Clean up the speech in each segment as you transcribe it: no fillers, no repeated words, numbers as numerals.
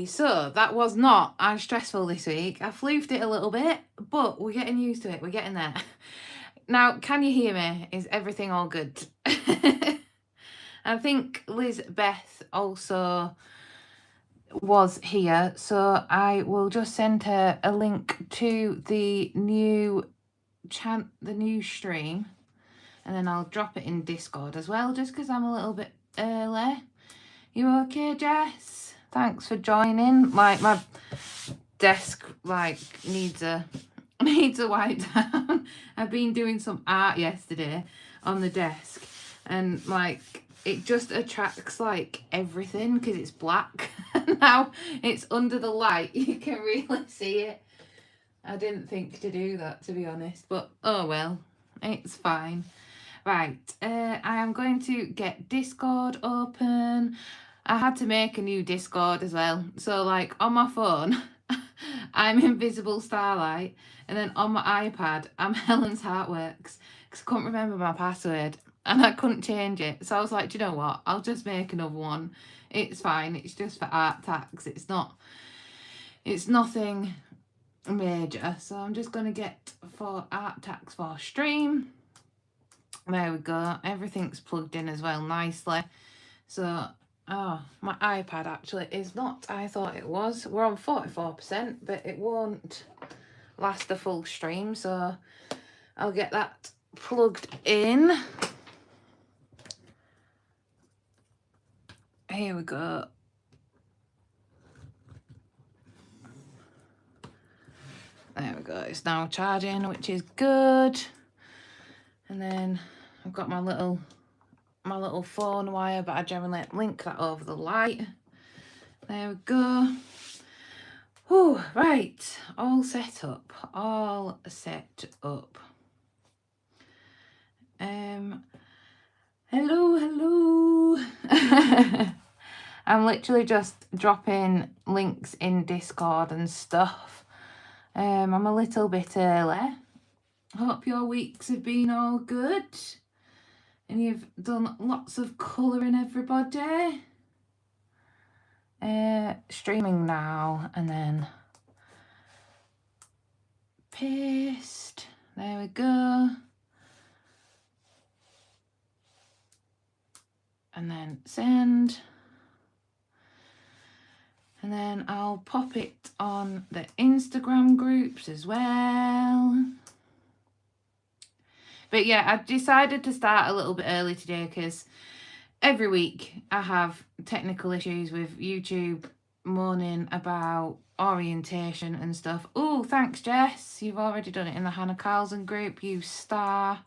Okay, so that was not as stressful this week. I floofed it a little bit, but we're getting used to it. We're getting there. Now, can you hear me? Is everything all good? I think Lizbeth also was here, so I will just send her a link to the new stream, and then I'll drop it in Discord as well, just because I'm a little bit early. You okay, Jess? Thanks for joining. Like, my desk needs a wipe down. I've been doing some art yesterday on the desk, and it just attracts everything because it's black. Now it's under the light, you can really see it. I didn't think to do that, to be honest, but oh well, it's fine. Right, I am going to get Discord open. I had to make a new Discord as well. So on my phone, I'm Invisible Starlight, and then on my iPad, I'm Helen's Heartworks, because I couldn't remember my password and I couldn't change it. So I was like, do you know what? I'll just make another one. It's fine. It's just for art tax. It's nothing major. So I'm just going to get for art tax for stream. There we go. Everything's plugged in as well nicely. So, oh, my iPad actually is not, I thought it was. We're on 44%, but it won't last the full stream. So I'll get that plugged in. Here we go. There we go. It's now charging, which is good. And then I've got my little phone wire, but I generally link that over the light. There we go. Oh, right. All set up. Hello. I'm literally just dropping links in Discord and stuff. I'm a little bit early. Hope your weeks have been all good. And you've done lots of colouring, everybody. Streaming now, and then paste. There we go. And then send. And then I'll pop it on the Instagram groups as well. But yeah, I've decided to start a little bit early today because every week I have technical issues with YouTube moaning about orientation and stuff. Oh, thanks, Jess. You've already done it in the Hannah Carlson group. You star.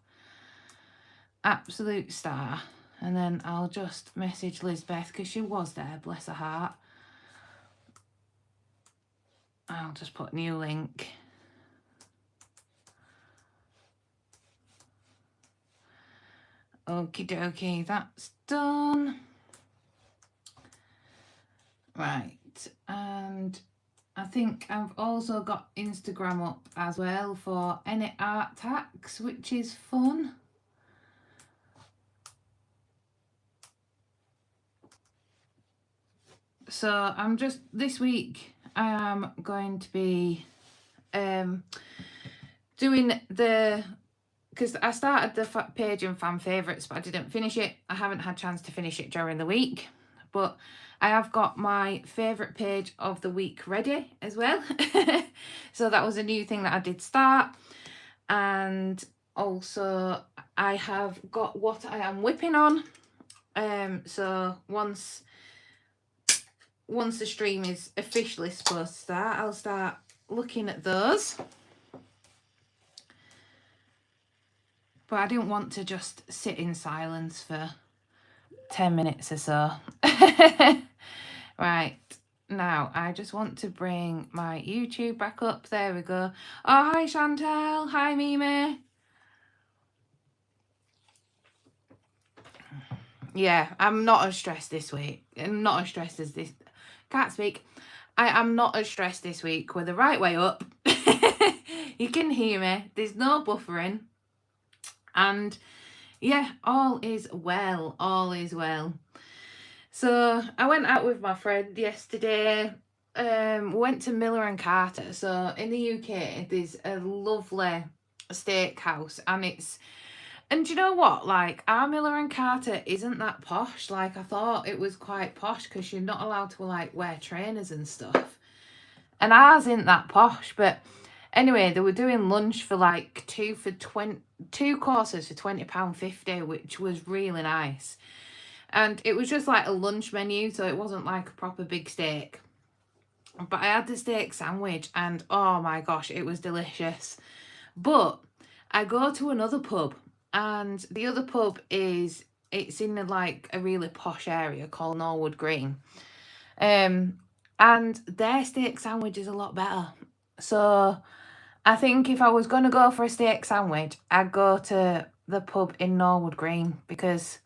Absolute star. And then I'll just message Lizbeth because she was there, bless her heart. I'll just put new link. Okie dokie, that's done. Right, and I think I've also got Instagram up as well for any art tax, which is fun. So I'm just, this week I am going to be doing the, because I started the page in fan favourites, but I didn't finish it. I haven't had a chance to finish it during the week, but I have got my favourite page of the week ready as well. So that was a new thing that I did start. And also I have got what I am whipping on. So once the stream is officially supposed to start, I'll start looking at those. But I didn't want to just sit in silence for 10 minutes or so. Right, now I just want to bring my YouTube back up. There we go. Oh, hi Chantal. Hi Mimi. Yeah, I'm not as stressed this week. I'm not as stressed as this. Can't speak. I am not as stressed this week. We're the right way up. You can hear me. There's no buffering. And yeah, all is well. All is well. So I went out with my friend yesterday. went to Miller and Carter. So in the UK, there's a lovely steakhouse, and do you know what? Like, our Miller and Carter isn't that posh. Like, I thought it was quite posh because you're not allowed to, like, wear trainers and stuff. And ours isn't that posh. But anyway, they were doing lunch for, like, two courses for £20.50, which was really nice. And it was just, like, a lunch menu, so it wasn't, like, a proper big steak. But I had the steak sandwich, and, oh, my gosh, it was delicious. But I go to another pub. And the other pub it's in like a really posh area called Norwood Green. And their steak sandwich is a lot better. So I think if I was going to go for a steak sandwich, I'd go to the pub in Norwood Green because,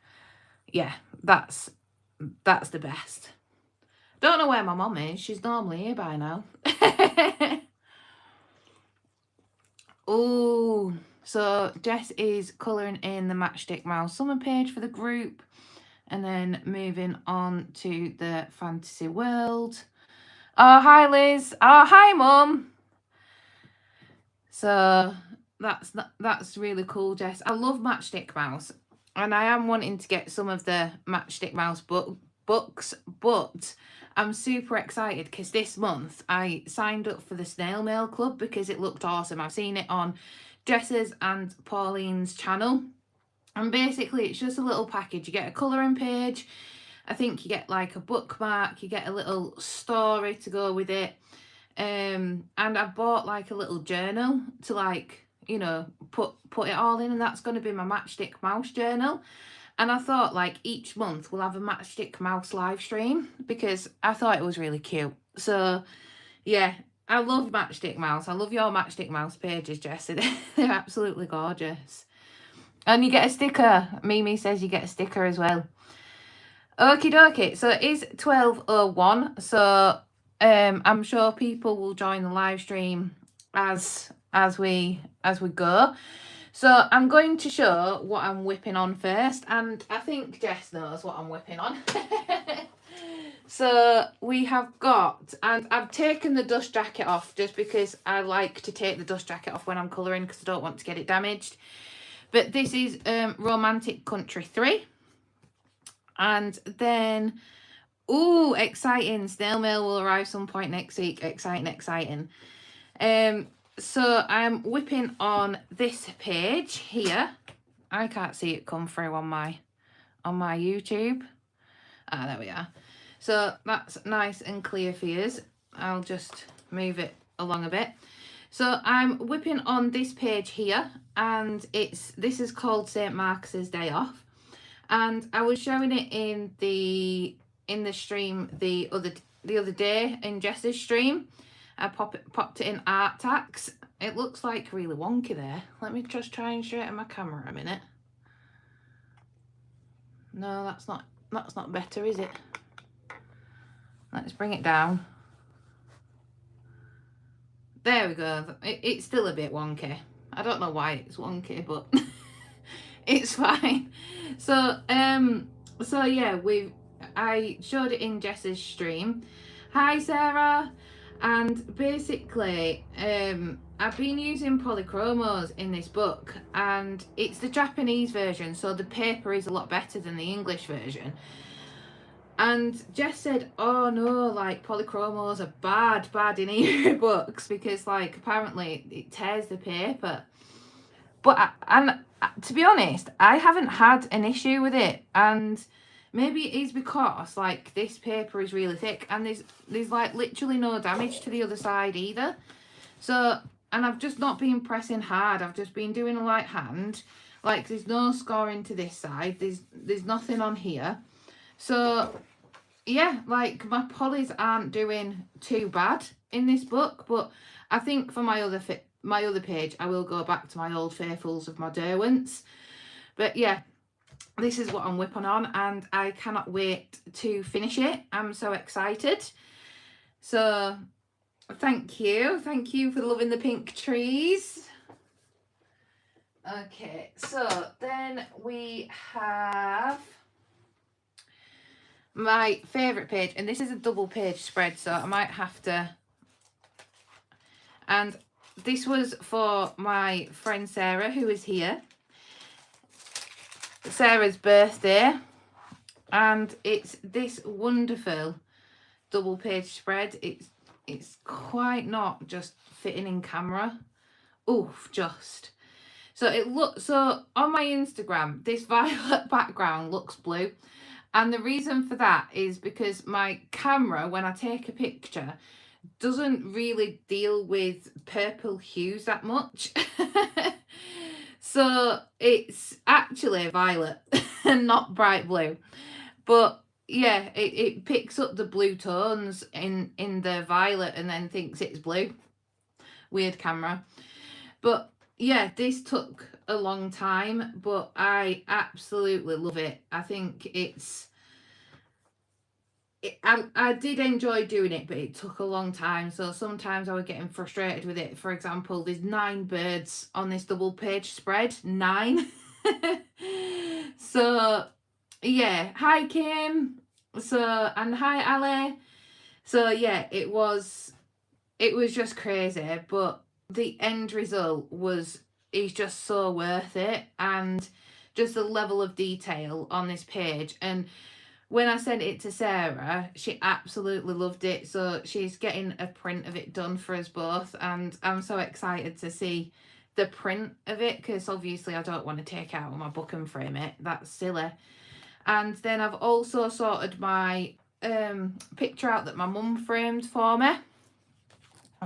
yeah, that's the best. Don't know where my mum is. She's normally here by now. Oh, so Jess is colouring in the Matchstick Mouse summer page for the group, and then moving on to the fantasy world. Oh, hi Liz. Oh, hi Mum. So that's really cool, Jess. I love Matchstick Mouse, and I am wanting to get some of the Matchstick Mouse books, but I'm super excited because this month I signed up for the Snail Mail Club because it looked awesome. I've seen it on Jess's and Pauline's channel, and basically it's just a little package. You get a colouring page, I think you get like a bookmark, you get a little story to go with it, and I've bought like a little journal to, like, you know, put it all in, and that's going to be my Matchstick Mouse journal. And I thought, like, each month we'll have a Matchstick Mouse live stream because I thought it was really cute. So, yeah, I love Matchstick Mouse. I love your Matchstick Mouse pages, Jessie. They're absolutely gorgeous. And you get a sticker. Mimi says you get a sticker as well. Okie dokie. So it is 12:01. So I'm sure people will join the live stream as we go. So I'm going to show what I'm whipping on first, and I think Jess knows what I'm whipping on. So we have got, and I've taken the dust jacket off just because I like to take the dust jacket off when I'm colouring because I don't want to get it damaged. But this is Romantic Country 3. And then, ooh, exciting, Snail Mail will arrive some point next week. Exciting. So I'm whipping on this page here. I can't see it come through on my YouTube. Ah, there we are. So that's nice and clear for you. I'll just move it along a bit. So I'm whipping on this page here, and this is called St. Marcus's Day Off. And I was showing it in the stream the other day in Jess's stream. I popped it in art tax. It looks like really wonky there. Let me just try and straighten my camera a minute. No, that's not better, is it? Let's bring it down. There we go. It's still a bit wonky. I don't know why it's wonky, but it's fine. So yeah, I showed it in Jess's stream. Hi Sarah. And basically, I've been using polychromos in this book, and it's the Japanese version, so the paper is a lot better than the English version. And Jess said, oh no, like, polychromos are bad in ebooks because, like, apparently it tears the paper. But to be honest, I haven't had an issue with it, and maybe it is because, like, this paper is really thick and there's like literally no damage to the other side either. So, and I've just not been pressing hard. I've just been doing a light hand. Like, there's no scoring to this side. There's nothing on here. So, yeah, like, my polys aren't doing too bad in this book. But I think for my other page, I will go back to my old faithfuls of my Derwents. But yeah, this is what I'm whipping on, and I cannot wait to finish it. I'm so excited. So thank you for loving the pink trees. Okay, so then we have my favourite page, and this is a double page spread, so I might have to, and this was for my friend Sarah, who is here. Sarah's birthday, and it's this wonderful double page spread. It's quite not just fitting in camera. Oof, just. So it looks, so on my Instagram, this violet background looks blue. And the reason for that is because my camera, when I take a picture, doesn't really deal with purple hues that much. So it's actually violet and not bright blue. But yeah, it picks up the blue tones in the violet and then thinks it's blue. Weird camera. But yeah, this took a long time, but I absolutely love it. I think I did enjoy doing it, but it took a long time. So sometimes I was getting frustrated with it. For example, there's 9 birds on this double page spread. 9. So yeah, hi Kim. So, and hi Ali. So yeah, it was just crazy, but the end result is just so worth it, and just the level of detail on this page. And when I sent it to Sarah, she absolutely loved it, so she's getting a print of it done for us both, and I'm so excited to see the print of it, because obviously I don't want to take out my book and frame it. That's silly. And then I've also sorted my picture out that my mum framed for me,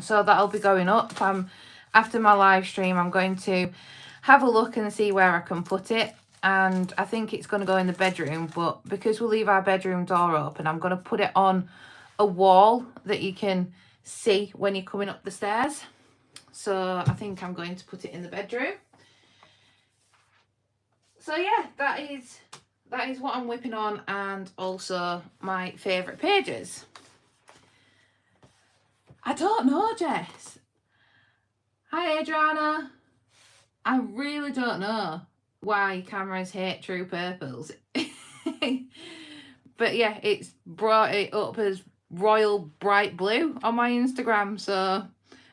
so that'll be going up. After my live stream, I'm going to have a look and see where I can put it, and I think it's going to go in the bedroom, but because we'll leave our bedroom door open, I'm going to put it on a wall that you can see when you're coming up the stairs. So I think I'm going to put it in the bedroom. So yeah, that is what I'm whipping on, and also my favourite pages. I don't know, Jess. Hi, Adriana. I really don't know why cameras hate true purples. But yeah, it's brought it up as royal bright blue on my Instagram. So,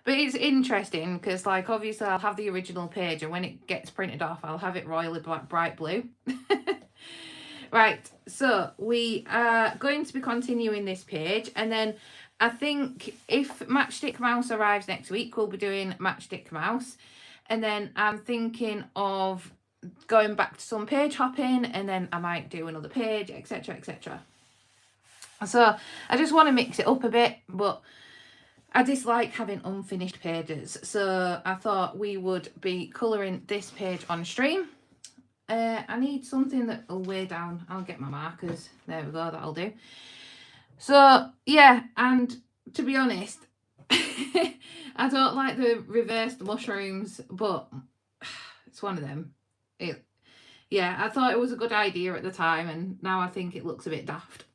but it's interesting because, like, obviously I'll have the original page, and when it gets printed off, I'll have it royally bright blue. Right, so we are going to be continuing this page, and then I think if Matchstick Mouse arrives next week, we'll be doing Matchstick Mouse. And then I'm thinking of going back to some page hopping, and then I might do another page, etc, etc. So I just want to mix it up a bit, but I dislike having unfinished pages. So I thought we would be colouring this page on stream. I need something that will weigh down. I'll get my markers. There we go, that'll do. So yeah, and to be honest, I don't like the reversed mushrooms, but it's one of them. Yeah, I thought it was a good idea at the time, and now I think it looks a bit daft.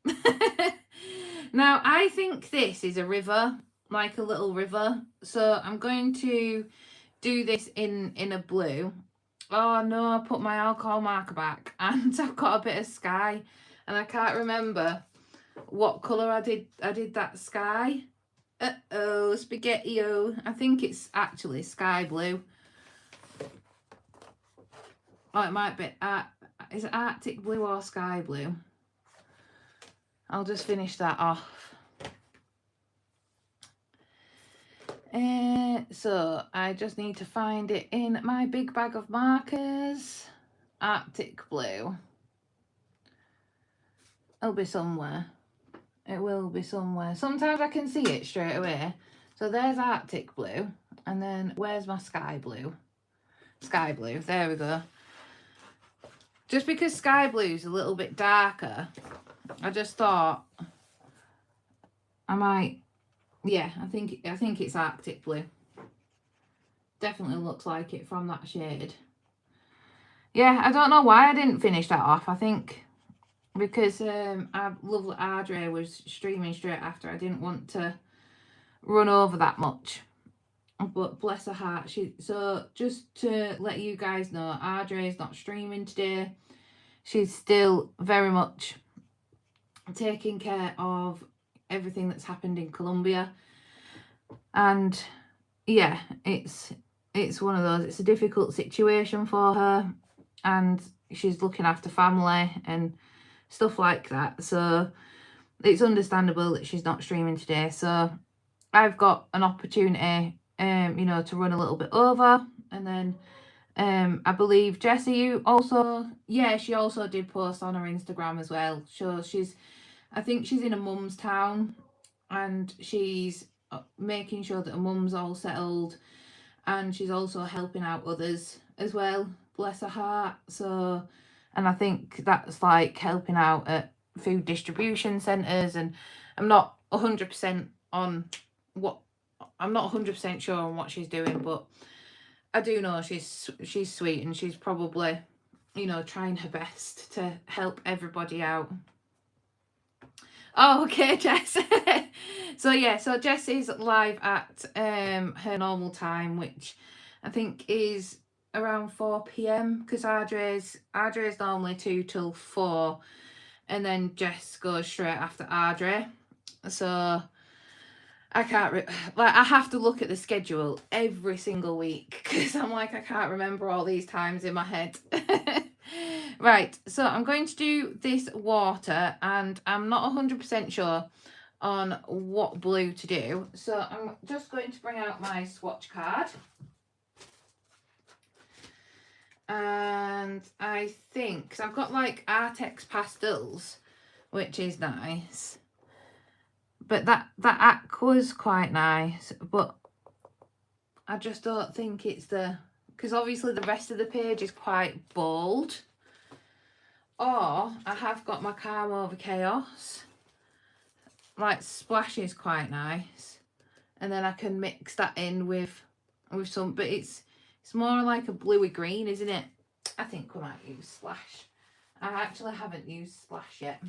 Now, I think this is a river, like a little river. So I'm going to do this in a blue. Oh no, I put my alcohol marker back, and I've got a bit of sky, and I can't remember what colour I did that sky. Uh-oh, spaghetti-o. I think it's actually sky blue. Oh, it might be, is it Arctic blue or sky blue? I'll just finish that off. So I just need to find it in my big bag of markers. Arctic blue. It'll be somewhere. It will be somewhere. Sometimes I can see it straight away. So there's Arctic blue. And then where's my sky blue? Sky blue. There we go. Just because sky blue is a little bit darker, I just thought I might. Yeah, I think it's Arctic blue. Definitely looks like it from that shade. Yeah, I don't know why I didn't finish that off. I think because our lovely Audrey was streaming straight after. I didn't want to run over that much. But bless her heart. So just to let you guys know, Audrey is not streaming today. She's still very much taking care of everything that's happened in Colombia. And yeah, it's one of those, it's a difficult situation for her, and she's looking after family and stuff like that, so it's understandable that she's not streaming today. So I've got an opportunity, you know, to run a little bit over. And then I believe Jessie, you also, yeah, she also did post on her Instagram as well. So I think she's in a mum's town, and she's making sure that her mum's all settled, and she's also helping out others as well, bless her heart. So, and I think that's like helping out at food distribution centres, and I'm not 100% on what, I'm not 100% sure on what she's doing, but I do know she's sweet, and she's probably, you know, trying her best to help everybody out. Oh, okay, Jess. So yeah, so Jess is live at her normal time, which I think is around 4 p.m, because Ardre's normally 2 till 4, and then Jess goes straight after Ardre. So I can't like, I have to look at the schedule every single week, because I'm like, I can't remember all these times in my head. Right, so I'm going to do this water, and I'm not 100% sure on what blue to do. So I'm just going to bring out my swatch card. And I think, because I've got like Artex pastels, which is nice. But that aqua's quite nice, but I just don't think it's the, because obviously the rest of the page is quite bold. Or I have got my Calm Over Chaos. Like, splash is quite nice, and then I can mix that in with some, but it's more like a bluey green, isn't it? I think we might use splash. I actually haven't used splash yet.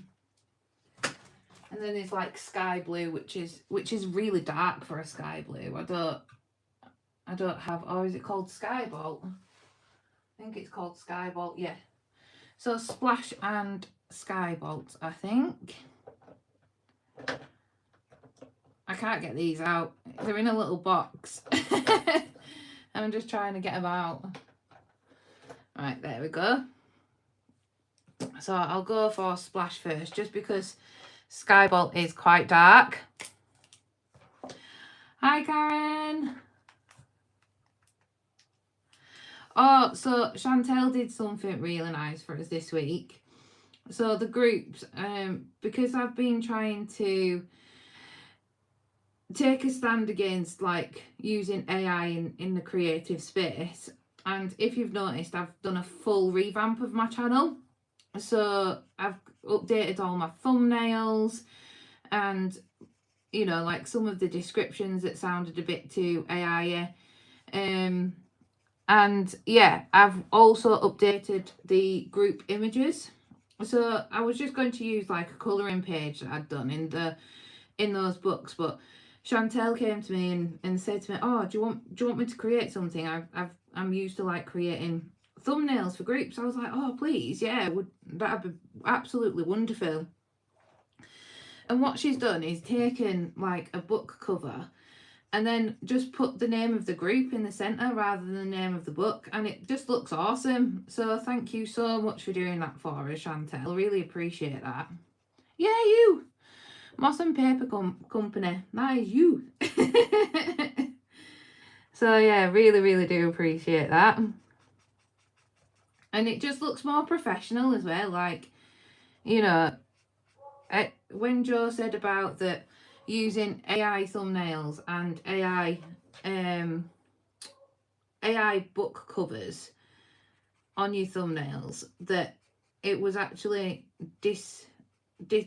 And then there's like sky blue, which is really dark for a sky blue. I don't have, or is it called Sky Bolt? I think it's called Sky Bolt, yeah. So splash and Sky Bolt, I think. I can't get these out. They're in a little box. I'm just trying to get them out. Right, there we go. So I'll go for splash first, just because Sky Bolt is quite dark. Hi, Karen. Oh, so Chantel did something really nice for us this week. So the groups, because I've been trying to take a stand against like using AI in the creative space, and if you've noticed, I've done a full revamp of my channel. So I've updated all my thumbnails, and you know, like some of the descriptions that sounded a bit too AI-y. And yeah, I've also updated the group images. So I was just going to use like a colouring page that I'd done in those books, but Chantel came to me and said to me, "Oh, do you want me to create something? I'm used to like creating thumbnails for groups." I was like, "Oh, please, yeah, that'd be absolutely wonderful." And what she's done is taken like a book cover and then just put the name of the group in the centre rather than the name of the book, and it just looks awesome. So thank you so much for doing that for us, Chantel. Really appreciate that. Yeah, you. Moss and Paper Company. That is you. So yeah, really do appreciate that. And it just looks more professional as well. Like, you know, when Joe said about that, using AI thumbnails and AI book covers on your thumbnails, that it was actually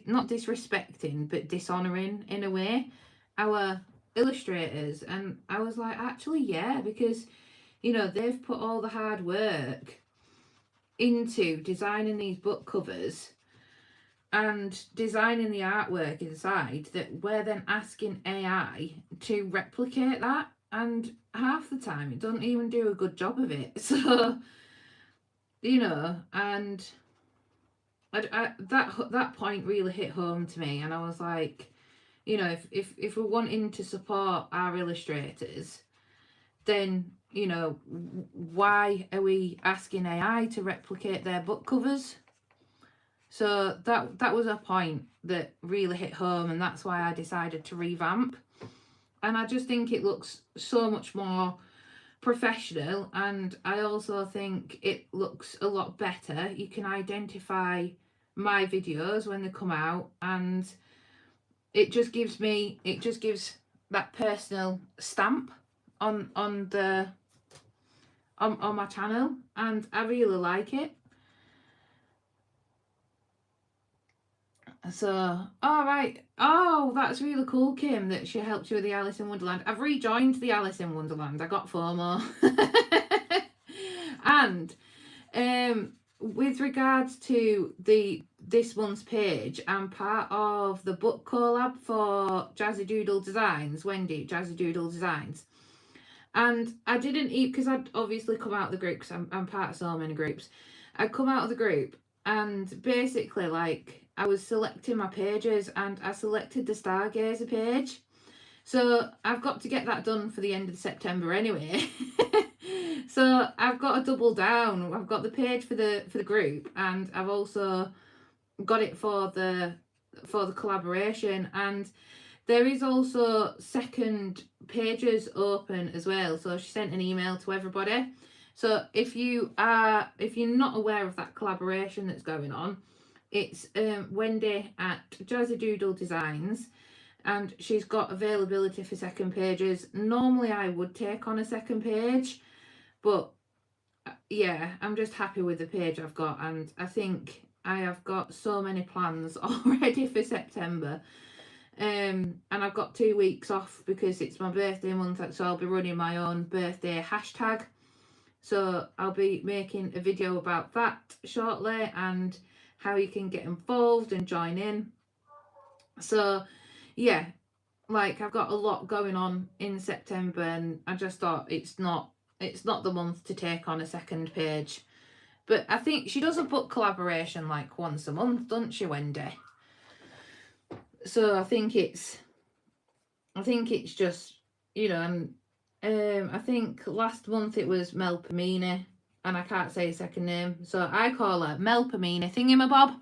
not disrespecting, but dishonouring in a way our illustrators. And I was like, actually, yeah, because, you know, they've put all the hard work into designing these book covers and designing the artwork inside, that we're then asking AI to replicate that, and half the time it doesn't even do a good job of it. So, you know, and that point really hit home to me, and I was like, you know, if we're wanting to support our illustrators, then, you know, why are we asking AI to replicate their book covers? So that was a point that really hit home, and that's why I decided to revamp. And I just think it looks so much more professional, and I also think it looks a lot better. You can identify my videos when they come out, and it just gives that personal stamp on my channel, and I really like it. So, all right. Oh, that's really cool, Kim, that she helped you with the Alice in Wonderland. I've rejoined the Alice in Wonderland. I got FOMO. And with regards to this month's page, I'm part of the book collab for Jazzy Doodle Designs, Wendy Jazzy Doodle Designs. And I didn't eat, because I'd obviously come out of the group, because I'm part of so many groups. I'd come out of the group, and basically, like, I was selecting my pages, and I selected the Stargazer page. So I've got to get that done for the end of September anyway. So I've got to double down. I've got the page for the group, and I've also got it for the collaboration. And there is also second pages open as well. So she sent an email to everybody. So if you're not aware of that collaboration that's going on, it's Wendy at Jazzy Doodle Designs, and she's got availability for second pages. Normally I would take on a second page, but yeah, I'm just happy with the page I've got, and I think I have got so many plans already for September. And I've got 2 weeks off because it's my birthday month, so I'll be running my own birthday hashtag. So I'll be making a video about that shortly, and how you can get involved and join in. So yeah, like, I've got a lot going on in September, and I just thought it's not the month to take on a second page. But I think she does a book collaboration like once a month, doesn't she, Wendy? So I think it's just, you know, and I think last month it was Mel Pamini, and I can't say his second name, so I call her Mel Pamini thingamabob.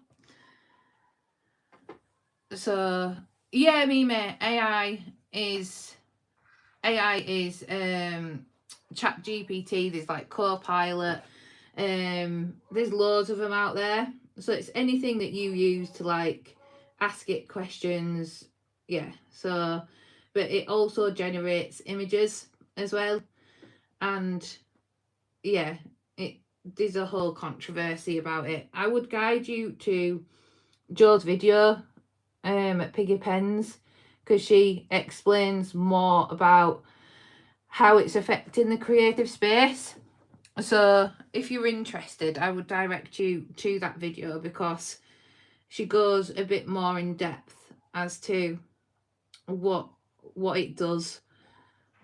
So yeah, Mimi, AI is Chat GPT. There's like Copilot. There's loads of them out there. So it's anything that you use to like ask it questions. Yeah. So, but it also generates images as well. And yeah, there's a whole controversy about it. I would guide you to Jo's video at Piggy Pens, because she explains more about how it's affecting the creative space. So if you're interested, I would direct you to that video, because she goes a bit more in depth as to what it does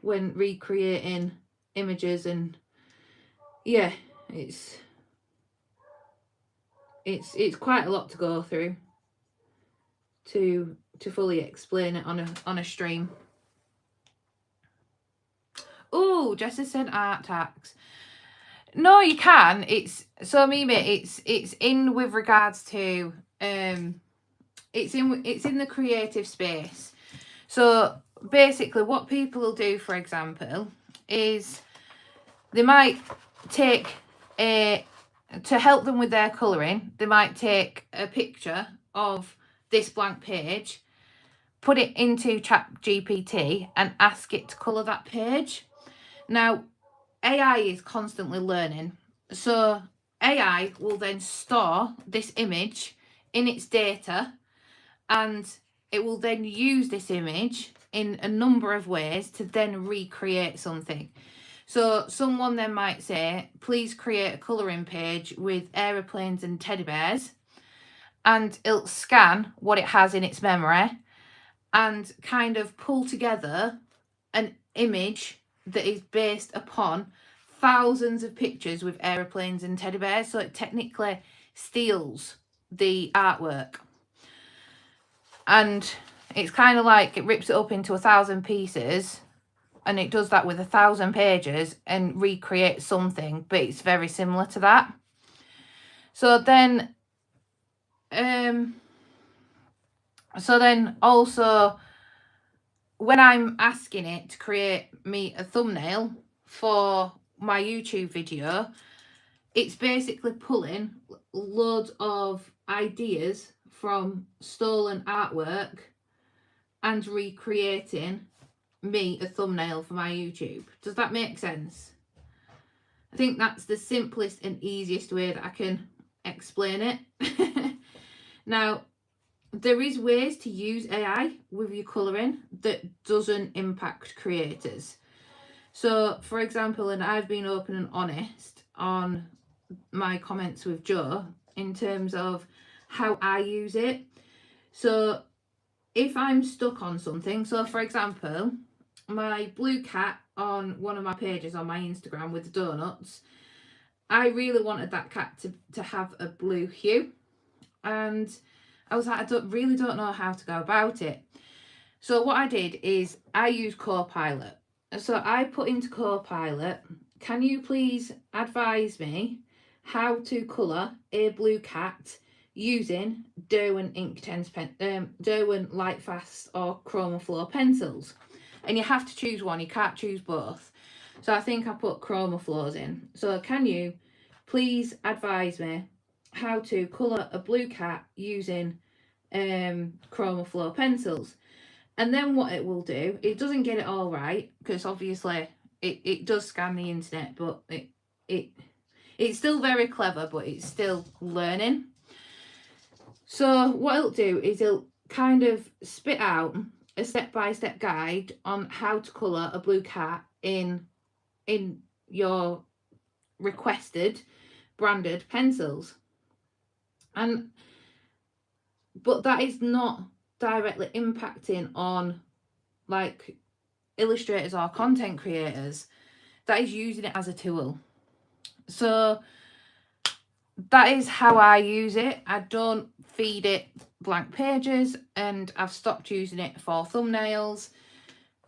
when recreating images. And yeah, it's quite a lot to go through to fully explain it on a stream. Oh, Jessica said art tax. No, you can. It's so, Mimi, it's in with regards to it's in the creative space. So basically what people will do, for example, is they might take to help them with their colouring, they might take a picture of this blank page, put it into Chat GPT, and ask it to colour that page. Now, AI is constantly learning, so AI will then store this image in its data, and it will then use this image in a number of ways to then recreate something. So someone then might say, please create a colouring page with aeroplanes and teddy bears, and it'll scan what it has in its memory and kind of pull together an image that is based upon thousands of pictures with aeroplanes and teddy bears. So it technically steals the artwork. And it's kind of like it rips it up into 1,000 pieces, and it does that with 1,000 pages and recreates something, but it's very similar to that. So then also when I'm asking it to create me a thumbnail for my YouTube video, it's basically pulling loads of ideas from stolen artwork and recreating me a thumbnail for my YouTube. Does that make sense? I think that's the simplest and easiest way that I can explain it. Now, there is ways to use AI with your colouring that doesn't impact creators. So, for example, and I've been open and honest on my comments with Joe in terms of how I use it. So, if I'm stuck on something, so for example, my blue cat on one of my pages on my Instagram with the donuts, I really wanted that cat to have a blue hue, and I was like, I really don't know how to go about it. So what I did is I used Copilot. So I put into Copilot, can you please advise me how to colour a blue cat using Derwent Derwent Lightfast or Chromaflow pencils? And you have to choose one, you can't choose both. So I think I put Chromaflows in. So can you please advise me how to colour a blue cat using Chromaflow pencils? And then what it will do, it doesn't get it all right, because obviously it does scan the internet, but it's still very clever, but it's still learning. So what it'll do is it'll kind of spit out a step-by-step guide on how to colour a blue cat in your requested branded pencils. But that is not directly impacting on like illustrators or content creators. That is using it as a tool. So that is how I use it. I don't feed it blank pages, and I've stopped using it for thumbnails.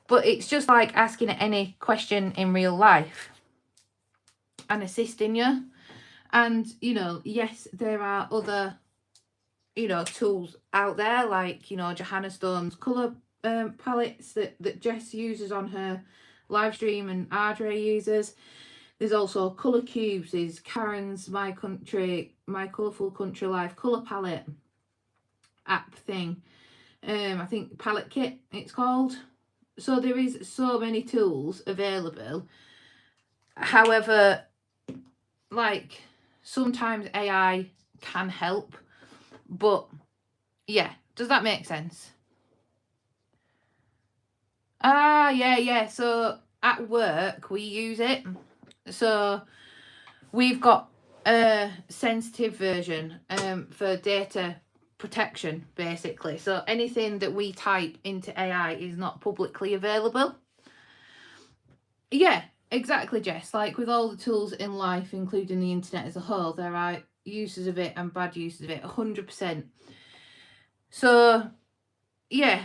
But it's just like asking it any question in real life and assisting you. And, you know, yes, there are other, you know, tools out there, like, you know, Johanna Stone's colour palettes that Jess uses on her live stream and Ardre uses. There's also colour cubes. There's Karen's My Colourful Country Life colour palette app thing. I think Palette Kit it's called. So there is so many tools available. However, like, sometimes AI can help, but yeah, does that make sense? Yeah, so at work we use it. So we've got a sensitive version for data protection, basically. So anything that we type into AI is not publicly available. Yeah, exactly, Jess. Like with all the tools in life, including the internet as a whole, there are uses of it and bad uses of it, 100%. So yeah,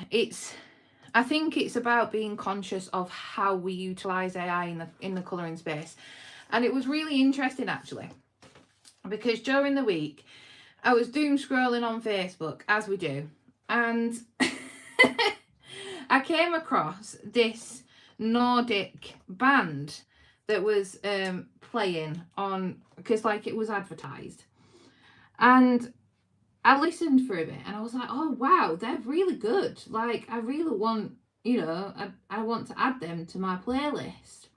I think it's about being conscious of how we utilise AI in the colouring space. And it was really interesting, actually, because during the week I was doom scrolling on Facebook, as we do, and I came across this Nordic band that was playing on, because like it was advertised, and I listened for a bit and I was like, oh wow, they're really good. Like I really want, you know, I want to add them to my playlist.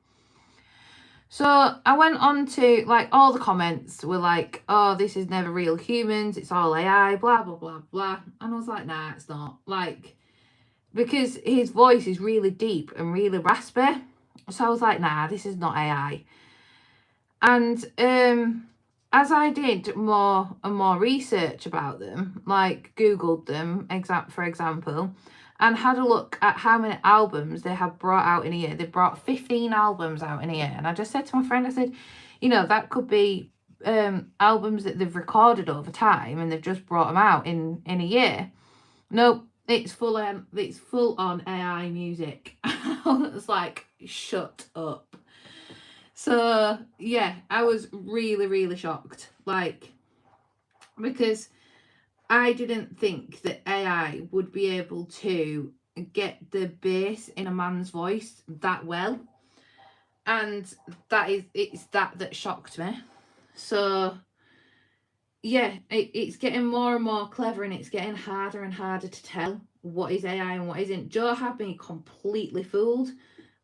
So I went on to, like, all the comments were like, oh, this is never real humans, it's all AI, blah blah blah blah. And I was like, nah, it's not. Like, because his voice is really deep and really raspy. So I was like, nah, this is not AI. And as I did more and more research about them, like Googled them, for example, and had a look at how many albums they have brought out in a year. They brought 15 albums out in a year. And I just said to my friend, I said, you know, that could be albums that they've recorded over time and they've just brought them out in a year. Nope, it's full on AI music. It's like, shut up. So yeah, I was really, really shocked, like, because I didn't think that AI would be able to get the bass in a man's voice that well, and it's that shocked me. So yeah, it's getting more and more clever, and it's getting harder and harder to tell what is AI and what isn't. Jo had me completely fooled.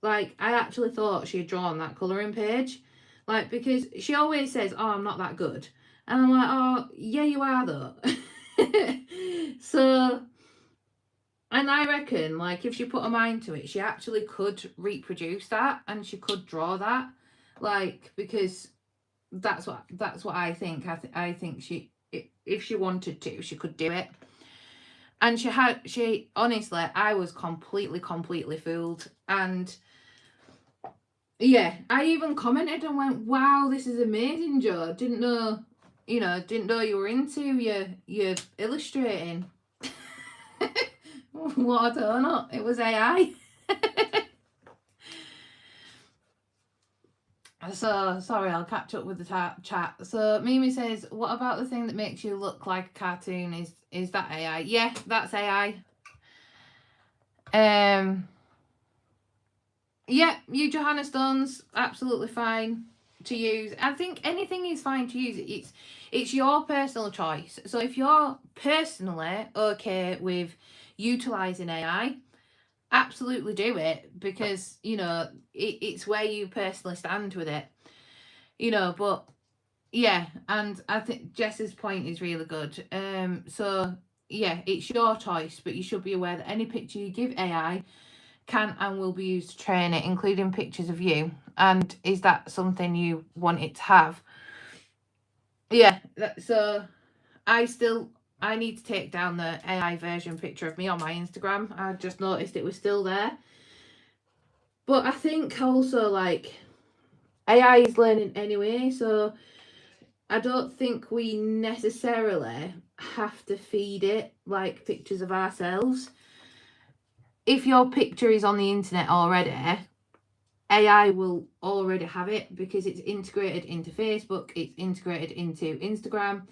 Like, I actually thought she had drawn that colouring page. Like, because she always says, oh, I'm not that good. And I'm like, oh, yeah, you are, though. So, and I reckon, like, if she put her mind to it, she actually could reproduce that, and she could draw that. Like, because that's what I think. I think she, if she wanted to, she could do it. And she honestly, I was completely fooled. And yeah, I even commented and went, wow, this is amazing, Jo. Didn't know you were into your illustrating. What a donut. It was AI. So, sorry, I'll catch up with the chat. So, Mimi says, what about the thing that makes you look like a cartoon? Is that AI? Yeah, that's AI. Yeah, you Johanna Stones, absolutely fine to use. I think anything is fine to use. It's your personal choice. So if you're personally okay with utilising AI, absolutely do it, because, you know, it's where you personally stand with it. You know, but yeah, and I think Jess's point is really good. So yeah, it's your choice, but you should be aware that any picture you give AI can and will be used to train it, including pictures of you. And is that something you want it to have? Yeah, so I need to take down the AI version picture of me on my Instagram. I just noticed it was still there. But I think also, like, AI is learning anyway, so I don't think we necessarily have to feed it like pictures of ourselves. If your picture is on the internet already, AI will already have it, because it's integrated into Facebook, it's integrated into Instagram,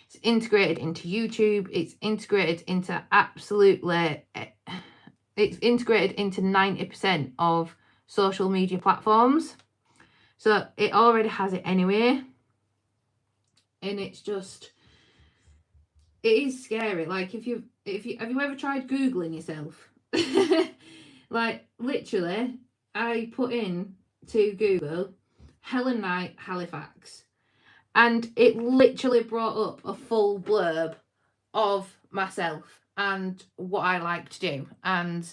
it's integrated into YouTube, it's integrated into it's integrated into 90% of social media platforms. So it already has it anyway. And it's just, it is scary. Like, have you ever tried Googling yourself? Like, literally, I put in to Google Helen Knight Halifax, and it literally brought up a full blurb of myself and what I like to do and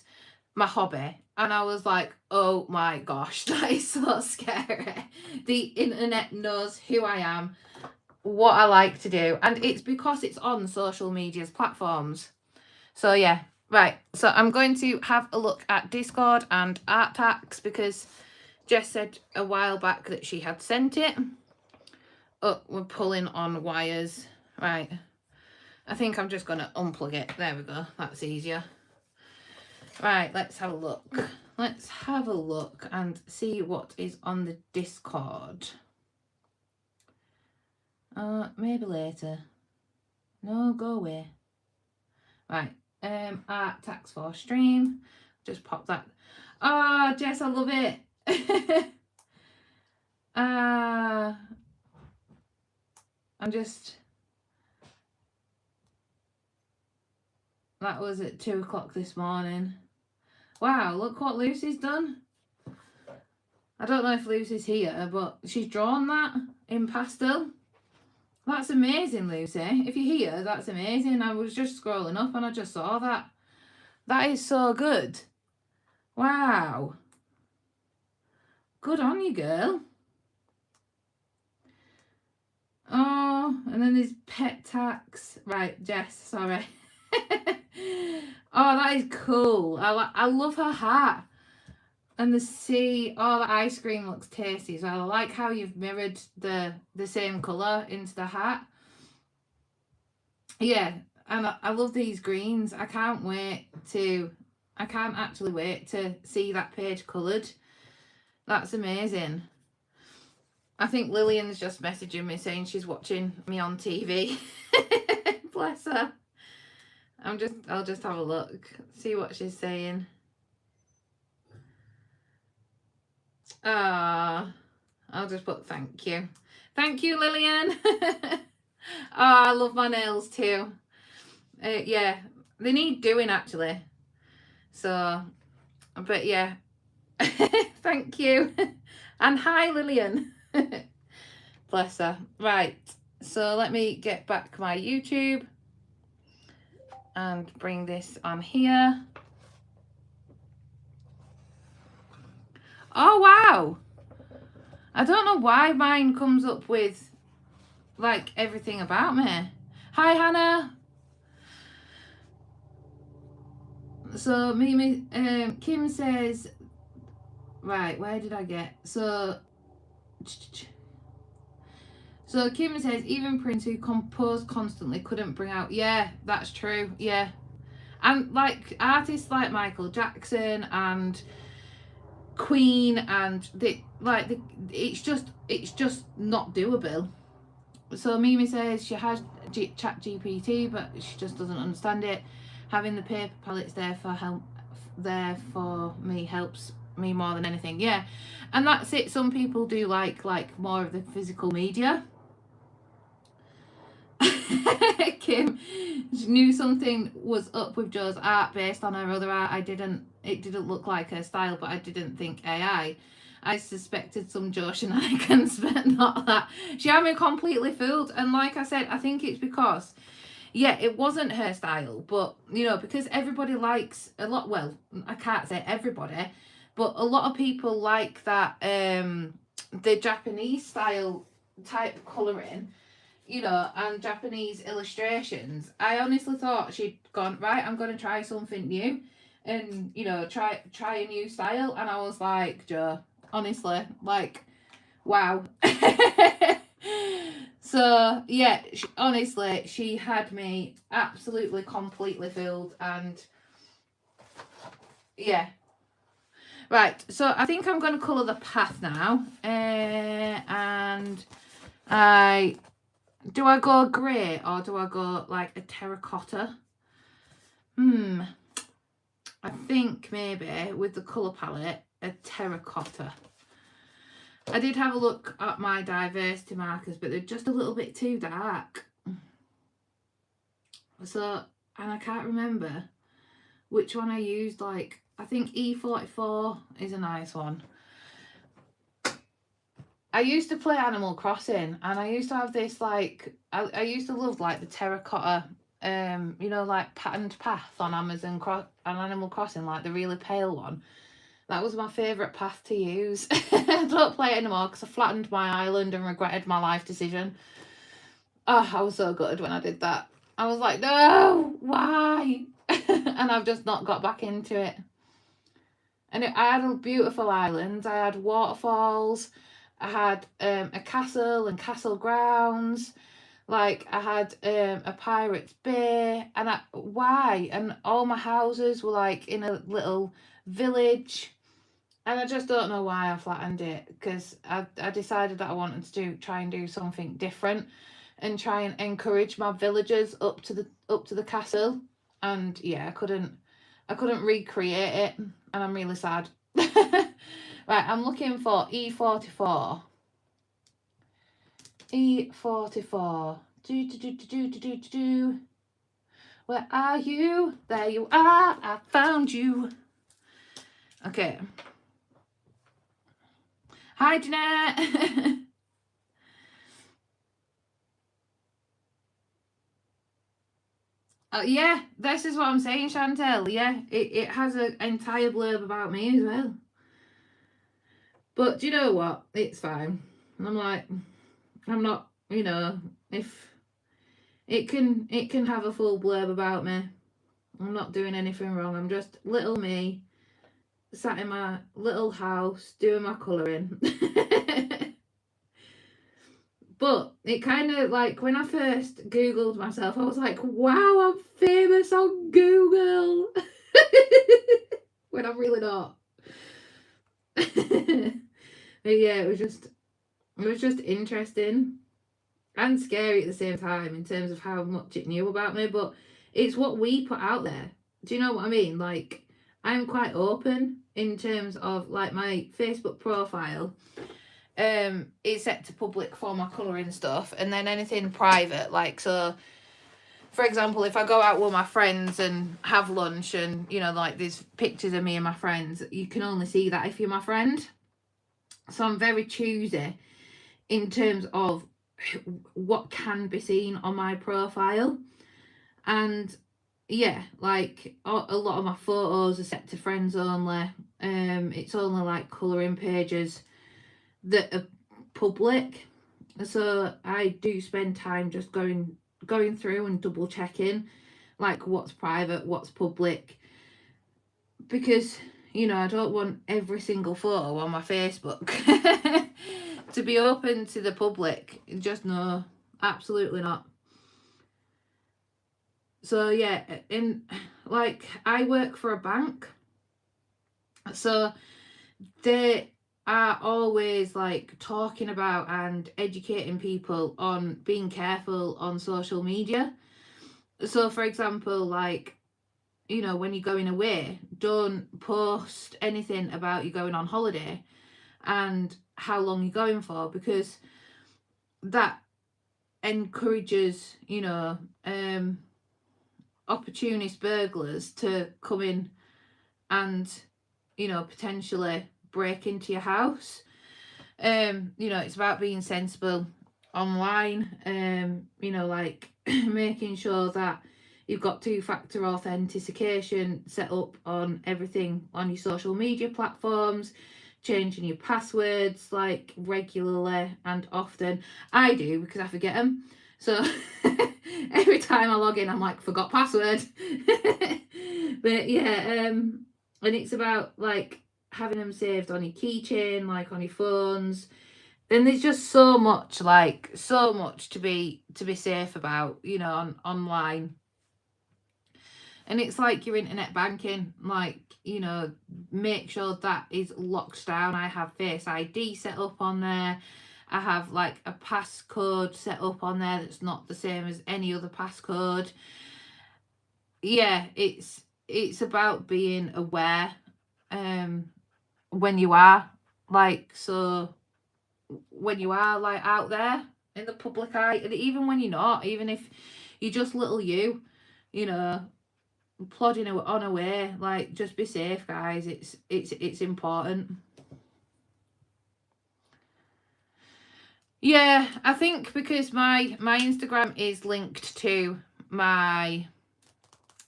my hobby. And I was like, oh my gosh, that is so scary. The internet knows who I am, what I like to do, and it's because it's on social media's platforms. So yeah, right. So I'm going to have a look at Discord and art tax, because Jess said a while back that she had sent it. Oh, we're pulling on wires. Right. I think I'm just going to unplug it. There we go. That's easier. Right, let's have a look. Let's have a look and see what is on the Discord. Maybe later. No, go away. Right. Art tax for stream. Just pop that. Oh, Jess, I love it. I'm just, that was at 2 o'clock this morning. Wow, look what Lucy's done. I don't know if Lucy's here, but she's drawn that in pastel. That's amazing, Lucy. If you're here, that's amazing. I was just scrolling up and I just saw that. That is so good. Wow. Good on you, girl. Oh, and then there's pet tax. Right, Jess, sorry. Oh, that is cool. I love her hat. And the sea, oh, the ice cream looks tasty as well. I like how you've mirrored the same colour into the hat. Yeah, and I love these greens. I can't actually wait to see that page coloured. That's amazing. I think Lillian's just messaging me saying she's watching me on TV. Bless her. I'll just have a look, see what she's saying. I'll just put thank you. Thank you, Lillian. I love my nails too. Yeah, they need doing actually. So, but yeah. Thank you. And hi, Lillian. Bless her. Right, so let me get back my YouTube and bring this on here. Oh, wow. I don't know why mine comes up with, like, everything about me. Hi, Hannah. So, Mimi, Kim says, right, where did I get? So Kim says, even Prince, who composed constantly, couldn't bring out. Yeah, that's true. Yeah. And, like, artists like Michael Jackson and Queen and it's just not doable. So Mimi says she has chat GPT, but she just doesn't understand it. Having the paper palettes there for me helps me more than anything. Yeah, and that's it. Some people do like more of the physical media. Kim knew something was up with Jo's art based on her other art. It didn't look like her style, but I didn't think AI. I suspected some Jo shenanigans, but not that. She had me completely fooled. And like I said, I think it's because, yeah, it wasn't her style, but, you know, because everybody likes a lot, well, I can't say everybody, but a lot of people like that, the Japanese style type colouring, you know, and Japanese illustrations. I honestly thought she'd gone, right, I'm going to try something new and, you know, try a new style. And I was like, Jo, honestly, like, wow. So, yeah, honestly, she had me absolutely, completely fooled. And, yeah. Right, so I think I'm going to colour the path now. And do I go grey or do I go like a terracotta? I think maybe with the colour palette, a terracotta. I did have a look at my diversity markers, but they're just a little bit too dark. So, and I can't remember which one I used. Like, I think E44 is a nice one. I used to play Animal Crossing, and I used to have this, like, I used to love, like, the terracotta, you know, like, patterned path on Amazon on Animal Crossing, like, the really pale one. That was my favourite path to use. I don't play it anymore because I flattened my island and regretted my life decision. Oh, I was so gutted when I did that. I was like, no, why? And I've just not got back into it. And I had a beautiful island. I had waterfalls. I had a castle and castle grounds. Like, I had a pirate's bay. And why? And all my houses were, like, in a little village. And I just don't know why I flattened it, because I decided that I wanted to try and do something different and try and encourage my villagers up to the castle. And yeah, I couldn't recreate it, and I'm really sad. Right, I'm looking for E44. E44. Do. Where are you? There you are. I found you. Okay. Hi, Jeanette. Yeah, this is what I'm saying, Chantel. Yeah, it has an entire blurb about me as well. But do you know what? It's fine. And I'm like, I'm not, you know, if it can have a full blurb about me. I'm not doing anything wrong. I'm just little me sat in my little house doing my colouring. But it kind of like, when I first Googled myself, I was like, wow, I'm famous on Google. When I'm really not. But yeah, it was just interesting and scary at the same time in terms of how much it knew about me. But it's what we put out there. Do you know what I mean? Like, I'm quite open in terms of like my Facebook profile. It's set to public for my colouring stuff, and then anything private, like, so for example, if I go out with my friends and have lunch and, you know, like, there's pictures of me and my friends, you can only see that if you're my friend. So I'm very choosy in terms of what can be seen on my profile. And yeah, like, a lot of my photos are set to friends only. It's only like colouring pages that are public. So I do spend time just going through and double checking, like, what's private, what's public, because, you know, I don't want every single photo on my Facebook to be open to the public. Just no, absolutely not. So yeah, in, like, I work for a bank, so they are always like talking about and educating people on being careful on social media. So for example, like, you know, when you're going away, don't post anything about you going on holiday and how long you're going for, because that encourages, you know, opportunist burglars to come in and, you know, potentially break into your house. You know, it's about being sensible online. You know, like, making sure that you've got two-factor authentication set up on everything on your social media platforms, changing your passwords like regularly and often. I do, because I forget them. So every time I log in, I'm like, forgot password. But yeah, and it's about like having them saved on your keychain, like on your phones. Then there's just so much, like, so much to be safe about, you know, online. And it's like your internet banking, like, you know, make sure that is locked down. I have Face ID set up on there. I have like a passcode set up on there that's not the same as any other passcode. Yeah, it's about being aware when you are, like, so when you are like out there in the public eye, and even when you're not, even if you're just little you know, plodding on away, like, just be safe, guys. It's important. Yeah, I think because my Instagram is linked to my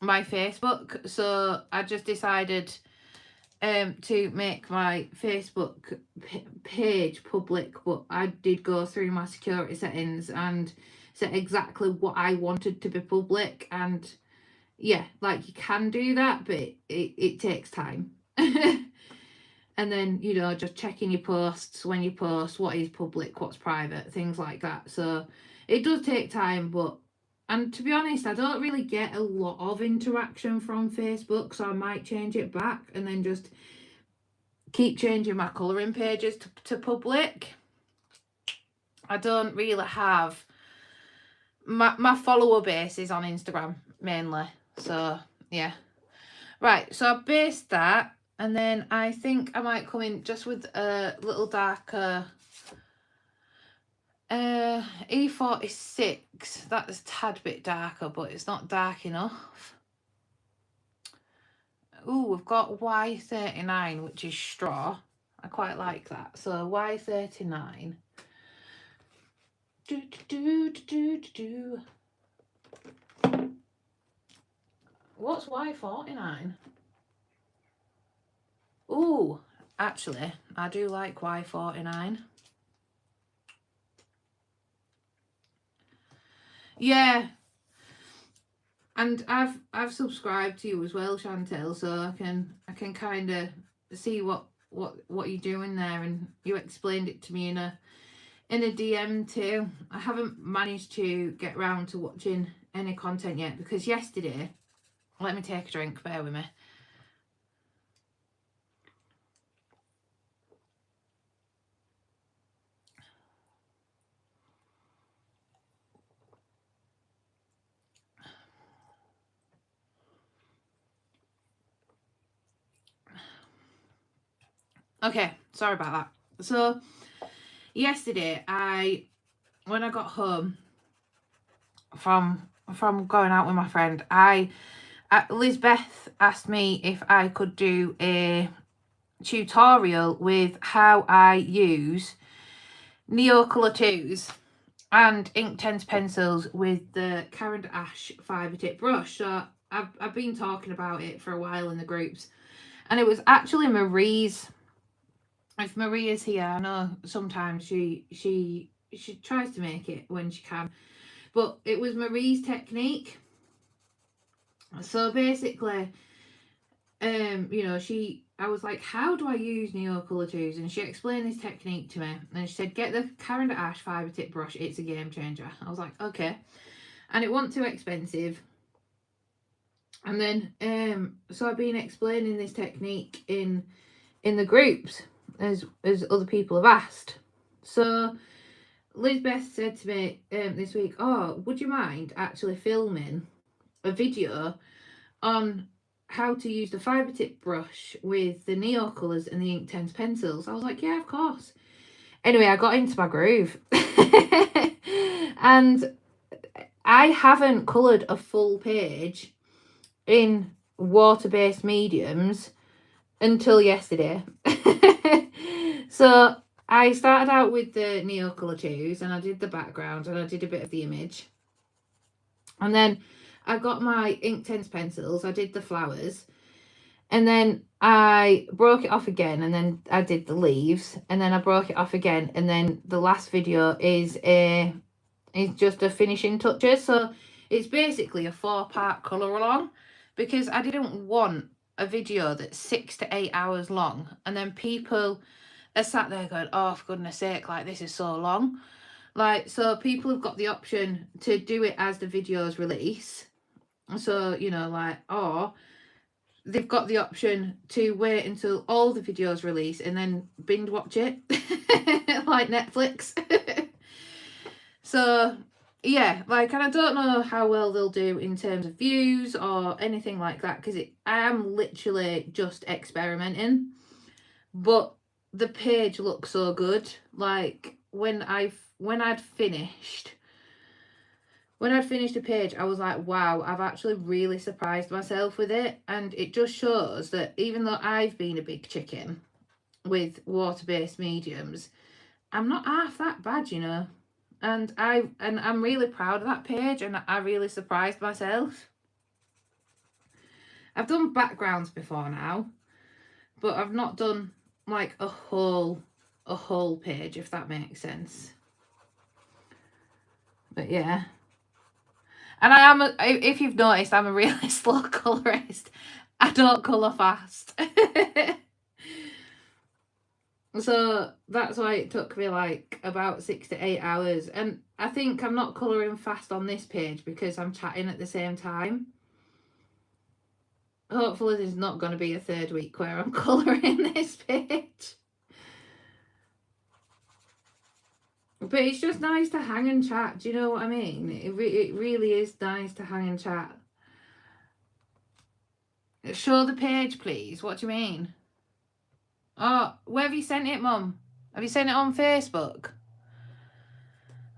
Facebook, so I just decided to make my Facebook page public, but I did go through my security settings and set exactly what I wanted to be public. And yeah, like, you can do that, but it takes time. And then, you know, just checking your posts when you post, what is public, what's private, things like that. So it does take time, but, and to be honest, I don't really get a lot of interaction from Facebook, so I might change it back and then just keep changing my colouring pages to public. I don't really have, my follower base is on Instagram mainly, so yeah. Right, so I based that, and then I think I might come in just with a little darker E46. That's a tad bit darker, but it's not dark enough. Ooh, we've got Y39, which is straw. I quite like that. So Y39. What's Y49? Ooh, actually, I do like Y49. Yeah. And I've subscribed to you as well, Chantel, so I can kind of see what you're doing there, and you explained it to me in a DM too. I haven't managed to get round to watching any content yet because yesterday, let me take a drink, bear with me. Okay, sorry about that. So yesterday, when I got home from going out with my friend, Lizbeth asked me if I could do a tutorial with how I use Neocolor 2s and Inktense pencils with the Caran d'Ache fibre tip brush. So I've been talking about it for a while in the groups, and it was actually Marie's. If Maria's here, I know sometimes she tries to make it when she can, but it was Marie's technique. So basically, you know, I was like, how do I use Neocolor 2s? And she explained this technique to me, and she said, get the Caran d'Ache fibre tip brush, it's a game changer. I was like, okay. And it wasn't too expensive. And then so I've been explaining this technique in the groups as other people have asked. So Lizbeth said to me this week, oh, would you mind actually filming a video on how to use the fibre tip brush with the Neocolors and the Inktense pencils? I was like, yeah, of course. Anyway, I got into my groove. And I haven't coloured a full page in water-based mediums until yesterday. So I started out with the Neocolor 2s, and I did the background, and I did a bit of the image. And then I got my Inktense pencils, I did the flowers, and then I broke it off again, and then I did the leaves, and then I broke it off again, and then the last video is just a finishing touches. So it's basically a 4-part colour along, because I didn't want a video that's 6 to 8 hours long, and then people are sat there going, oh, for goodness sake, like, this is so long. Like, so people have got the option to do it as the videos release. So, you know, like, or they've got the option to wait until all the videos release and then binge watch it, like Netflix. So, yeah, like, and I don't know how well they'll do in terms of views or anything like that, because I am literally just experimenting. But the page looks so good. Like, when I'd finished a page, I was like, wow, I've actually really surprised myself with it. And it just shows that even though I've been a big chicken with water-based mediums, I'm not half that bad, you know. And I'm really proud of that page, and I really surprised myself. I've done backgrounds before now, but I've not done like a whole page, if that makes sense. But yeah. And I am, if you've noticed, I'm a really slow colourist. I don't colour fast. So that's why it took me like about 6 to 8 hours. And I think I'm not colouring fast on this page because I'm chatting at the same time. Hopefully there's not going to be a third week where I'm colouring this page. But it's just nice to hang and chat. Do you know what I mean? It really is nice to hang and chat. Show the page, please. What do you mean? Oh, where have you sent it, Mum? Have you sent it on Facebook?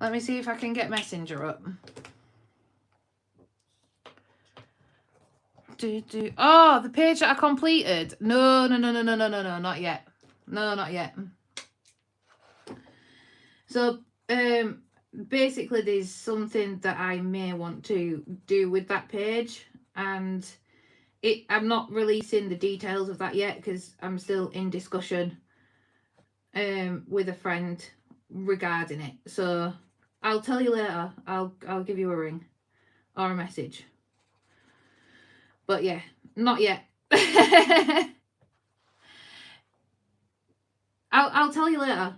Let me see if I can get Messenger up. Oh, the page that I completed. No, not yet. No, not yet. So, basically there's something that I may want to do with that page, and I'm not releasing the details of that yet because I'm still in discussion with a friend regarding it. So I'll tell you later. I'll give you a ring or a message. But yeah, not yet. I'll tell you later.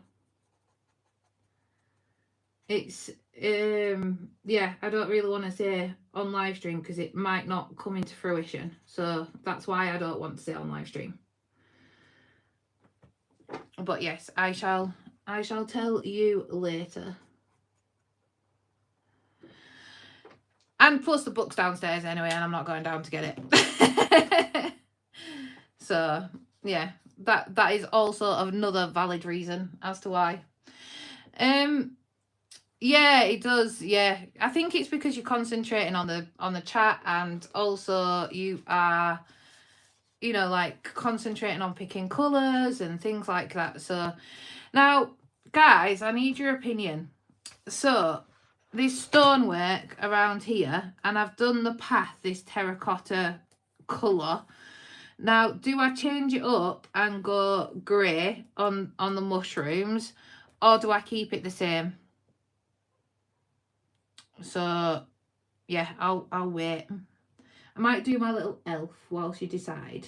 It's yeah, I don't really want to say on live stream because it might not come into fruition, so that's why I don't want to say on live stream. But yes, I shall tell you later. And plus the book's downstairs anyway, and I'm not going down to get it. So yeah, that is also another valid reason as to why. Yeah, it does. Yeah, I think it's because you're concentrating on the chat, and also you are, you know, like concentrating on picking colours and things like that. So now, guys, I need your opinion. So this stonework around here, and I've done the path, this terracotta colour. Now, do I change it up and go grey on the mushrooms, or do I keep it the same? So yeah, I'll wait. I might do my little elf whilst you decide.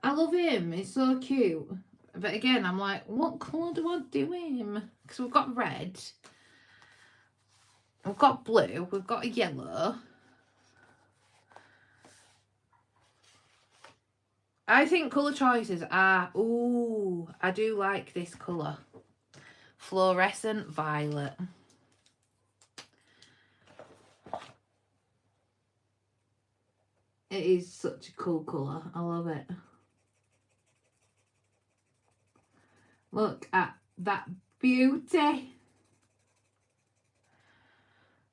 I love him, he's so cute. But again, I'm like, what colour do I do him? Because we've got red, we've got blue, we've got a yellow. I think colour choices are, ooh, I do like this colour. Fluorescent violet. It is such a cool colour. I love it. Look at that beauty.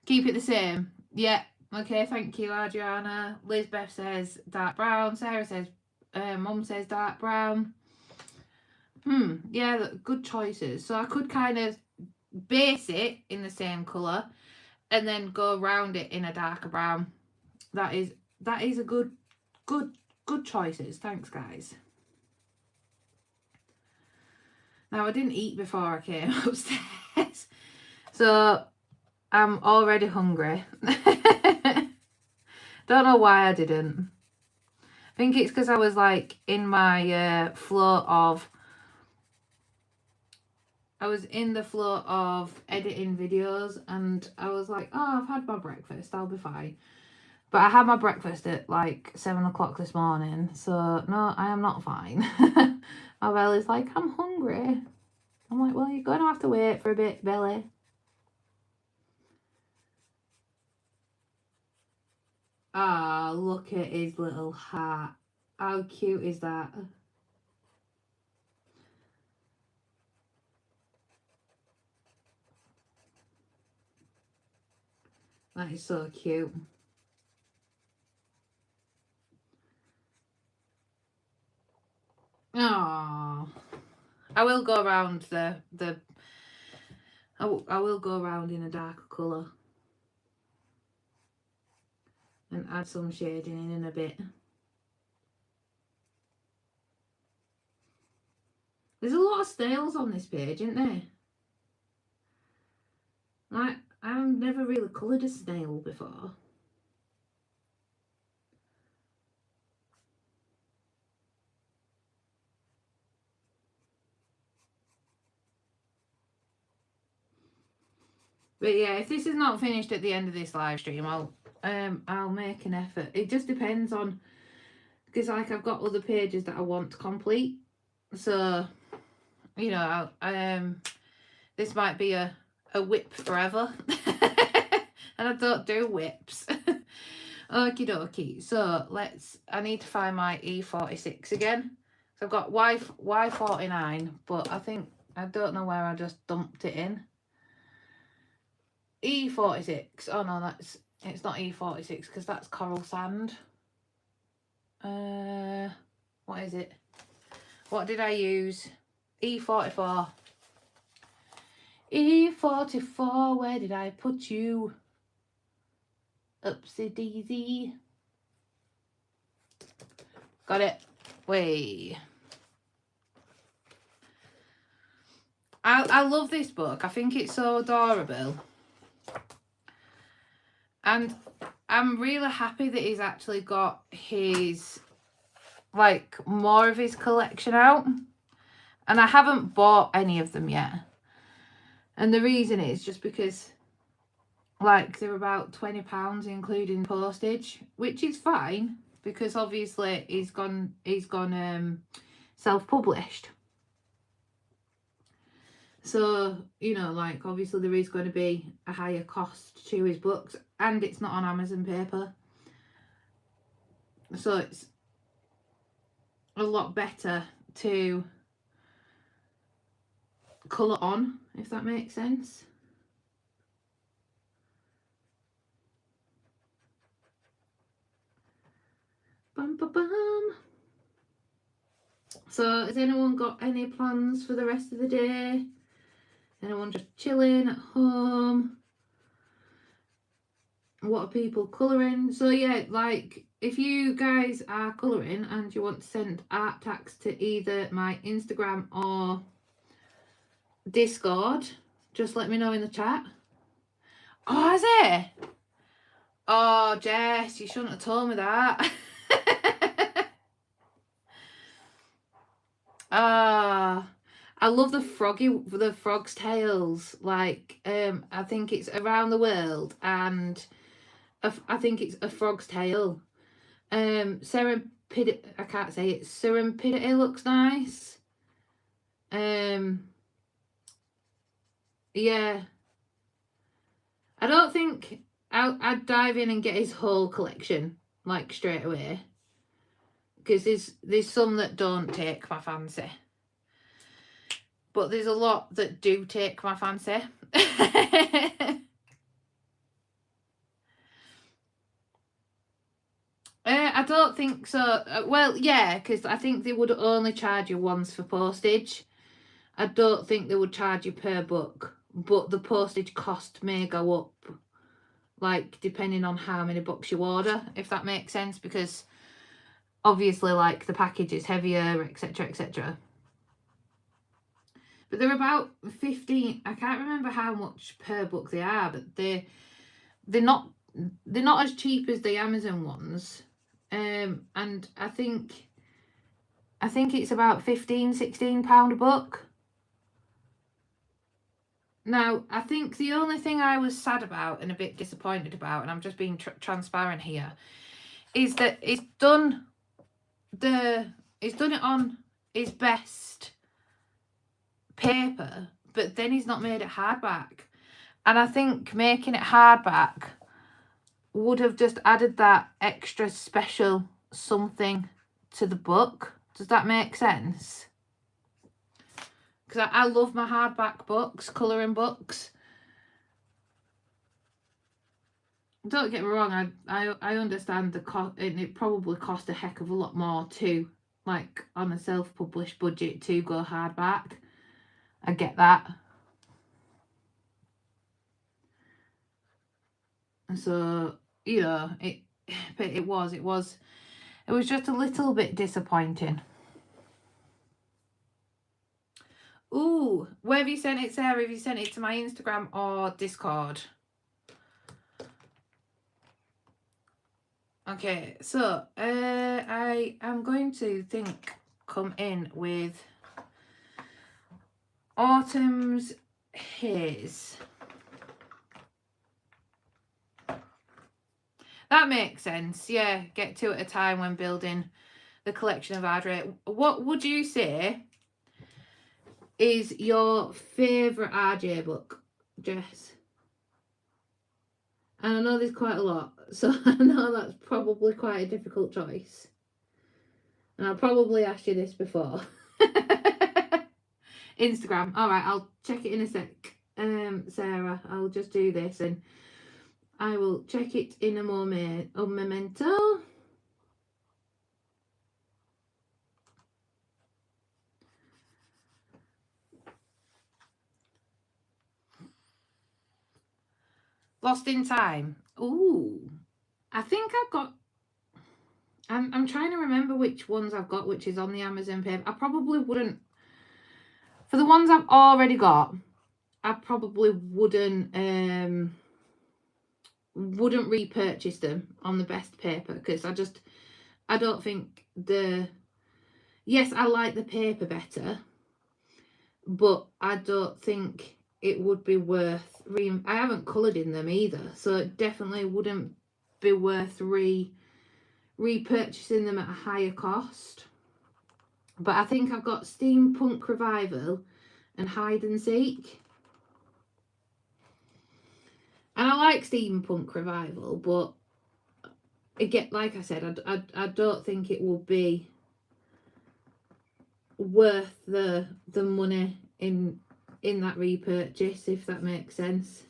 Keep it the same. Yeah. Okay, thank you, Adriana. Lizbeth says dark brown. Sarah says, Mum says dark brown. Yeah, good choices. So I could kind of base it in the same colour and then go around it in a darker brown. That is a good choices. Thanks, guys. Now, I didn't eat before I came upstairs, so I'm already hungry. Don't know why I didn't. I think it's because I was like in my flow of... I was in the flow of editing videos, and I was like, oh, I've had my breakfast, I'll be fine. But I had my breakfast at like 7 o'clock this morning, so no, I am not fine. My belly's like, I'm hungry. I'm like, well, you're going to have to wait for a bit, belly. Ah, look at his little hat. How cute is that? That is so cute. Oh, I will go around I will go around in a darker colour and add some shading in a bit. There's a lot of snails on this page, isn't there? Like, I've never really coloured a snail before. But yeah, if this is not finished at the end of this live stream, I'll make an effort. It just depends on, because like I've got other pages that I want to complete. So, you know, this might be a whip forever. And I don't do whips. Okie dokie. So I need to find my E46 again. So I've got Y49, but I don't know where I just dumped it in. E46. Oh no, it's not E46 because that's coral sand. What is it? What did I use? E44. E44, where did I put you? Oopsie daisy. Got it. Way. I love this book. I think it's so adorable. And I'm really happy that he's actually got his like more of his collection out, and I haven't bought any of them yet. And the reason is just because, like, they're about £20 including postage, which is fine because obviously he's gone self-published. So, you know, like, obviously there is going to be a higher cost to his books, and it's not on Amazon paper. So it's a lot better to colour on, if that makes sense. Bum, bum, bum. So has anyone got any plans for the rest of the day? Anyone just chilling at home? What are people colouring? So yeah, like, if you guys are colouring and you want to send art tags to either my Instagram or Discord, just let me know in the chat. Oh, has it? Oh, Jess, you shouldn't have told me that. Ah, I love the frog's tales. Like, I think it's Around the World, and I think it's A Frog's Tale. Serendipity, I can't say it. Serendipity looks nice. Yeah. I don't think I'd dive in and get his whole collection, like, straight away, because there's some that don't take my fancy, but there's a lot that do take my fancy. I don't think so. Well, yeah, because I think they would only charge you once for postage. I don't think they would charge you per book, but the postage cost may go up, like, depending on how many books you order, if that makes sense, because obviously, like, the package is heavier, etc, etc. But they're about 15. I can't remember how much per book they are, but they're not as cheap as the Amazon ones. And I think it's about £15-16 a book. Now, I think the only thing I was sad about and a bit disappointed about, and I'm just being transparent here, is that it's done it on his best paper, but then he's not made it hardback. And I think making it hardback would have just added that extra special something to the book. Does that make sense? Because I love my hardback books, colouring books. Don't get me wrong, I understand the cost, and it probably cost a heck of a lot more too, like, on a self-published budget, to go hardback. I get that. So, you know, it was just a little bit disappointing. Ooh, where have you sent it, Sarah? Have you sent it to my Instagram or Discord? Okay, so I am going to come in with Autumn's Haze. That makes sense. Yeah, get two at a time when building the collection of RJ. What would you say is your favourite RJ book, Jess? And I know there's quite a lot, so I know that's probably quite a difficult choice. And I'll probably ask you this before. Instagram. All right, I'll check it in a sec. Sarah, I'll just do this and I will check it in a memento. Lost in Time. Ooh, I think I've got. I'm trying to remember which ones I've got, which is on the Amazon paper. I probably wouldn't. For the ones I've already got, I probably wouldn't repurchase them on the best paper, because I don't think the yes, I like the paper better, but I don't think it would be worth I haven't coloured in them either, so it definitely wouldn't be worth repurchasing them at a higher cost. But I think I've got Steampunk Revival and Hide and Seek. And I like Steampunk Revival, but again, like I said, I don't think it will be worth the money in that repurchase, if that makes sense.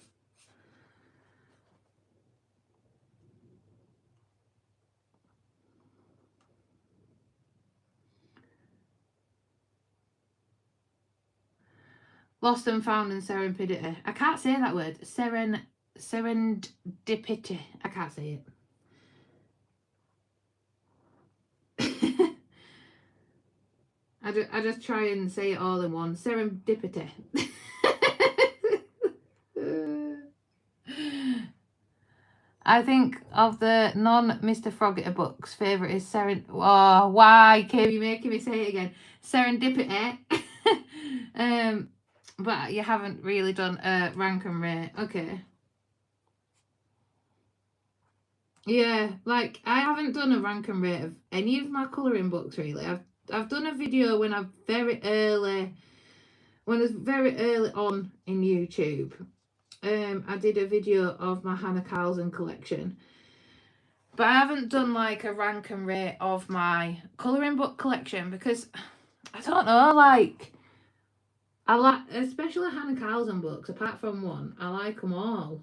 Lost and Found and Serendipity. I can't say that word. Serendipity. I can't say it. I just try and say it all in one. Serendipity. I think of the non-Mr. Froggiter books, favourite is Oh, why, Kim, you making me say it again? Serendipity. But you haven't really done a rank and rate. Okay. Yeah, like I haven't done a rank and rate of any of my colouring books really. I've done a video when I was very early on in YouTube. I did a video of my Hannah Carlson collection. But I haven't done like a rank and rate of my colouring book collection because I don't know, like I like, especially Hannah Carlson books, apart from one, I like them all.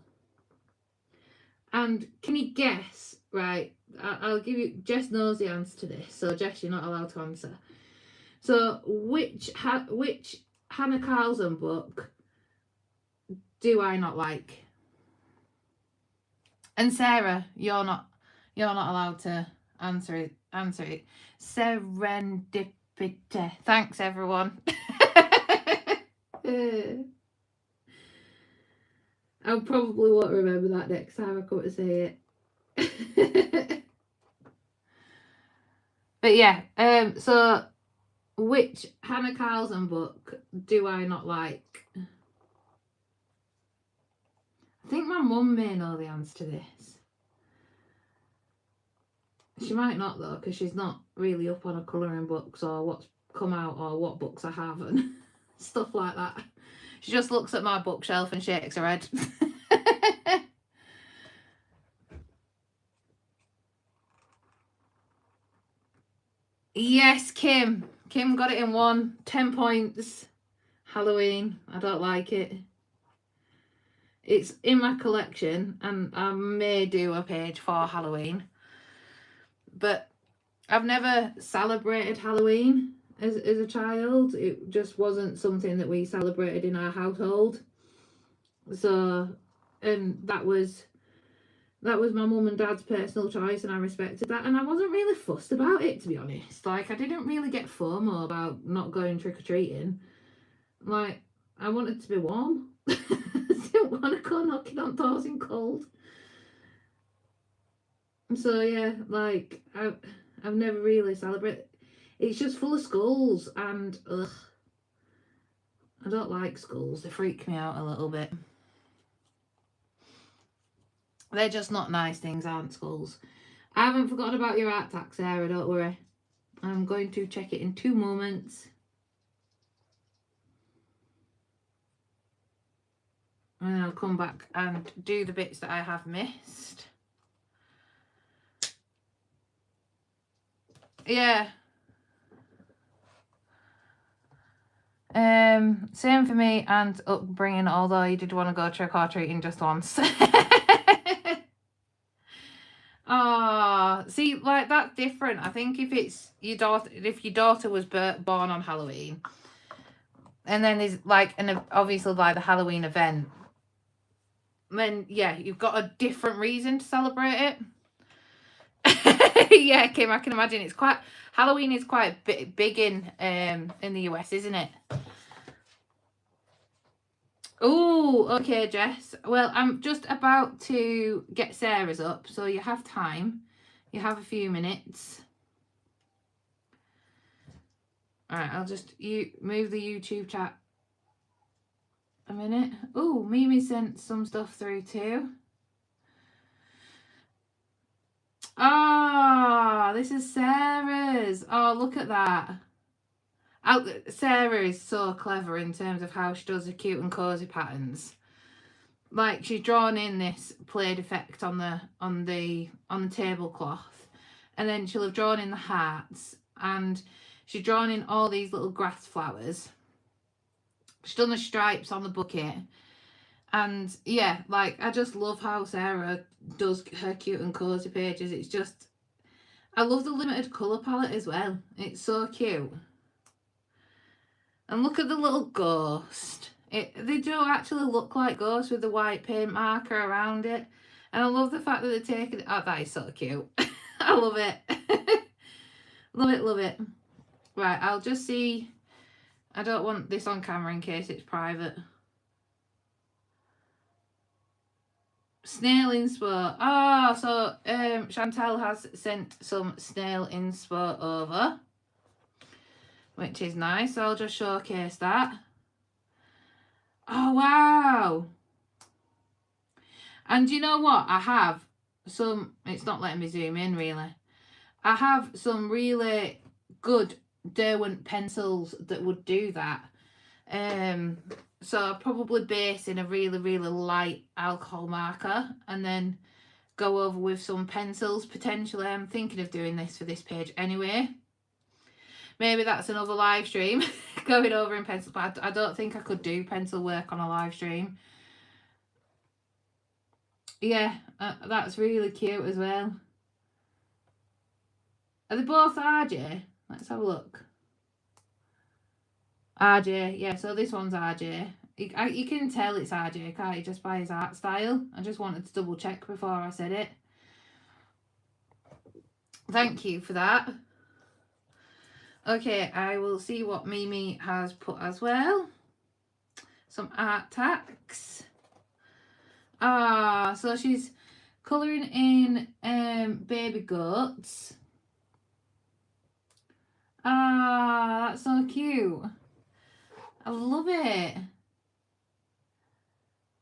And can you guess, right, I'll give you, Jess knows the answer to this, so Jess, you're not allowed to answer. So which Hannah Carlson book do I not like? And Sarah, you're not allowed to answer it. Serendipity. Thanks, everyone. I probably won't remember that next time I come to say it. But yeah, so which Hannah Carlson book do I not like? I think my mum may know the answer to this. She might not though, because she's not really up on her colouring books or what's come out or what books I have and stuff like that. She just looks at my bookshelf and shakes her head. Yes, Kim. Kim got it in one. 10 points. Halloween. I don't like it. It's in my collection and I may do a page for Halloween. But I've never celebrated Halloween as a child. It just wasn't something that we celebrated in our household. So, and that was my mum and dad's personal choice and I respected that, and I wasn't really fussed about it, to be honest. Like, I didn't really get FOMO about not going trick-or-treating. Like, I wanted to be warm. I didn't want to go knocking on doors in cold. So yeah, like I've never really celebrated. It's just full of skulls and ugh, I don't like skulls. They freak me out a little bit. They're just not nice things, aren't skulls? I haven't forgotten about your art tax, Sarah, don't worry. I'm going to check it in 2 moments. And I'll come back and do the bits that I have missed. Yeah. Same for me and upbringing, although you did want to go trick-or-treating just once. Oh, see, like, that's different. I think if it's your daughter was born on Halloween, and then there's like obviously like the Halloween event, then yeah, you've got a different reason to celebrate it. Yeah, Kim, I can imagine Halloween is quite big in the US, isn't it? Oh, okay, Jess. Well, I'm just about to get Sarah's up, so you have time. You have a few minutes. Alright, I'll just move the YouTube chat a minute. Oh, Mimi sent some stuff through too. Ah, this is Sarah's. Oh, look at that. Sarah is so clever in terms of how she does the cute and cozy patterns. Like, she's drawn in this plaid effect on the tablecloth, and then she'll have drawn in the hearts, and she's drawn in all these little grass flowers. She's done the stripes on the bucket. And yeah, like, I just love how Sarah does her cute and cozy pages. It's just, I love the limited colour palette as well. It's so cute. And look at the little ghost. They do actually look like ghosts with the white paint marker around it. And I love the fact that they're taking it. Oh, that is so cute. I love it. Love it, love it. Right, I'll just see. I don't want this on camera in case it's private. Snail inspo. Oh, so Chantal has sent some snail inspo over, which is nice. So I'll just showcase that. Oh, wow. And you know what? I have some, it's not letting me zoom in really. I have some really good Derwent pencils that would do that. So I'll probably base in a really, really light alcohol marker and then go over with some pencils. Potentially, I'm thinking of doing this for this page anyway. Maybe that's another live stream, going over in pencil, but I don't think I could do pencil work on a live stream. Yeah, that's really cute as well. Are they both RJ? Let's have a look. RJ, yeah, so this one's RJ. You can tell it's RJ, can't you, just by his art style? I just wanted to double check before I said it. Thank you for that. Okay, I will see what Mimi has put as well. Some art tacks. Ah, so she's colouring in baby goats. Ah, that's so cute. I love it.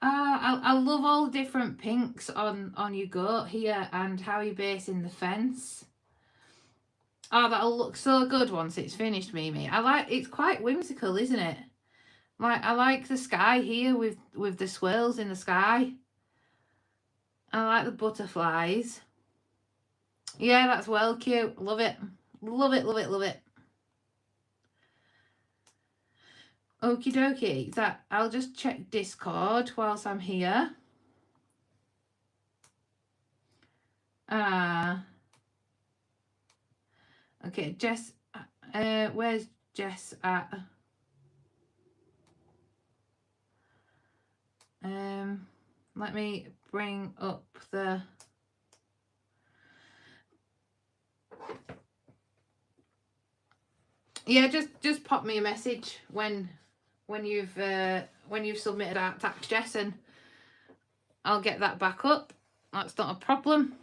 I love all the different pinks on your goat here and how you're basing the fence. Oh, that'll look so good once it's finished, Mimi. It's quite whimsical, isn't it? Like, I like the sky here with the swirls in the sky. I like the butterflies. Yeah, that's well cute. Love it. Love it, love it, love it. Okie dokie. I'll just check Discord whilst I'm here. Okay, Jess. Where's Jess at? Let me bring up the. Yeah, just pop me a message when you've submitted art tax, Jess, and I'll get that back up. That's not a problem.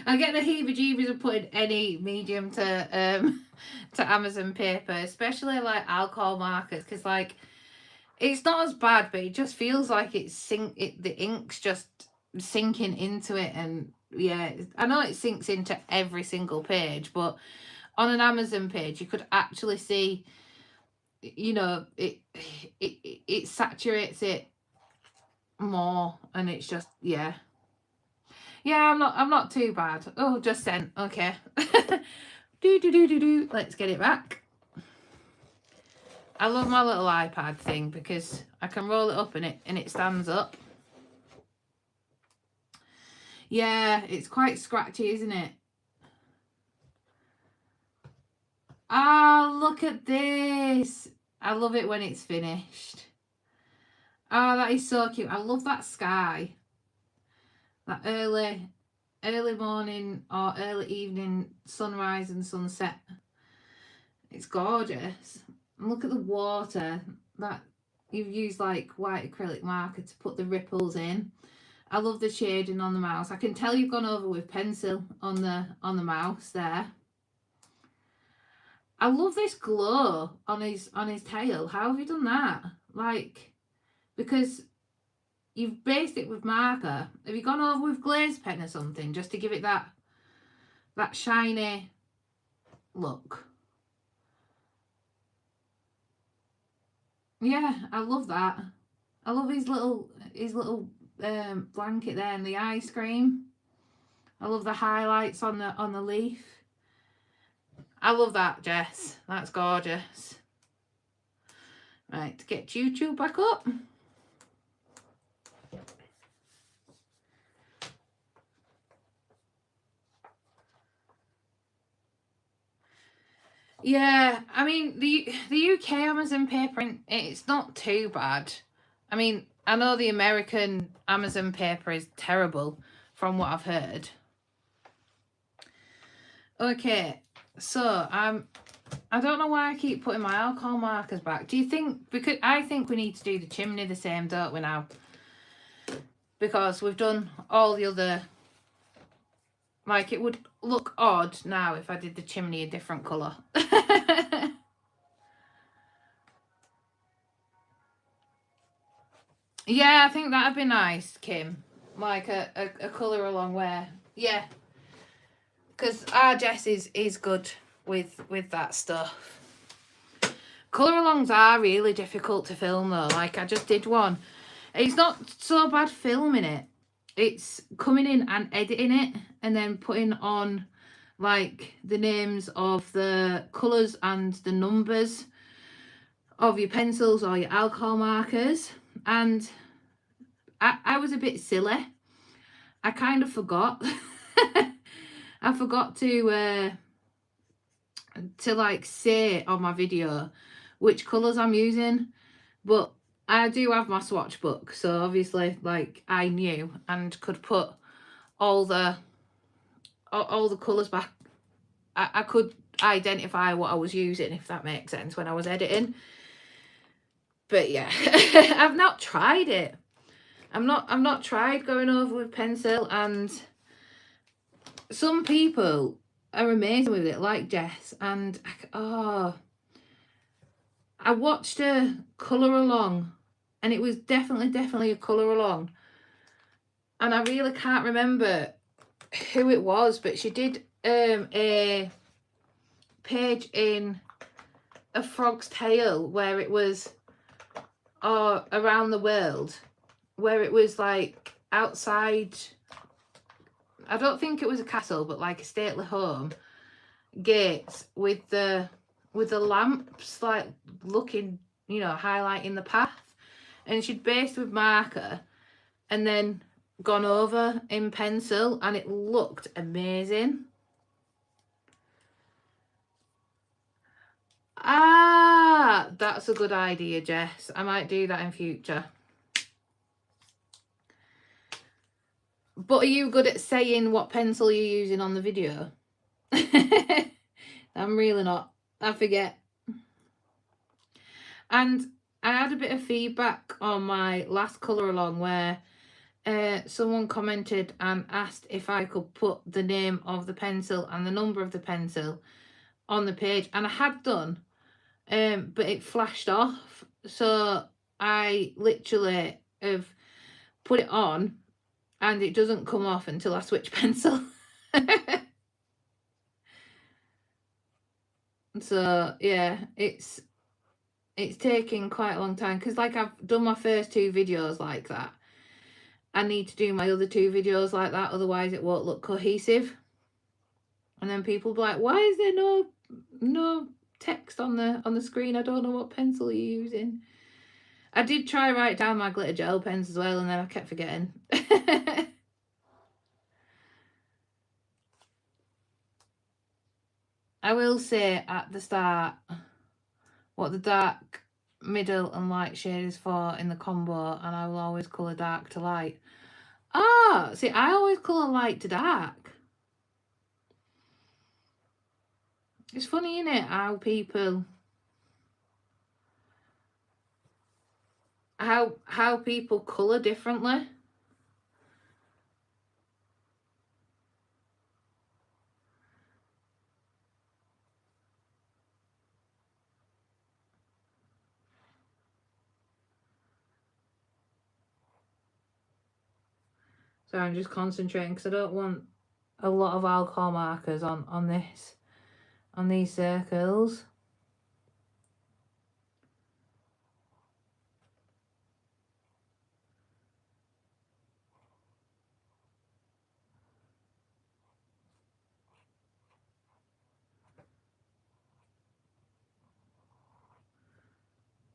I get the heebie-jeebies of putting any medium to Amazon paper, especially like alcohol markers, because like it's not as bad, but it just feels like the ink's just sinking into it, and yeah, I know it sinks into every single page, but on an Amazon page you could actually see, you know, it saturates it more, and it's just yeah, I'm not too bad. Oh, just sent. Okay. do. Let's get it back. I love my little iPad thing because I can roll it up and it stands up. Yeah, it's quite scratchy, isn't it? Oh, look at this. I love it when it's finished. Oh, that is so cute. I love that sky. That early morning or early evening sunrise and sunset. It's gorgeous. And look at the water. That you've used like white acrylic marker to put the ripples in. I love the shading on the mouse. I can tell you've gone over with pencil on the mouse there. I love this glow on his tail. How have you done that? Like, because you've based it with marker. Have you gone over with glaze pen or something just to give it that shiny look? Yeah, I love that. I love his little blanket there and the ice cream. I love the highlights on the leaf. I love that, Jess. That's gorgeous. Right, to get YouTube back up. Yeah, I mean, the UK Amazon paper, it's not too bad. I mean, I know the American Amazon paper is terrible from what I've heard. Okay, so I don't know why I keep putting my alcohol markers back. Do you think, because I think we need to do the chimney the same, don't we now? Because we've done all the other, like, it would look odd now if I did the chimney a different colour. Yeah, I think that'd be nice, Kim. Like a colour along where, yeah. Because our Jess is good with that stuff. Colour alongs are really difficult to film though. Like, I just did one. It's not so bad filming it. It's coming in and editing it and then putting on like the names of the colours and the numbers of your pencils or your alcohol markers. And I was a bit silly. I kind of forgot. I forgot to like say on my video which colours I'm using, but I do have my swatch book, so obviously like I knew and could put all the colours back. I could identify what I was using, if that makes sense, when I was editing. But yeah, I've not tried it. I've not tried going over with pencil, and some people are amazing with it, like Jess. And I watched a colour along, and it was definitely a colour along, and I really can't remember who it was, but she did a page in A Frog's Tale where it was around the world, where it was like outside, I don't think it was a castle, but like a stately home gates with the lamps like looking, you know, highlighting the path, and she'd based with marker and then gone over in pencil, and it looked amazing. That's a good idea, Jess. I might do that in future. But are you good at saying what pencil you're using on the video? I'm really not. I forget. And I had a bit of feedback on my last colour along where someone commented and asked if I could put the name of the pencil and the number of the pencil on the page, and I had done, but it flashed off, so I literally have put it on and it doesn't come off until I switch pencil. So yeah, it's taking quite a long time, because like I've done my first 2 videos like that. I need to do my other 2 videos like that, otherwise it won't look cohesive. And then people will be like, why is there no text on the screen? I don't know what pencil you're using. I did try write down my glitter gel pens as well, and then I kept forgetting. I will say at the start what the dark, middle and light shade is for in the combo, and I will always colour dark to light. See, I always colour light to dark. It's funny, isn't it, how people colour differently. So I'm just concentrating because I don't want a lot of alcohol markers on these circles.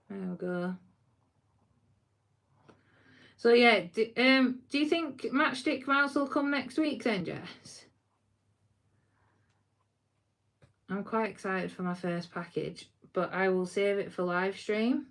There we go. So yeah, do you think Matchstick Mouse will come next week then, Jess? I'm quite excited for my first package, but I will save it for live stream.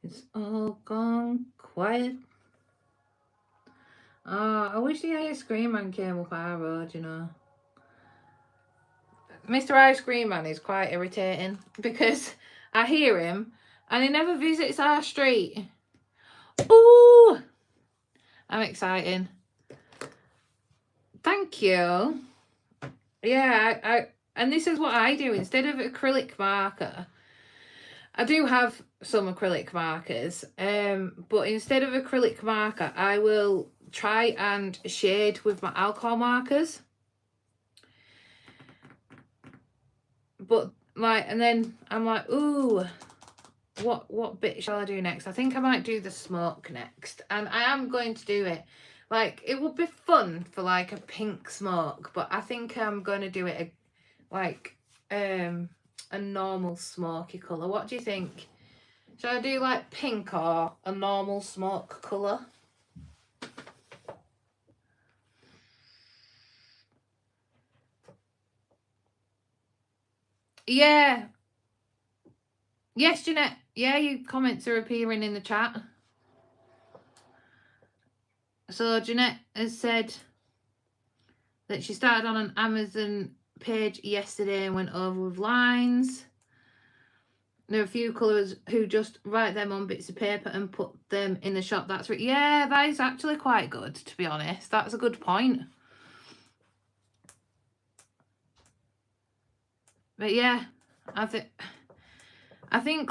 It's all gone quiet. Oh, I wish the ice cream man came up our road, you know. Mr. Ice Cream Man is quite irritating because I hear him and he never visits our street. Ooh! I'm excited. Thank you. Yeah, and this is what I do. Instead of acrylic marker, I do have some acrylic markers, but instead of acrylic marker, I will try and shade with my alcohol markers. But like, and then I'm like, ooh, what bit shall I do next? I think I might do the smoke next, and I am going to do it. Like, it would be fun for like a pink smoke, but I think I'm going to do it like a normal smoky colour. What do you think? Should I do like pink or a normal smoke colour? Yeah. Yes, Jeanette. Yeah, your comments are appearing in the chat. So Jeanette has said that she started on an Amazon page yesterday and went over with lines. There are a few colours who just write them on bits of paper and put them in the shop. That's right. Yeah, that is actually quite good, to be honest. That's a good point. But yeah, I think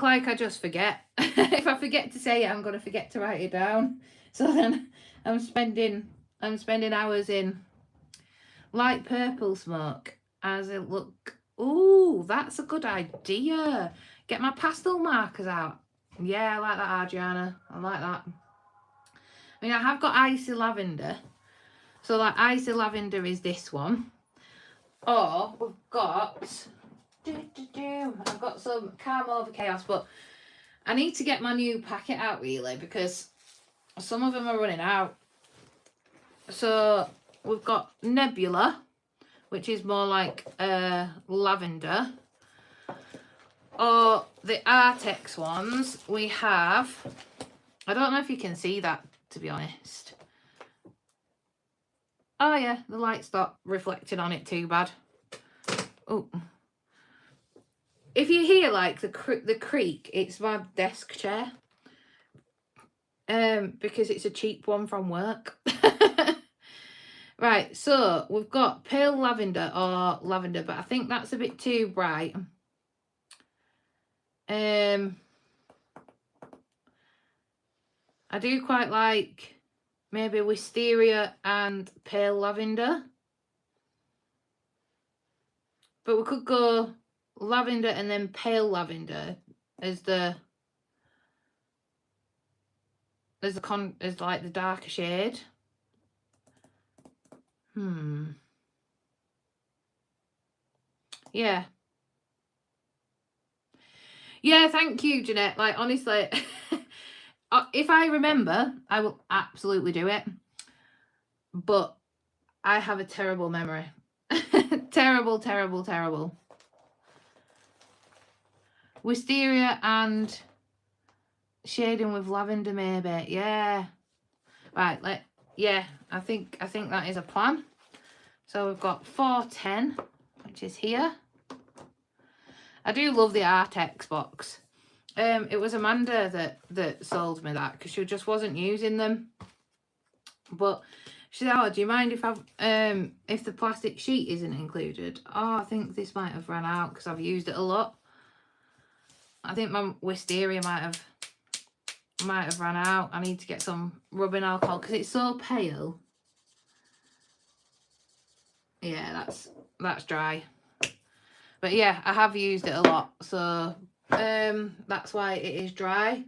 like I just forget. If I forget to say it, I'm gonna forget to write it down. So then I'm spending hours in light purple smoke as it look. Ooh, that's a good idea. Get my pastel markers out. Yeah, I like that, Adriana. I like that. I mean, I have got icy lavender. So like icy lavender is this one. Or we've got I've got some Calm Over Chaos, but I need to get my new packet out really because some of them are running out. So we've got Nebula, which is more like lavender. Or the Artex ones, we have, I don't know if you can see that, to be honest. Oh yeah, the light's not reflecting on it too bad. Oh. If you hear like the creak, it's my desk chair. Because it's a cheap one from work. Right, so we've got pale lavender or lavender, but I think that's a bit too bright. I do quite like maybe wisteria and pale lavender. But we could go lavender and then pale lavender as like the darker shade. Yeah. Yeah, thank you, Jeanette. Like, honestly, if I remember, I will absolutely do it. But I have a terrible memory. Terrible, terrible, terrible. Wisteria and shading with lavender maybe. Yeah. Right, yeah, I think that is a plan. So we've got 410, which is here. I do love the Artex box. It was Amanda that sold me that because she just wasn't using them. But she said, "Oh, do you mind if the plastic sheet isn't included?" Oh, I think this might have run out because I've used it a lot. I think my wisteria might have run out. I need to get some rubbing alcohol because it's so pale. Yeah, that's dry. But yeah, I have used it a lot, so that's why it is dry.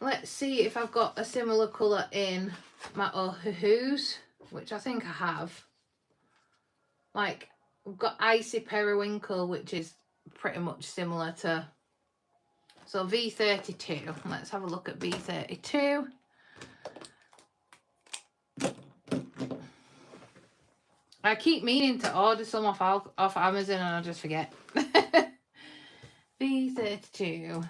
Let's see if I've got a similar colour in my Ohuhus, which I think I have. Like, we've got Icy Periwinkle, which is pretty much similar to... So V32. Let's have a look at V32. I keep meaning to order some off Amazon and I just forget. V32.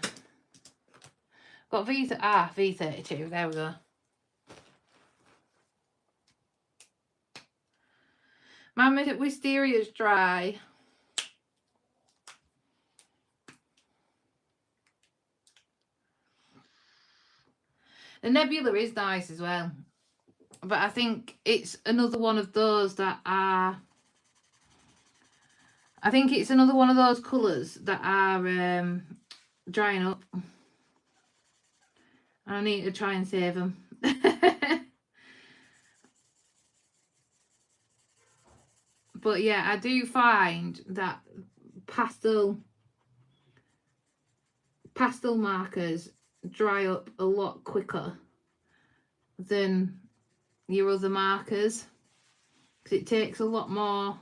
Got V32. There we go. My wisteria is dry. The Nebula is nice as well. But I think it's another one of those that are... I think it's another one of those colours that are drying up. I need to try and save them. But yeah, I do find that pastel markers dry up a lot quicker than your other markers, because it takes a lot more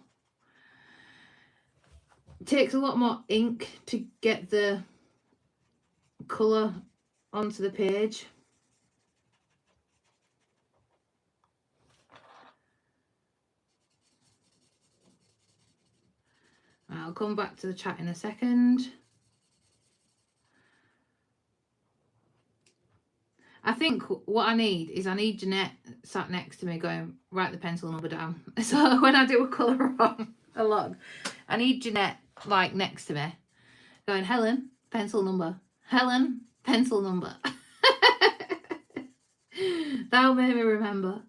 ink to get the colour onto the page. I'll come back to the chat in a second. I think what I need Jeanette sat next to me going, write the pencil number down. So when I do a colour on a log, I need Jeanette like next to me going, Helen, pencil number. Helen, pencil number. That'll make me remember.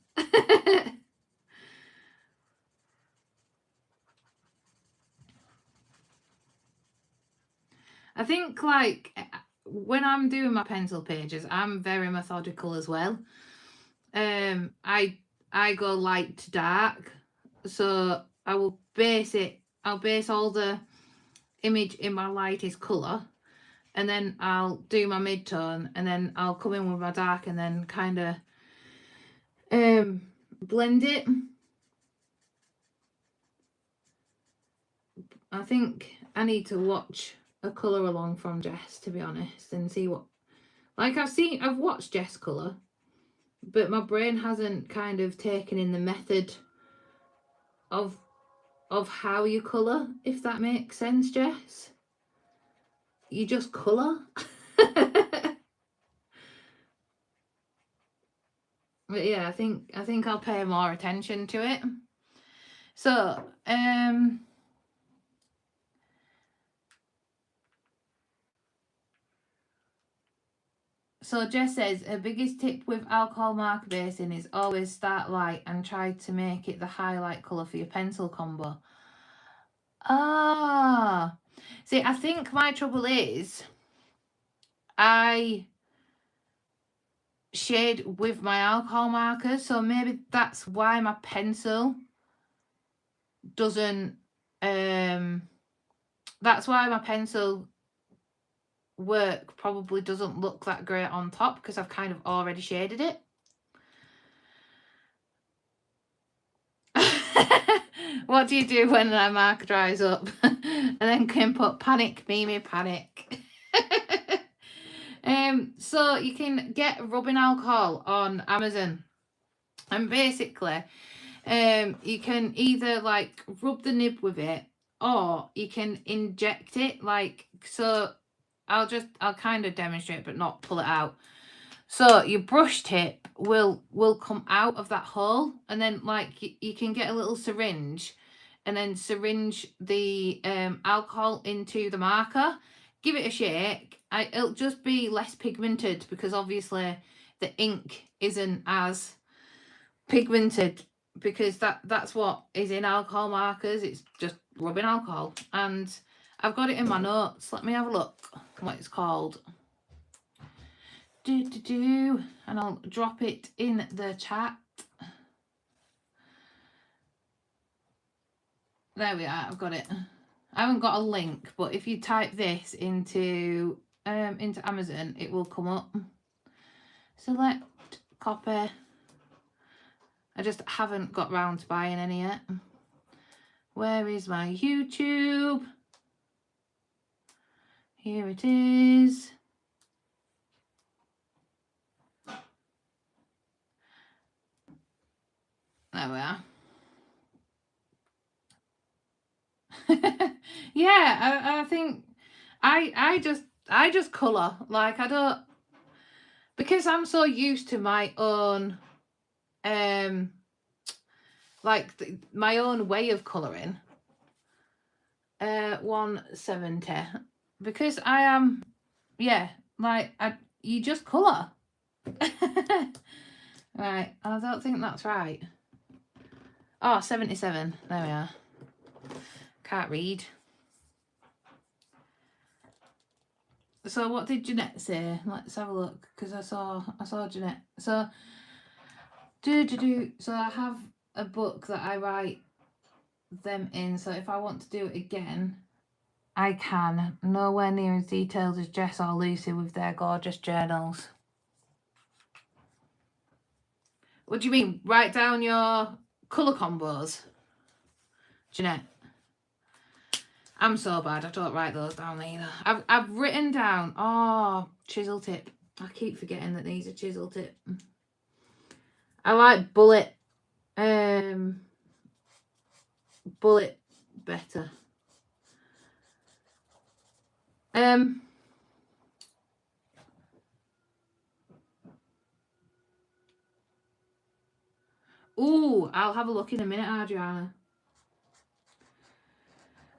I think like when I'm doing my pencil pages, I'm very methodical as well. I go light to dark, so I'll base all the image in my lightest colour, and then I'll do my mid-tone, and then I'll come in with my dark and then kind of blend it. I think I need to watch a colour along from Jess, to be honest, and see what... Like, I've watched Jess colour, but my brain hasn't kind of taken in the method of how you colour, if that makes sense, Jess. You just colour. But yeah, I think I'll pay more attention to it. So, so Jess says, her biggest tip with alcohol marker basing is always start light and try to make it the highlight colour for your pencil combo. Ah, see, I think my trouble is I shade with my alcohol markers, so maybe that's why my pencil doesn't that's why my pencil work probably doesn't look that great on top, because I've kind of already shaded it. What do you do when a marker dries up? And then can put panic, Mimi, panic. So you can get rubbing alcohol on Amazon, and basically You can either like rub the nib with it, or you can inject it, like, so I'll kind of demonstrate but not pull it out. So your brush tip will come out of that hole, and then like you can get a little syringe and then syringe the alcohol into the marker, give it a shake. It'll just be less pigmented because obviously the ink isn't as pigmented, because that's what is in alcohol markers. It's just rubbing alcohol. And I've got it in my notes. Let me have a look what it's called. And I'll drop it in the chat. There we are, I've got it. I haven't got a link, but if you type this into Amazon, it will come up. Select, copy. I just haven't got round to buying any yet. Where is my YouTube? Here it is. There we are. Yeah, I think I just colour. Like, I don't, because I'm so used to my own like my own way of colouring. 170, because I am, yeah, like you just colour. Right, I don't think that's right. Oh, 77, there we are. Can't read. So what did Jeanette say? Let's have a look, because I saw Jeanette. So so I have a book that I write them in, so if I want to do it again, I can. Nowhere near as detailed as Jess or Lucy with their gorgeous journals. What do you mean? Write down your colour combos, Jeanette? I'm so bad, I don't write those down either. I've written down, oh, chisel tip. I keep forgetting that these are chisel tip. I like bullet better. Ooh, I'll have a look in a minute, Adriana.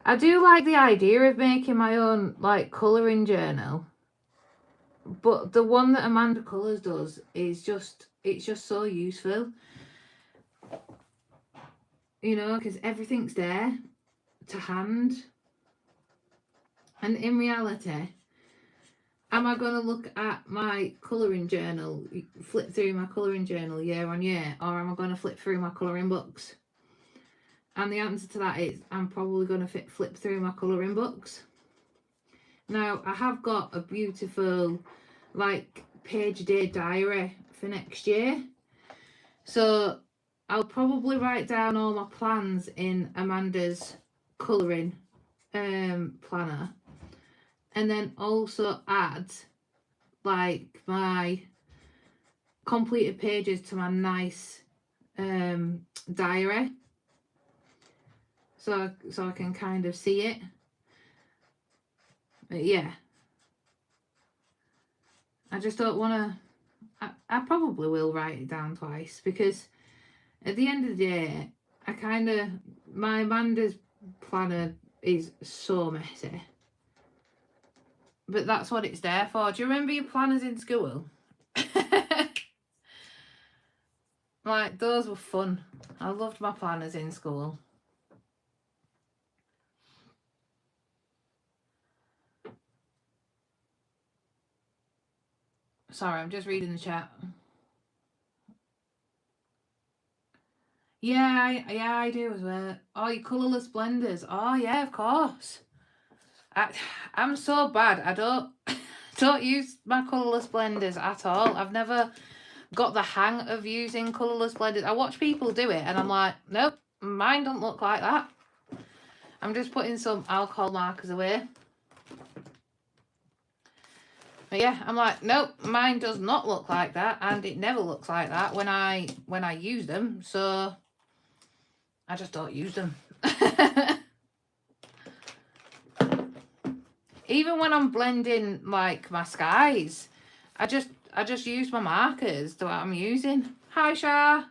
I do like the idea of making my own, like, colouring journal. But the one that Amanda Colours does is just, it's just so useful. You know, because everything's there to hand. And in reality, am I going to look at my colouring journal, flip through my colouring journal year on year, or am I going to flip through my colouring books? And the answer to that is I'm probably going to flip through my colouring books. Now, I have got a beautiful, like, page-a-day diary for next year. So I'll probably write down all my plans in Amanda's colouring planner. And then also add, like, my completed pages to my nice diary. So I can kind of see it. But yeah. I just don't want to... I probably will write it down twice, because at the end of the day, I kind of... My Amanda's planner is so messy. But that's what it's there for. Do you remember your planners in school? Like, those were fun. I loved my planners in school. Sorry, I'm just reading the chat. Yeah, I do as well. Oh, your colourless blenders. Oh, yeah, of course. I'm so bad. I don't use my colourless blenders at all. I've never got the hang of using colourless blenders. I watch people do it and I'm like, nope, mine don't look like that. I'm just putting some alcohol markers away. But yeah, I'm like, nope, mine does not look like that, and it never looks like that when I use them. So I just don't use them. Even when I'm blending like my skies, I just use my markers that I'm using. Hi, Shah.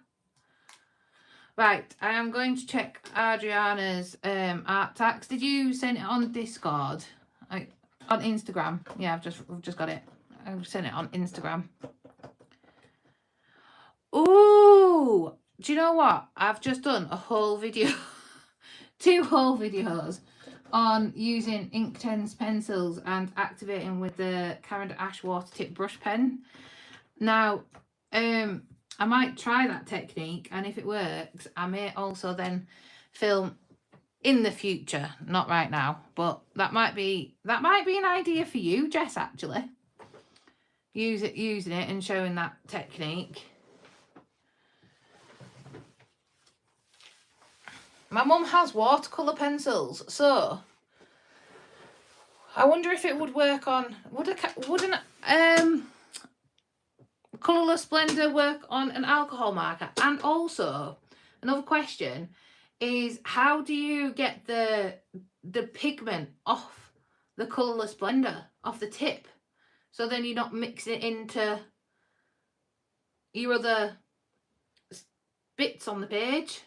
Right, I am going to check Adriana's art tax. Did you send it on Discord? On Instagram? Yeah, I've just got it. I've sent it on Instagram. Ooh, do you know what? I've just done a whole video, 2 whole videos on using Inktense pencils and activating with the Caran d'Ache water tip brush pen. Now, I might try that technique, and if it works, I may also then film in the future, not right now, but that might be an idea for you, Jess, actually. Using it and showing that technique. My mum has watercolour pencils, so I wonder if it would work on... Would an colourless blender work on an alcohol marker? And also, another question is, how do you get the pigment off the colourless blender, off the tip? So then you're not mixing it into your other bits on the page.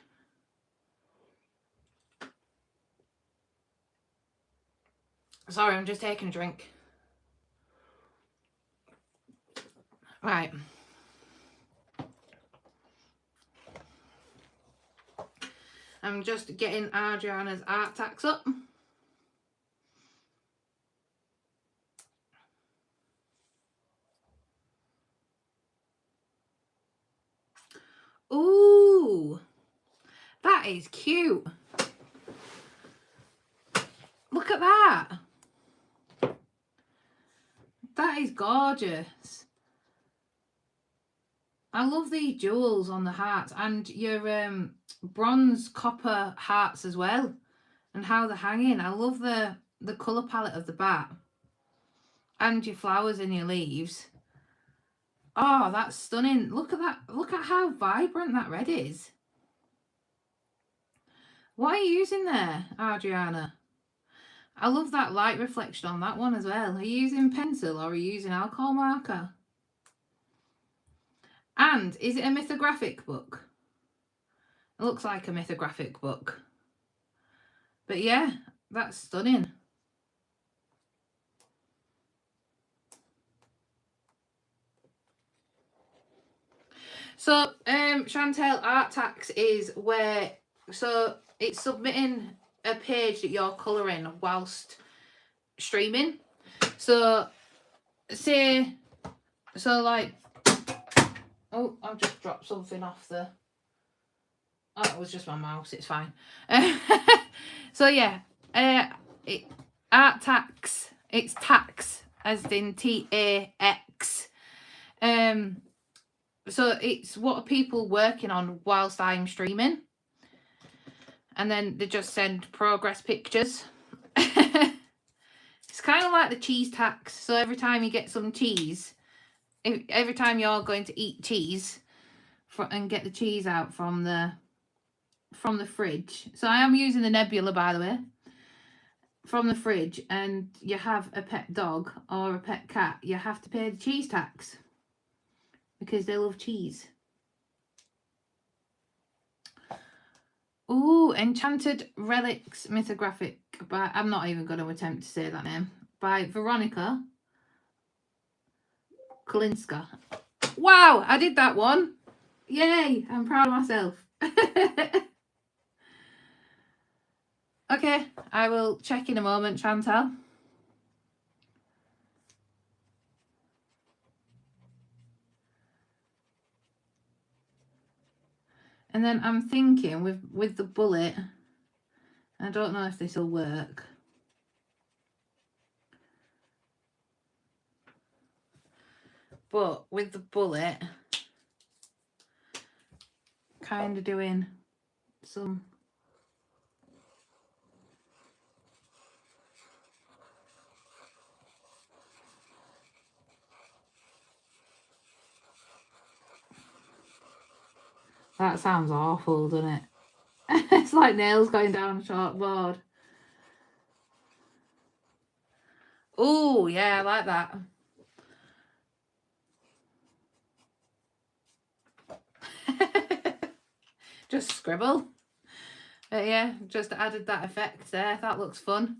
Sorry, I'm just taking a drink. Right. I'm just getting Adriana's art tax up. Ooh, that is cute. Look at that. That is gorgeous. I love these jewels on the hearts, and your bronze copper hearts as well, and how they're hanging. I love the colour palette of the bat and your flowers and your leaves. Oh, that's stunning. Look at that. Look at how vibrant that red is. What are you using there, Adriana? I love that light reflection on that one as well. Are you using pencil or are you using alcohol marker? And is it a mythographic book? It looks like a mythographic book. But yeah, that's stunning. So Chantel, art tax is where, so it's submitting a page that you're colouring whilst streaming. So say, so like, oh, I've just dropped something off the, oh, it was just my mouse, it's fine. So yeah, art tax, it's tax as in TAX. So it's what are people working on whilst I'm streaming, and then they just send progress pictures. It's kind of like the cheese tax. So every time you get some cheese, every time you're going to eat cheese and get the cheese out from the fridge. So I am using the Nebula, by the way, from the fridge, and you have a pet dog or a pet cat, you have to pay the cheese tax because they love cheese. Ooh, Enchanted Relics Mythographic by, I'm not even going to attempt to say that name, by Veronica Kolinska. Wow, I did that one. Yay, I'm proud of myself. Okay, I will check in a moment, Chantal. And then I'm thinking with the bullet, I don't know if this will work. But with the bullet, kind of doing some... That sounds awful, doesn't it? It's like nails going down a chalkboard. Oh, yeah, I like that. Just scribble. Yeah, just added that effect there. That looks fun.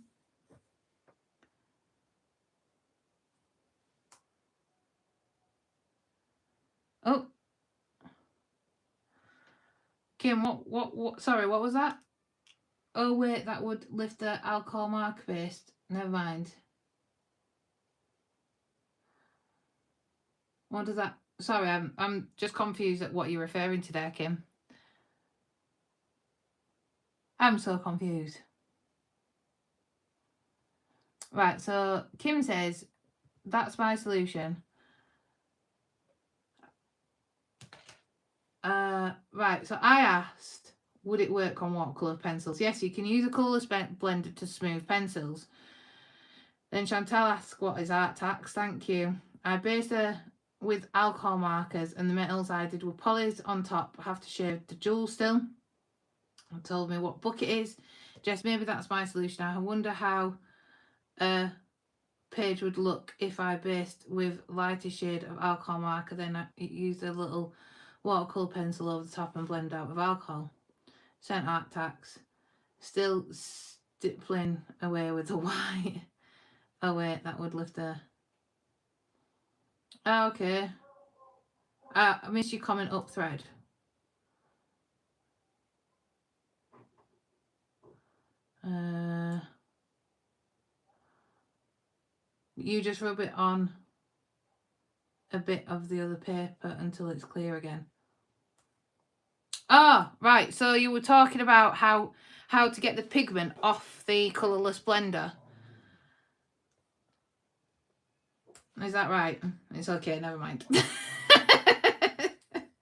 Oh. Kim, what, sorry, what was that? Oh, wait, that would lift the alcohol marker paste. Never mind. What does that... Sorry, I'm just confused at what you're referring to there, Kim. I'm so confused. Right, so Kim says, that's my solution. Right, so I asked, would it work on watercolour pencils? Yes, you can use a colourless blender to smooth pencils. Then Chantal asks, what is art tax? Thank you. I based her with alcohol markers, and the metals I did with polys on top have to shade the jewel still. And told me what book it is. Jess, maybe that's my solution. I wonder how a page would look if I based with lighter shade of alcohol marker, then I used a little watercolour pencil over the top and blend out with alcohol. Sent art tax. Still stippling away with the white. Oh wait, that would lift the... Oh, okay. I missed your comment up thread. You just rub it on a bit of the other paper until it's clear again. Oh, right. So you were talking about how to get the pigment off the colourless blender. Is that right? It's okay, never mind.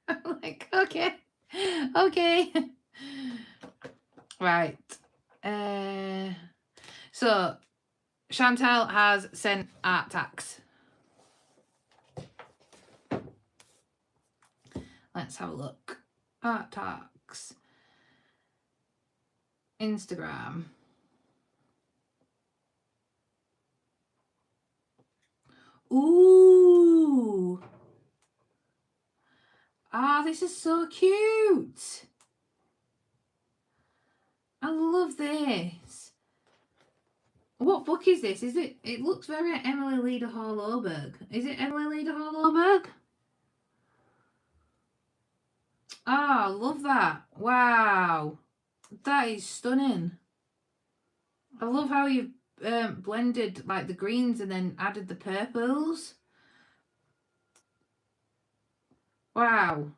I'm like, okay. Okay. Right. So Chantal has sent art tax. Let's have a look. Art tax. Instagram. Ooh. Ah, this is so cute. I love this. What book is this? Is it? It looks very Emily Leda Hall-Oberg. Is it Emily Leda Hall-Oberg? Ah, love that. Wow. That is stunning. I love how you've blended like the greens and then added the purples. Wow.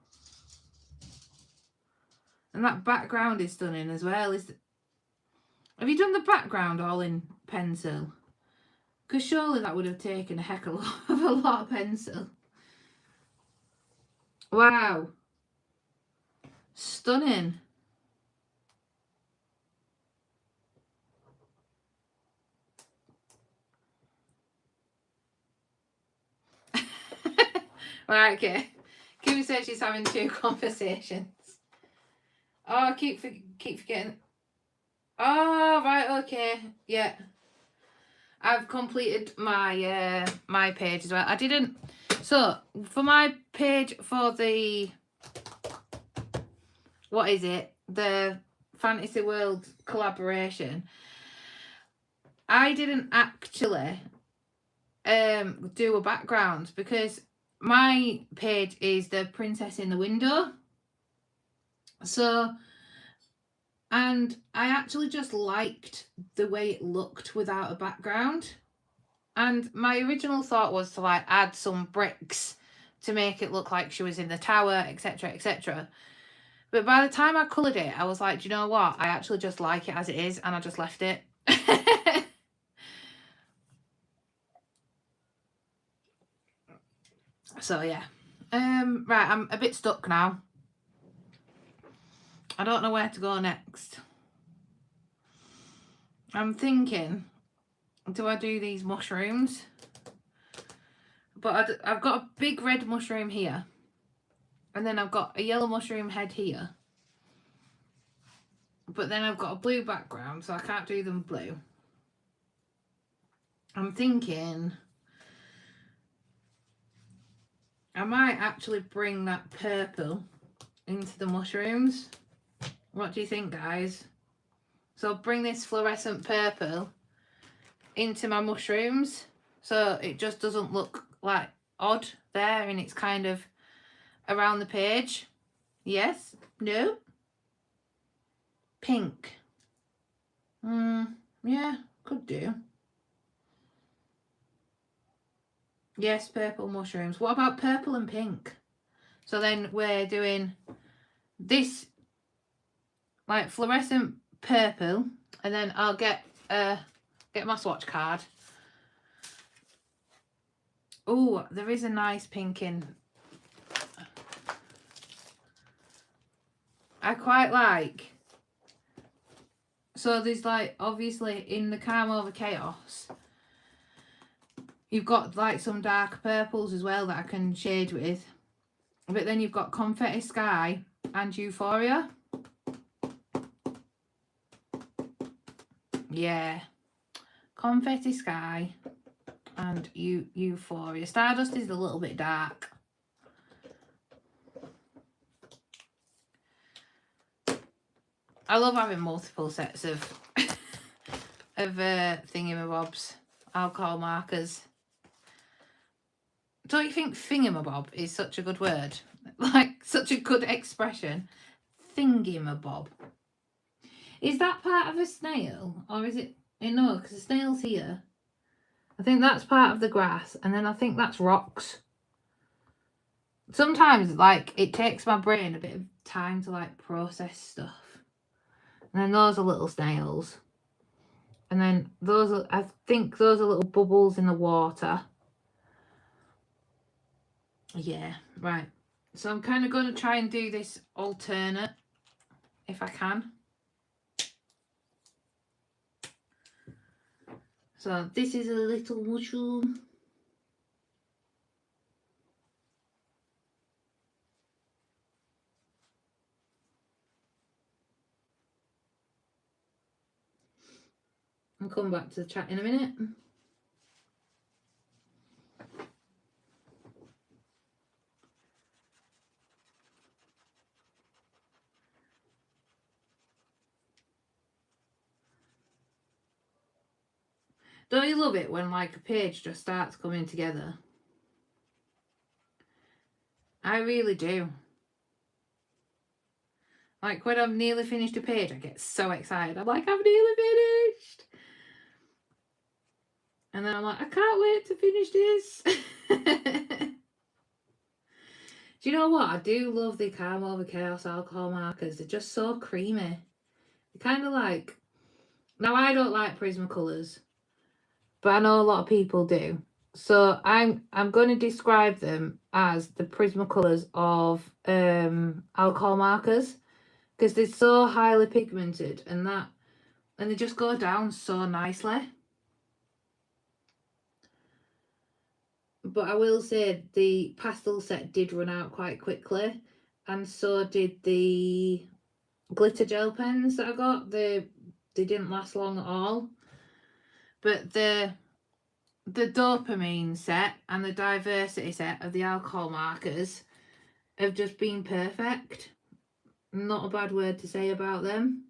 And that background is stunning as well. Have you done the background all in pencil? Because surely that would have taken a heck of a lot of pencil. Wow. Stunning. Right, okay. Kimmy says she's having 2 conversations. Oh, I keep forgetting. Oh, right, okay. Yeah. I've completed my my page as well. I didn't... So, for my page for the... What is it? The Fantasy World collaboration. I didn't actually do a background because my page is the Princess in the Window. So, and I actually just liked the way it looked without a background. And my original thought was to like add some bricks to make it look like she was in the tower, etc, etc. But by the time I coloured it, I was like, do you know what? I actually just like it as it is, and I just left it. So yeah. Right, I'm a bit stuck now. I don't know where to go next. I'm thinking, do I do these mushrooms? But I've got a big red mushroom here. And then I've got a yellow mushroom head here. but then I've got a blue background, so I can't do them blue. I'm thinking I might actually bring that purple into the mushrooms. What do you think, guys? So I'll bring this fluorescent purple into my mushrooms so it just doesn't look like odd there and it's kind of around the page. Yes? No? Pink. Yeah, could do. Yes, purple mushrooms. What about purple and pink? So then we're doing this like fluorescent purple, and then I'll get my swatch card. Oh, there is a nice pink in. I quite like. So there's like, obviously in the Calm Over Chaos, you've got like some dark purples as well that I can shade with. But then you've got Confetti Sky and Euphoria. Yeah. Confetti Sky and Euphoria. Stardust is a little bit dark. I love having multiple sets of thingamabobs, alcohol markers. Don't you think thingamabob is such a good word? Like, such a good expression. Thingamabob. Is that part of a snail? Or is it... No, because the snail's here. I think that's part of the grass. And then I think that's rocks. Sometimes, like, it takes my brain a bit of time to, like, process stuff. And then those are little snails. And then those are... I think those are little bubbles in the water. Yeah, right. So I'm kind of going to try and do this alternate, if I can. So this is a little mushroom. I'll come back to the chat in a minute. Don't you love it when like a page just starts coming together? I really do. Like when I've nearly finished a page, I get so excited. I'm like, I've nearly finished. And then I'm like, I can't wait to finish this. Do you know what? I do love the Calm Over Chaos alcohol markers. They're just so creamy. They're kind of like... Now, I don't like Prismacolors, but I know a lot of people do. So I'm going to describe them as the Prismacolors of alcohol markers, because they're so highly pigmented and they just go down so nicely. But I will say the pastel set did run out quite quickly, and so did the glitter gel pens that I got. They didn't last long at all. But the dopamine set and the diversity set of the alcohol markers have just been perfect. Not a bad word to say about them.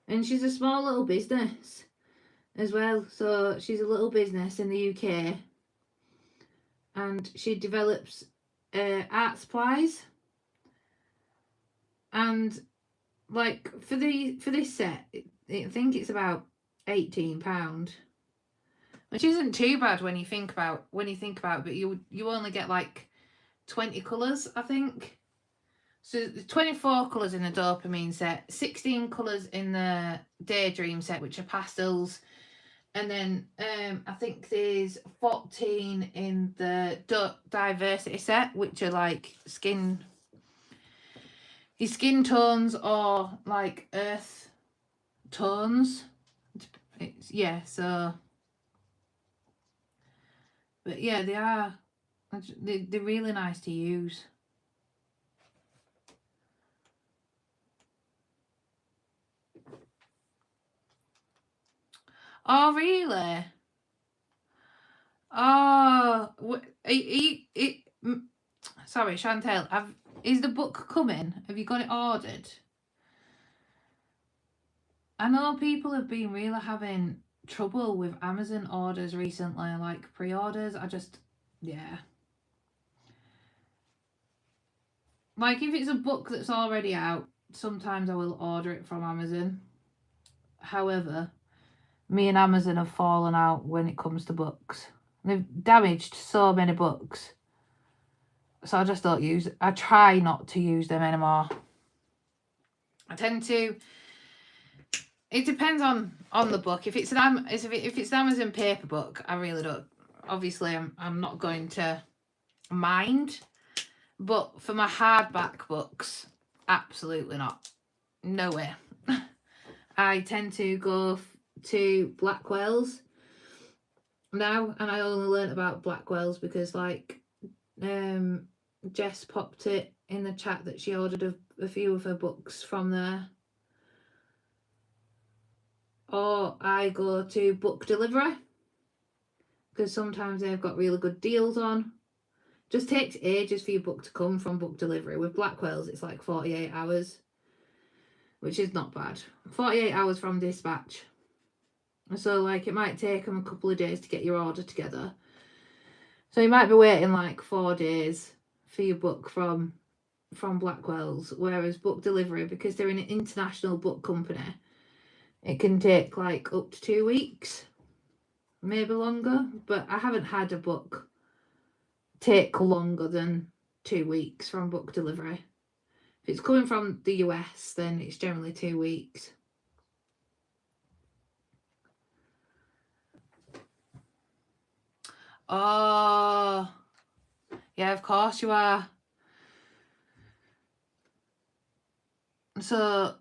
And she's a small little business as well. So she's a little business in the UK, and she develops art supplies. And like for this set, I think it's about £18, which isn't too bad when you think about it, but you only get like 20 colours, I think. So 24 colours in the dopamine set, 16 colours in the daydream set, which are pastels, and then I think there's 14 in the diversity set, which are like your skin tones or like earth tones. Yeah, so... But yeah, they're really nice to use. Oh, really? Oh, sorry, Chantel. Is the book coming? Have you got it ordered? I know people have been really having trouble with Amazon orders recently, like pre-orders. Yeah. Like if it's a book that's already out, sometimes I will order it from Amazon. However, me and Amazon have fallen out when it comes to books. They've damaged so many books. So I just don't use it. I try not to use them anymore. I tend to. It depends on the book. If it's an Amazon paper book, I really don't. Obviously, I'm not going to mind. But for my hardback books, absolutely not. No way. I tend to go to Blackwell's now, and I only learnt about Blackwell's because Jess popped it in the chat that she ordered a few of her books from there. Or I go to Book Delivery because sometimes they've got really good deals on. Just takes ages for your book to come from Book Delivery. With Blackwell's, it's like 48 hours, which is not bad. 48 hours from dispatch. So, like, it might take them a couple of days to get your order together. So you might be waiting like 4 days for your book from Blackwell's, whereas Book Delivery, because they're an international book company, it can take like up to 2 weeks, maybe longer. But I haven't had a book take longer than 2 weeks from Book Delivery. If it's coming from the US, then it's generally 2 weeks. Oh, yeah, of course you are. So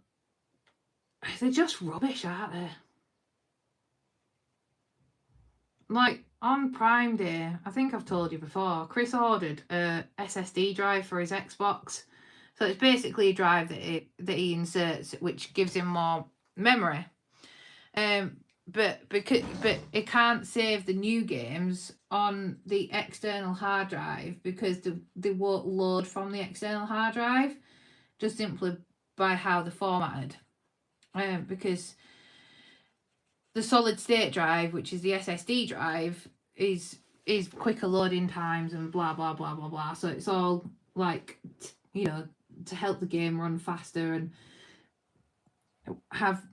they're just rubbish, aren't they? Like on Prime Day, I think I've told you before, Chris ordered a SSD drive for his Xbox. So it's basically a drive that he inserts, which gives him more memory. But it can't save the new games on the external hard drive because they won't load from the external hard drive, just simply by how they're formatted. Because the solid state drive, which is the SSD drive, is quicker loading times and blah blah blah blah blah. So it's all like, you know, to help the game run faster and have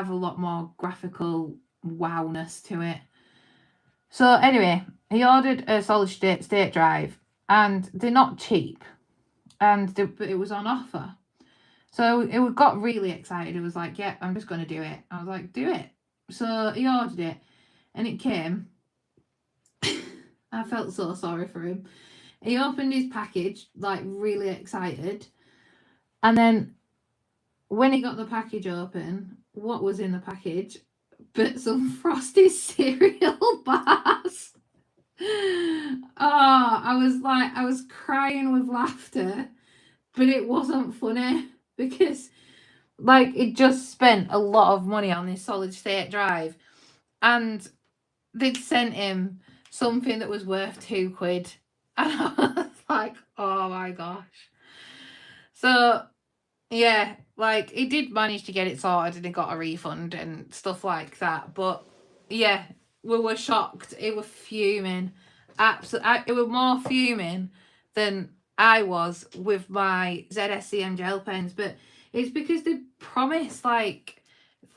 a lot more graphical wowness to it. So anyway, he ordered a solid state drive, and they're not cheap, but it was on offer. So it got really excited. It was like, yeah, I'm just going to do it. I was like, do it. So he ordered it, and it came. I felt so sorry for him. He opened his package, like really excited. And then when he got the package open, what was in the package but some Frosty cereal bars? Oh, I was crying with laughter, but it wasn't funny because like it just spent a lot of money on this solid state drive, and they'd sent him something that was worth £2, and I was like, oh my gosh. So yeah, like he did manage to get it sorted and he got a refund and stuff like that. But yeah, we were shocked. It was fuming. It was more fuming than I was with my ZSCM gel pens. But it's because they promise like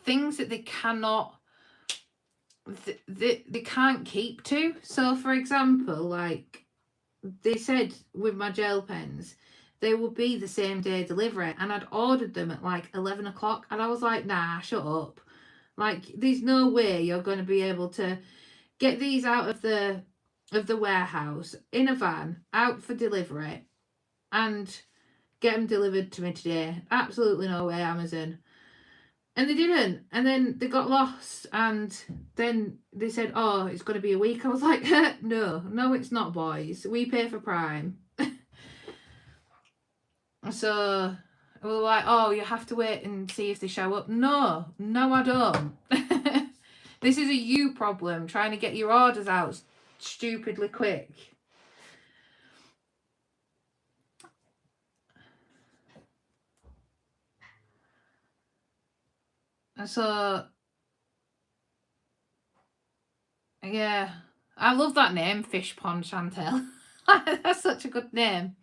things that they cannot. They can't keep to. So for example, like they said with my gel pens, they would be the same day delivery, and I'd ordered them at like 11 o'clock, and I was like, nah, shut up. Like there's no way you're going to be able to get these out of the warehouse in a van out for delivery and get them delivered to me today. Absolutely no way, Amazon. And they didn't. And then they got lost. And then they said, oh, it's going to be a week. I was like, no, it's not, boys. We pay for Prime. So we were like, oh, you have to wait and see if they show up. No, I don't. This is a you problem, trying to get your orders out stupidly quick. So, yeah. I love that name, Fish Pond Chantel. That's such a good name.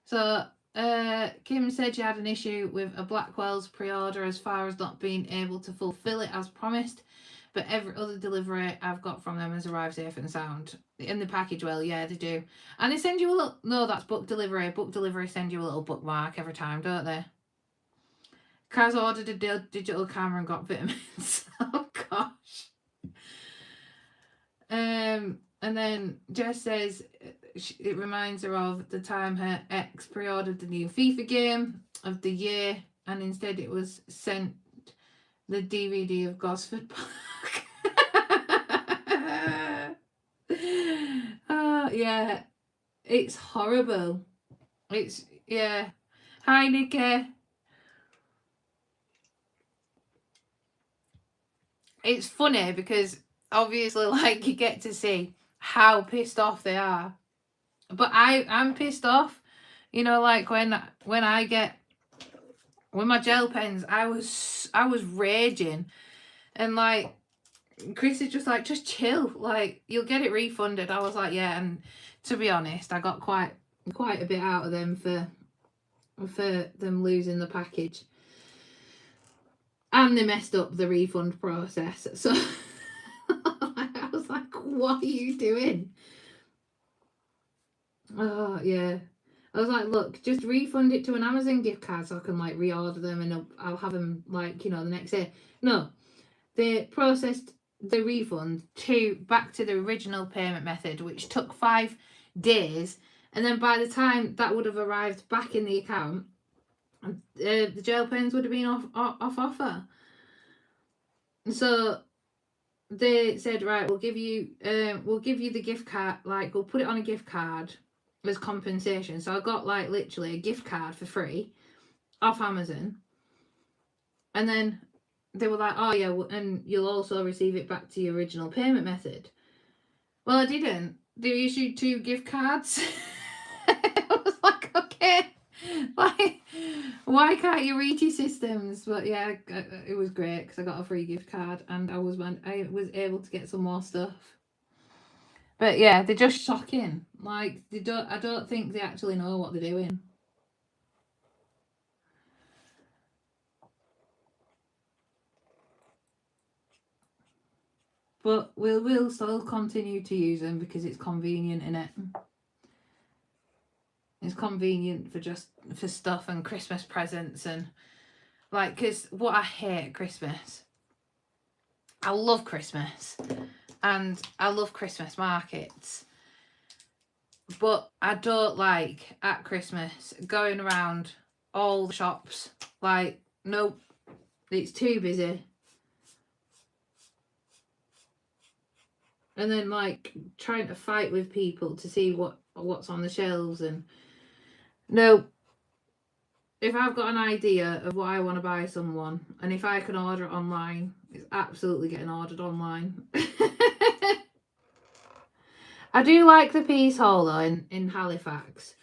So, Kim said she had an issue with a Blackwell's pre-order as far as not being able to fulfill it as promised, but every other delivery I've got from them has arrived safe and sound. In the package, well, yeah, they do. And they send you a little... No, that's book delivery. Book delivery send you a little bookmark every time, don't they? Kaz ordered a digital camera and got vitamins. Oh, gosh. And then Jess says it reminds her of the time her ex pre-ordered the new FIFA game of the year, and instead it was sent the DVD of Gosford Park. Yeah, it's horrible. It's, yeah. Hi, Nikki. It's funny because obviously, like, you get to see how pissed off they are. But I'm pissed off. You know, like when I get, with my gel pens, I was raging. And like, Chris is just like, just chill. Like, you'll get it refunded. I was like, yeah. And to be honest, I got quite a bit out of them for them losing the package. And they messed up the refund process. So I was like, what are you doing? Oh, yeah. I was like, look, just refund it to an Amazon gift card so I can, like, reorder them and I'll have them, like, you know, the next day. No. They processed the refund back to the original payment method, which took 5 days. And then by the time that would have arrived back in the account, the gel pens would have been off offer. So they said, right, we'll give you the gift card, like, we'll put it on a gift card as compensation. So I got, like, literally a gift card for free off Amazon. And then they were like, oh yeah, and you'll also receive it back to your original payment method. Well, I didn't. They issued 2 gift cards. I was like, okay, like, why can't you read your systems? But yeah, it was great because I got a free gift card and I was able to get some more stuff. But yeah, they're just shocking. Like, I don't think they actually know what they're doing. But we'll still continue to use them because it's convenient, innit? It's convenient for stuff and Christmas presents and, like, because what I hate at Christmas, I love Christmas and I love Christmas markets, but I don't like at Christmas going around all the shops. Like, nope, it's too busy. And then, like, trying to fight with people to see what's on the shelves. And no, if I've got an idea of what I want to buy someone, and if I can order it online, it's absolutely getting ordered online. I do like the Peace Hall, though, in Halifax,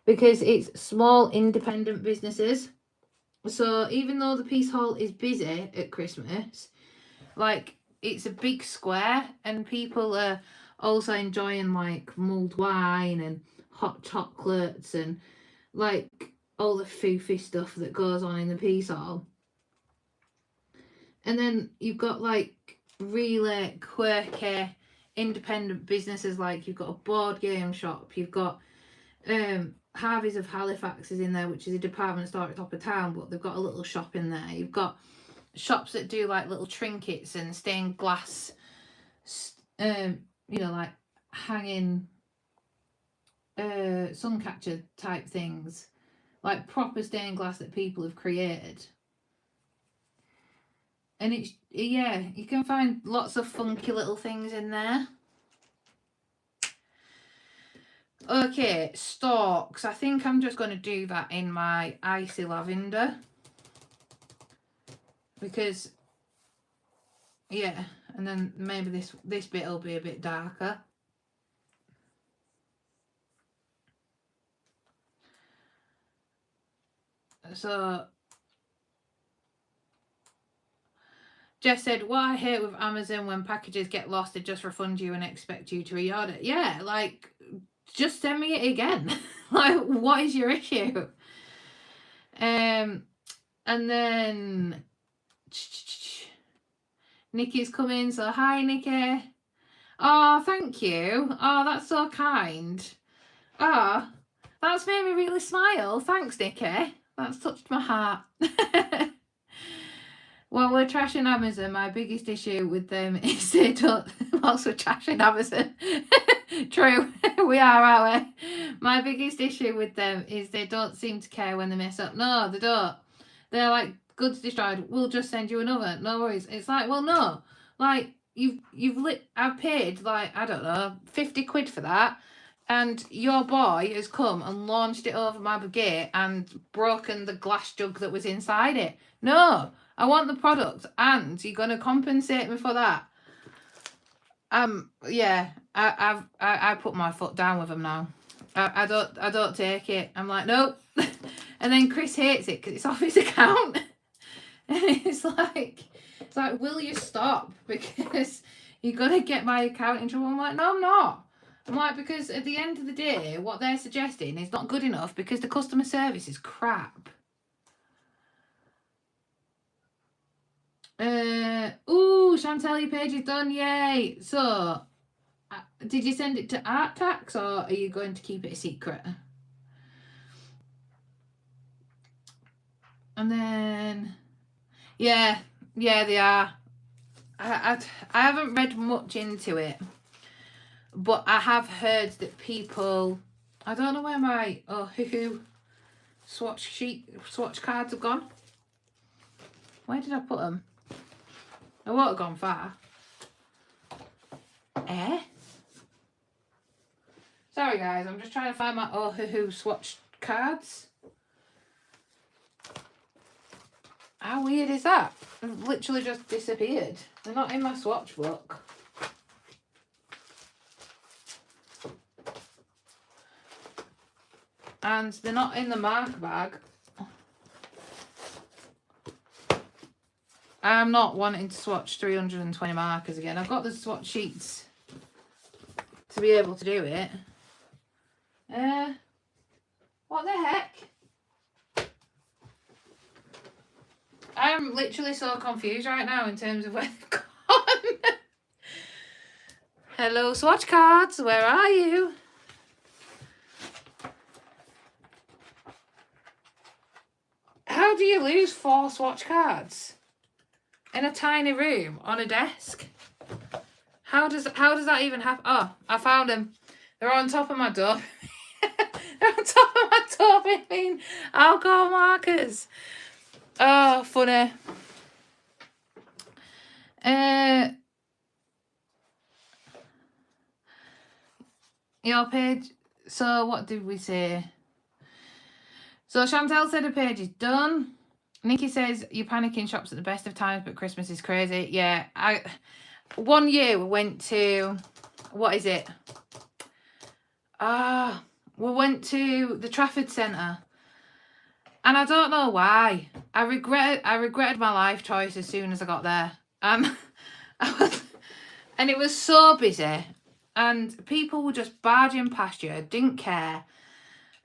because it's small independent businesses. So even though the Peace Hall is busy at Christmas, like, it's a big square and people are also enjoying, like, mulled wine and hot chocolates and, like, all the foofy stuff that goes on in the Peace Hall. And then you've got, like, really quirky independent businesses, like you've got a board game shop, you've got Harvey's of Halifax is in there, which is a department store at the top of town, but they've got a little shop in there. You've got shops that do, like, little trinkets and stained glass, you know, like hanging sun catcher type things, like proper stained glass that people have created. And it's, yeah, you can find lots of funky little things in there. Okay, stalks. I think I'm just going to do that in my icy lavender. Because, yeah, And then maybe this bit will be a bit darker. So Jess said, what I hate with Amazon, when packages get lost, they just refund you and expect you to reorder. Yeah, like, just send me it again. Like, what is your issue? And then Nikki's coming, so hi, Nikki. Oh, thank you. Oh, that's so kind. Oh, that's made me really smile. Thanks, Nikki. That's touched my heart. Well, we're trashing Amazon. My biggest issue with them is they don't... Whilst we're trashing Amazon. True. We are, aren't we? My biggest issue with them is they don't seem to care when they mess up. No, they don't. They're like, goods destroyed, we'll just send you another. No worries. It's like, well, no. Like, I've paid, like, I don't know, 50 quid for that. And your boy has come and launched it over my gate and broken the glass jug that was inside it. No, I want the product, and you're going to compensate me for that. Yeah, I put my foot down with them now. I don't take it. I'm like, nope. And then Chris hates it because it's off his account. And it's like, will you stop? Because you're going to get my account in trouble. I'm like, no, I'm not. I'm like, because at the end of the day, what they're suggesting is not good enough because the customer service is crap. Ooh, Chantal, your page is done. Yay. So, did you send it to Art Tax, or are you going to keep it a secret? And then, yeah, they are. I haven't read much into it, but I have heard that people, I don't know where my swatch cards have gone. Where did I put them? I won't have gone far. Sorry guys, I'm just trying to find my swatch cards. How weird is that? They've literally just disappeared. They're not in my swatch book. And they're not in the marker bag. I'm not wanting to swatch 320 markers again. I've got the swatch sheets to be able to do it. What the heck? I'm literally so confused right now in terms of where they've gone. Hello, swatch cards. Where are you? How do you lose 4 swatch cards in a tiny room on a desk? How does that even happen? Oh, I found them. They're on top of my door. They're on top of my door between alcohol markers. Oh, funny. Your page. So what did we say? So Chantal said her page is done. Nikki says you're panicking shops at the best of times, but Christmas is crazy. Yeah, one year we went to, what is it? We went to the Trafford Centre, and I don't know why. I regretted my life choice as soon as I got there. And it was so busy, and people were just barging past you, didn't care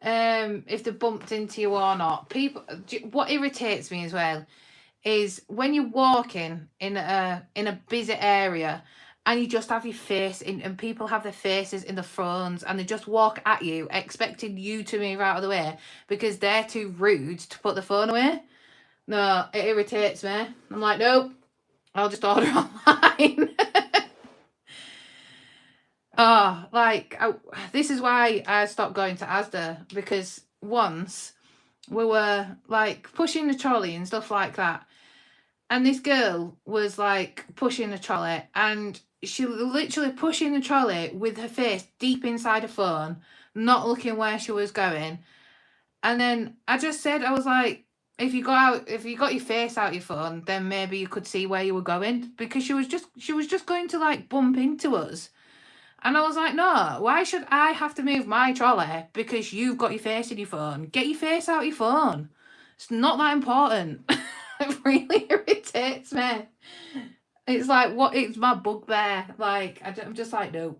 if they bumped into you or not. People, what irritates me as well is when you're walking in a busy area and you just have your face in, and people have their faces in the phones, and they just walk at you expecting you to move out of the way because they're too rude to put the phone away. No, it irritates me. I'm like, nope, I'll just order online. Oh, like, this is why I stopped going to Asda, because once we were like pushing the trolley and stuff like that, and this girl was like pushing the trolley, and she literally pushing the trolley with her face deep inside her phone, not looking where she was going. And then I just said, I was like, if you got your face out your phone, then maybe you could see where you were going, because she was just going to like bump into us. And I was like, no, why should I have to move my trolley because you've got your face in your phone? Get your face out your phone. It's not that important. It really irritates me. It's like, what? It's my bugbear. Like, I'm just like, no.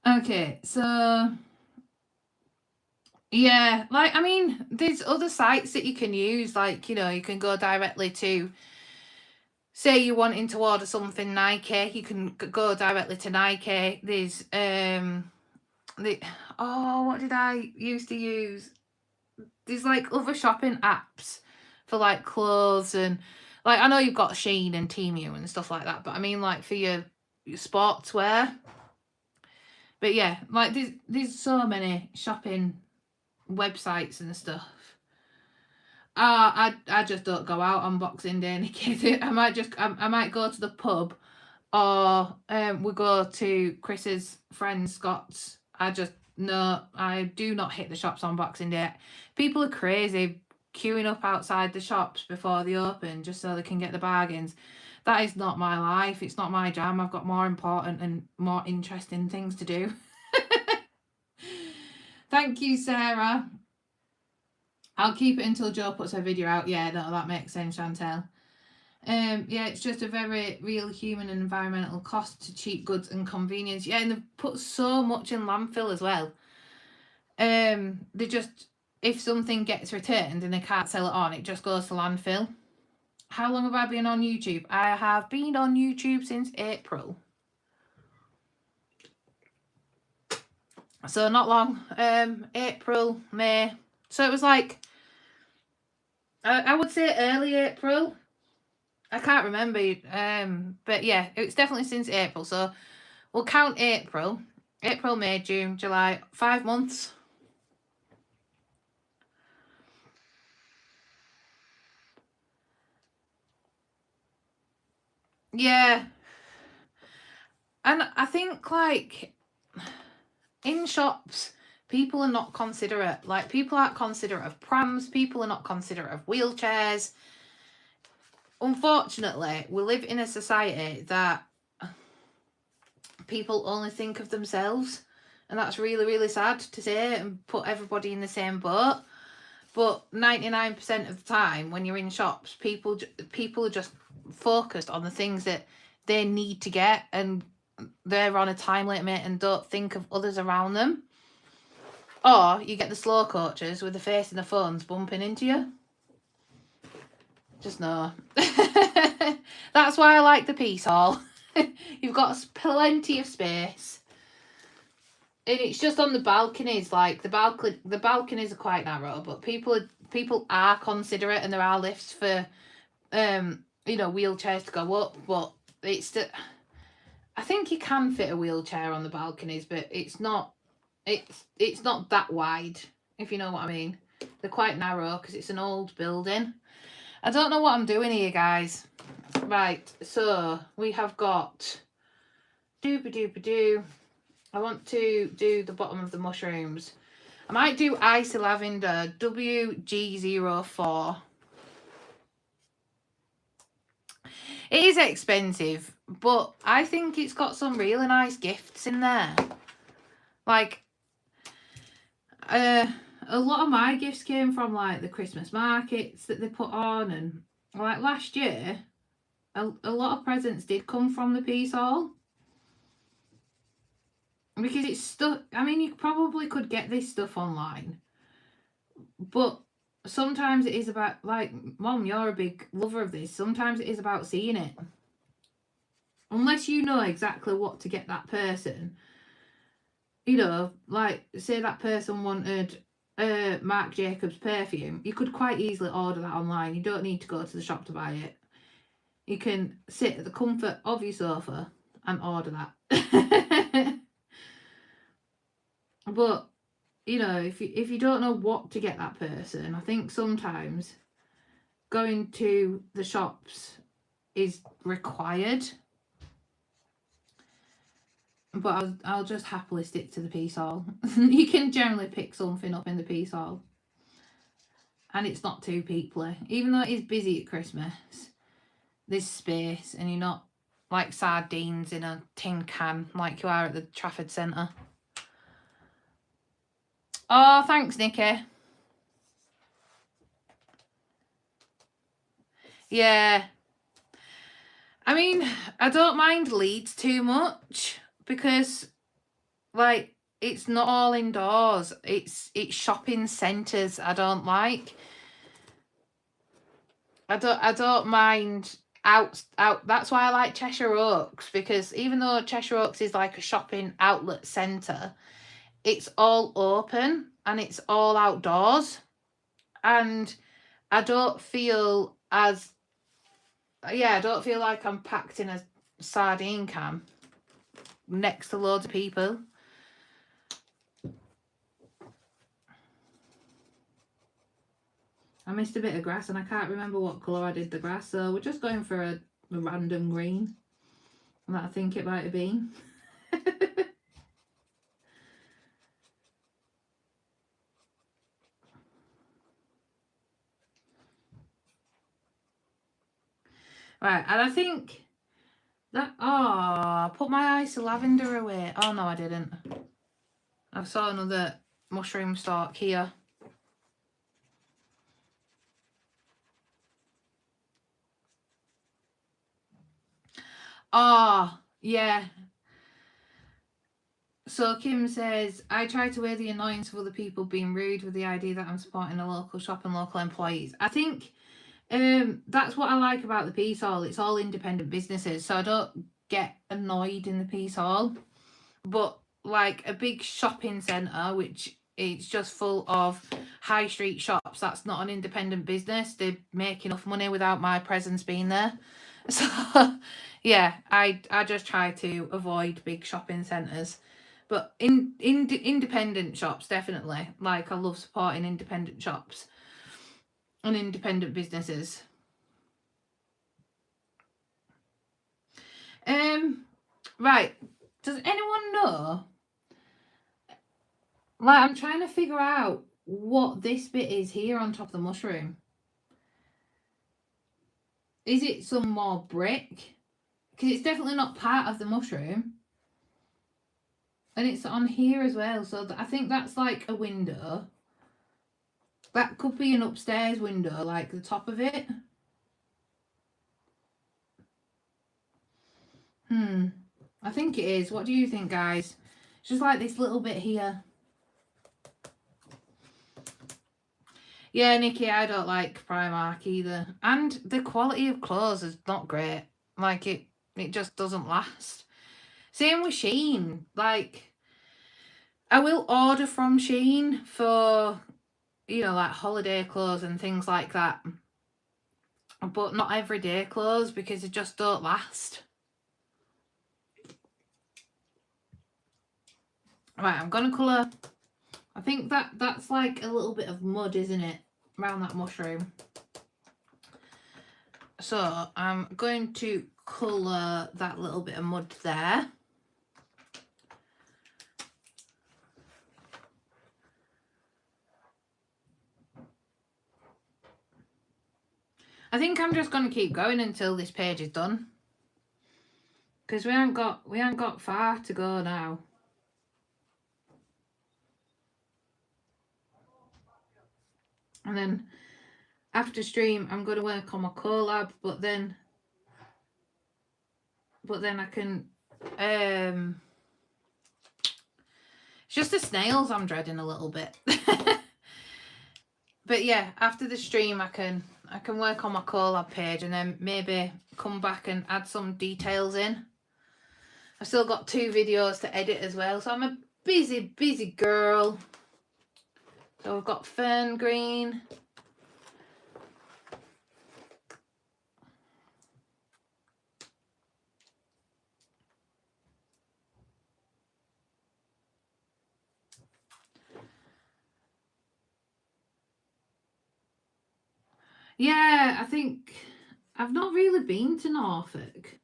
Okay, so yeah, like, I mean, there's other sites that you can use. Like, you know, you can go directly to, say you're wanting to order something Nike, you can go directly to Nike. There's what did I used to use? There's like other shopping apps for like clothes, and like, I know you've got Shein and Temu and stuff like that, but I mean, like, for your sportswear. But yeah, like, there's so many shopping websites and stuff. I just don't go out on Boxing Day, Nikki. I might go to the pub, or we go to Chris's friend Scott's. I do not hit the shops on Boxing Day. People are crazy queuing up outside the shops before they open just so they can get the bargains. That is not my life. It's not my jam. I've got more important and more interesting things to do. Thank you, Sarah. I'll keep it until Jo puts her video out. Yeah, no, that makes sense, Chantel. Yeah, it's just a very real human and environmental cost to cheap goods and convenience. Yeah, and they've put so much in landfill as well. They just, if something gets returned and they can't sell it on, it just goes to landfill. How long have I been on YouTube? I have been on YouTube since April. So not long. April, May. So it was like, I would say early April. I can't remember. But yeah, it's definitely since April. So we'll count April. April, May, June, July. 5 months. Yeah. And I think, like, in shops, people are not considerate. Like, people aren't considerate of prams. People are not considerate of wheelchairs. Unfortunately, we live in a society that people only think of themselves. And that's really, really sad to say and put everybody in the same boat. But 99% of the time, when you're in shops, people are just focused on the things that they need to get, and they're on a time limit and don't think of others around them. Or you get the slow coaches with the face in the phones bumping into you. Just no. That's why I like the Peace Hall. You've got plenty of space. And it's just on the balconies. Like, the balconies are quite narrow, but people are considerate, and there are lifts for wheelchairs to go up. But I think you can fit a wheelchair on the balconies, but it's not that wide, if you know what I mean. They're quite narrow because it's an old building. I don't know what I'm doing here, guys. Right, so we have got dooba-dooba-doo. I want to do the bottom of the mushrooms. I might do Icy Lavender, WG04. It is expensive, but I think it's got some really nice gifts in there. Like, a lot of my gifts came from, like, the Christmas markets that they put on, and, like, last year, a lot of presents did come from the Peace Hall. Because it's stuff, I mean, you probably could get this stuff online, but sometimes it is about, like, Mom, you're a big lover of this, sometimes it is about seeing it. Unless you know exactly what to get that person. You know, like, say that person wanted Marc Jacobs perfume, you could quite easily order that online. You don't need to go to the shop to buy it. You can sit at the comfort of your sofa and order that. But, you know, if you don't know what to get that person, I think sometimes going to the shops is required. But I'll just happily stick to the Peace Hall. You can generally pick something up in the Peace Hall. and it's not too peoply. Even though it is busy at Christmas, there's space and you're not like sardines in a tin can like you are at the Trafford Centre. Oh, thanks, Nikki. Yeah. I mean, I don't mind Leeds too much because, like, it's not all indoors. It's shopping centres I don't like. I don't mind out. That's why I like Cheshire Oaks, because even though Cheshire Oaks is like a shopping outlet centre, it's all open and it's all outdoors, and I don't feel as I don't feel like I'm packed in a sardine can next to loads of people. I missed a bit of grass and I can't remember what colour I did the grass, so we're just going for a random green that I think it might have been. Right, and I think that, I put my ice of lavender away. Oh no, I didn't. I saw another mushroom stalk here. Oh, yeah. So Kim says, I try to weigh the annoyance of other people being rude with the idea that I'm supporting a local shop and local employees. I think that's what I like about the Peace Hall. It's all independent businesses, so I don't get annoyed in the Peace Hall. But like a big shopping centre, which it's just full of high street shops, that's not an independent business. They make enough money without my presence being there. So yeah, I just try to avoid big shopping centres. But in independent shops, definitely. Like, I love supporting independent shops and independent businesses. Right. Does anyone know? Like, I'm trying to figure out what this bit is here on top of the mushroom. Is it some more brick? Because it's definitely not part of the mushroom. And it's on here as well, so I think that's like a window. That could be an upstairs window, like the top of it. I think it is. What do you think, guys? It's just like this little bit here. Yeah, Nikki, I don't like Primark either. And the quality of clothes is not great. Like, it just doesn't last. Same with Shein. Like, I will order from Shein for, like holiday clothes and things like that. But not everyday clothes, because they just don't last. Right, I'm going to colour. I think that's like a little bit of mud, isn't it? Around that mushroom. So I'm going to colour that little bit of mud there. I think I'm just going to keep going until this page is done, because we ain't got far to go now. And then after stream, I'm going to work on my collab, but then I can. It's just the snails I'm dreading a little bit. But yeah, after the stream, I can work on my collab page and then maybe come back and add some details in. I've still got 2 videos to edit as well, so I'm a busy girl. So we've got fern green. Yeah, I think I've not really been to Norfolk.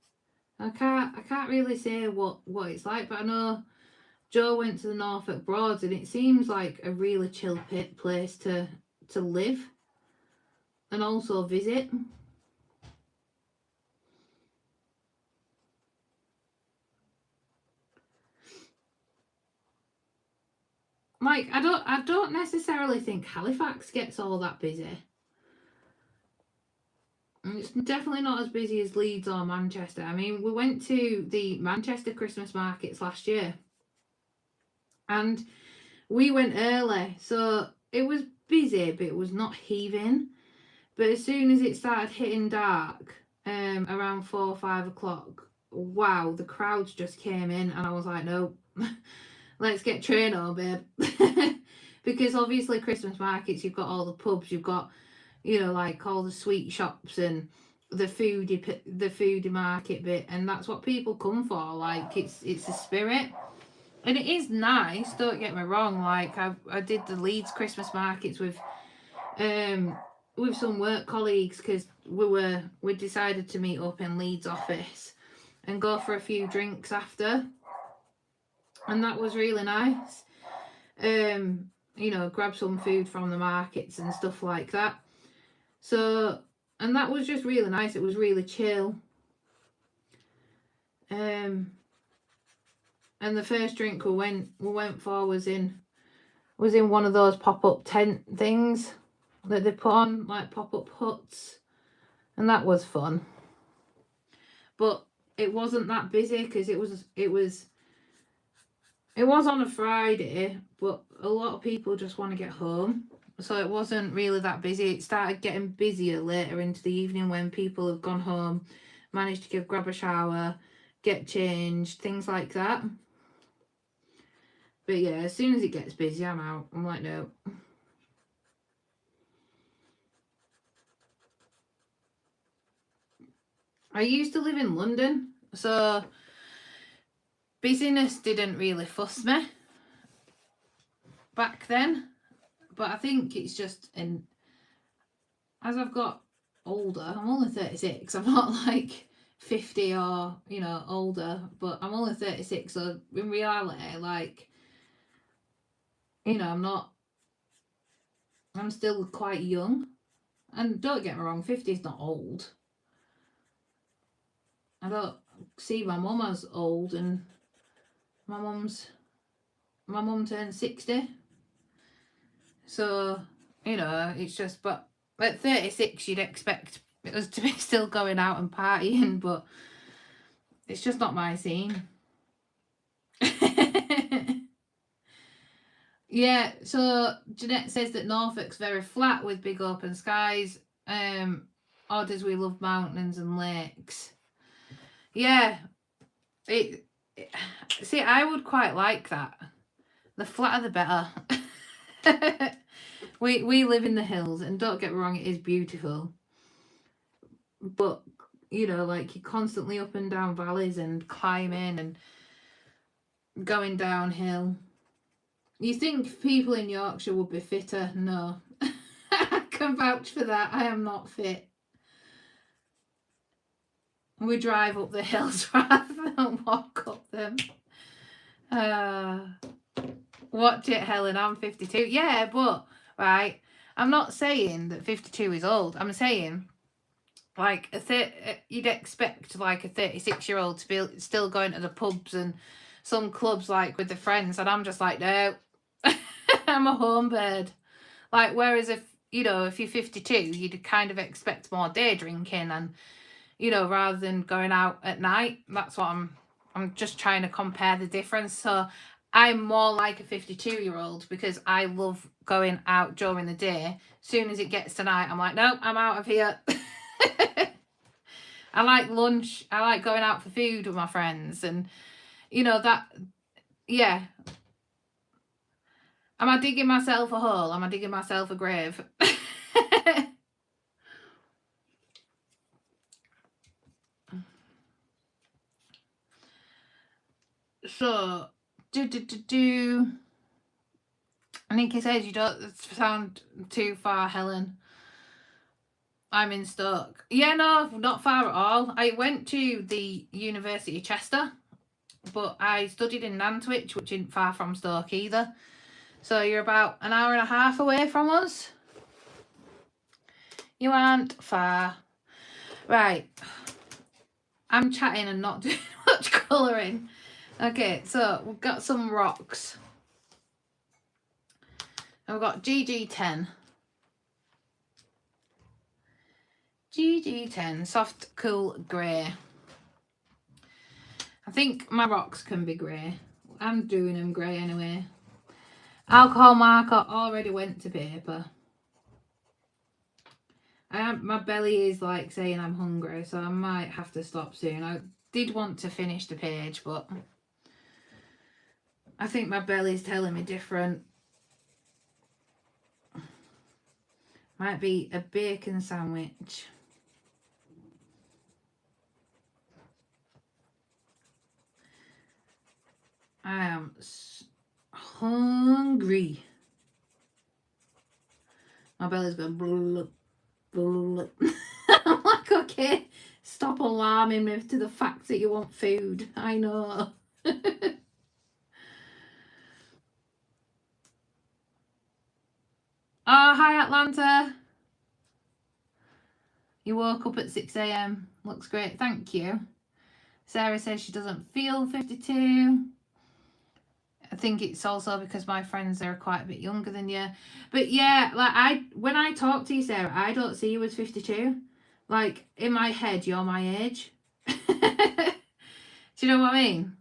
I can't really say what it's like, but I know Joe went to the Norfolk Broads and it seems like a really chill place to live. and also visit. Like, I don't necessarily think Halifax gets all that busy. It's definitely not as busy as Leeds or Manchester. I mean, we went to the Manchester Christmas markets last year, and we went early, so it was busy, but it was not heaving. But as soon as it started hitting dark, around 4 or 5 o'clock, wow, the crowds just came in, and I was like, no, let's get train on, babe. Because obviously Christmas markets, you've got all the pubs, you've got, you know, like all the sweet shops and the foodie market bit, and that's what people come for. Like, it's a spirit, and it is nice, don't get me wrong. Like, I did the Leeds Christmas markets with some work colleagues, because we decided to meet up in Leeds office and go for a few drinks after, and that was really nice. You know, grab some food from the markets and stuff like that. So, and that was just really nice. It was really chill. And the first drink we went for was in one of those pop-up tent things that they put on, like pop-up huts, and that was fun. But it wasn't that busy because it was on a Friday, but a lot of people just want to get home, so it wasn't really that busy. It started getting busier later into the evening when people have gone home, managed to grab a shower, get changed, things like that. But yeah, as soon as it gets busy, I'm out. I'm like, no. I used to live in London, so busyness didn't really fuss me back then. But I think it's just, as I've got older, I'm only 36, I'm not like 50 or, you know, older, but I'm only 36, so in reality, like, you know, I'm still quite young. And don't get me wrong, 50 is not old. I don't see my mum as old, and my mum turned 60. So, you know, it's just, but at 36 you'd expect us to be still going out and partying, but it's just not my scene. Yeah, so Jeanette says that Norfolk's very flat with big open skies. Odd we love mountains and lakes. Yeah, see, I would quite like that. The flatter the better. we live in the hills, and don't get me wrong, it is beautiful. But, you know, like, you're constantly up and down valleys and climbing and going downhill. You think people in Yorkshire would be fitter? No. I can vouch for that. I am not fit. We drive up the hills rather than walk up them. Watch it, Helen. I'm 52. Yeah, but, right, I'm not saying that 52 is old. I'm saying, like, you'd expect, like, a 36-year-old to be still going to the pubs and some clubs, like, with the friends, and I'm just like, no. I'm a home bird. Like, whereas if you're 52, you'd kind of expect more day drinking and, you know, rather than going out at night. That's what I'm just trying to compare the difference. So I'm more like a 52-year-old because I love going out during the day. Soon as it gets to night, I'm like, no, I'm out of here. I like lunch. I like going out for food with my friends, and, you know, that, yeah. Am I digging myself a hole? Am I digging myself a grave? So, Nikki says you don't sound too far, Helen. I'm in Stoke. Yeah, no, not far at all. I went to the University of Chester, but I studied in Nantwich, which isn't far from Stoke either. So you're about an hour and a half away from us. You aren't far. Right. I'm chatting and not doing much colouring. Okay, so we've got some rocks. And we've got GG10. GG10, soft, cool, grey. I think my rocks can be grey. I'm doing them grey anyway. Alcohol marker already went to paper. My belly is like saying I'm hungry, so I might have to stop soon. I did want to finish the page, but I think my belly's telling me different. Might be a bacon sandwich. I am hungry. My belly's going blah, blah. I'm like, okay, stop alarming me to the fact that you want food. I know. Oh, hi Atlanta. You woke up at 6 a.m. Looks great, thank you. Sarah says she doesn't feel 52. I think it's also because my friends are quite a bit younger than you. But yeah, like when I talk to you, Sarah, I don't see you as 52. Like in my head, you're my age. Do you know what I mean?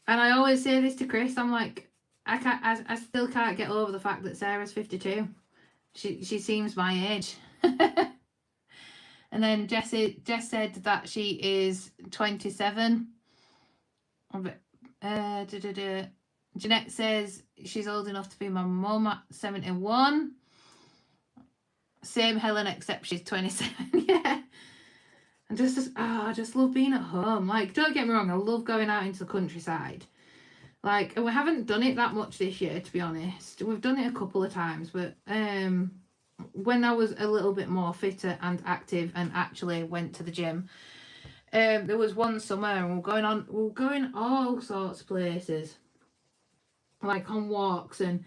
And I always say this to Chris. I'm like, I still can't get over the fact that Sarah's 52. She seems my age. And then Jess said that she is 27. Jeanette says she's old enough to be my mum at 71. Same Helen, except she's 27. Yeah. And I just love being at home. Like, don't get me wrong, I love going out into the countryside. Like, and we haven't done it that much this year, to be honest. We've done it a couple of times, but when I was a little bit more fitter and active and actually went to the gym, there was one summer and we were going all sorts of places, like on walks and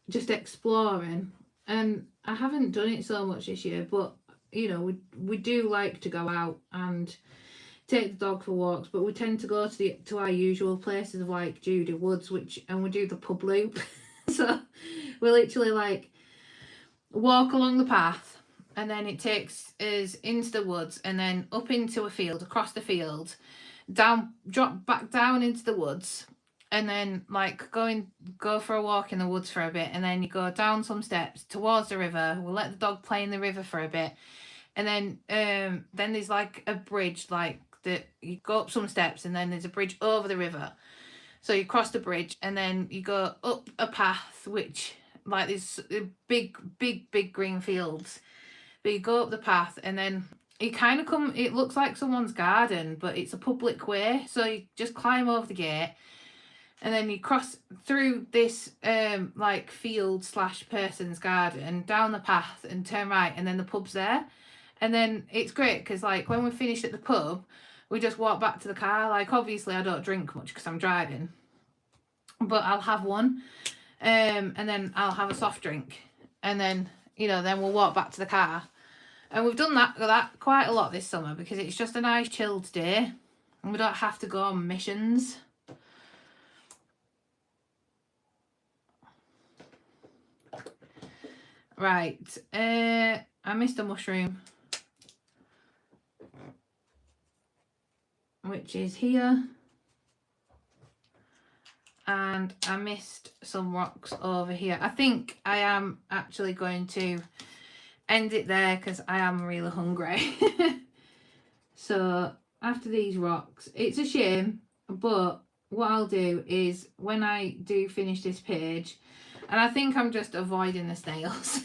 just exploring. And I haven't done it so much this year, but you know, we do like to go out and take the dog for walks, but we tend to go to our usual places of like Judy Woods, and we do the pub loop. So we literally like walk along the path, and then it takes us into the woods, and then up into a field, across the field, drop back down into the woods, and then like go for a walk in the woods for a bit, and then you go down some steps towards the river. We'll let the dog play in the river for a bit, and then there's like a bridge, like that you go up some steps, and then there's a bridge over the river. So you cross the bridge, and then you go up a path, which like this big green fields. But you go up the path, and then you kind of it looks like someone's garden, but it's a public way. So you just climb over the gate, and then you cross through this like field / person's garden, down the path and turn right, and then the pub's there. And then it's great because like when we finish at the pub, we just walk back to the car. Like obviously I don't drink much because I'm driving, but I'll have one, and then I'll have a soft drink, and then then we'll walk back to the car. And we've done that quite a lot this summer because it's just a nice chilled day and we don't have to go on missions. Right, I missed a mushroom, which is here, and I missed some rocks over here. I think I am actually going to end it there because I am really hungry. So after these rocks, it's a shame, but what I'll do is when I do finish this page, and I think I'm just avoiding the snails.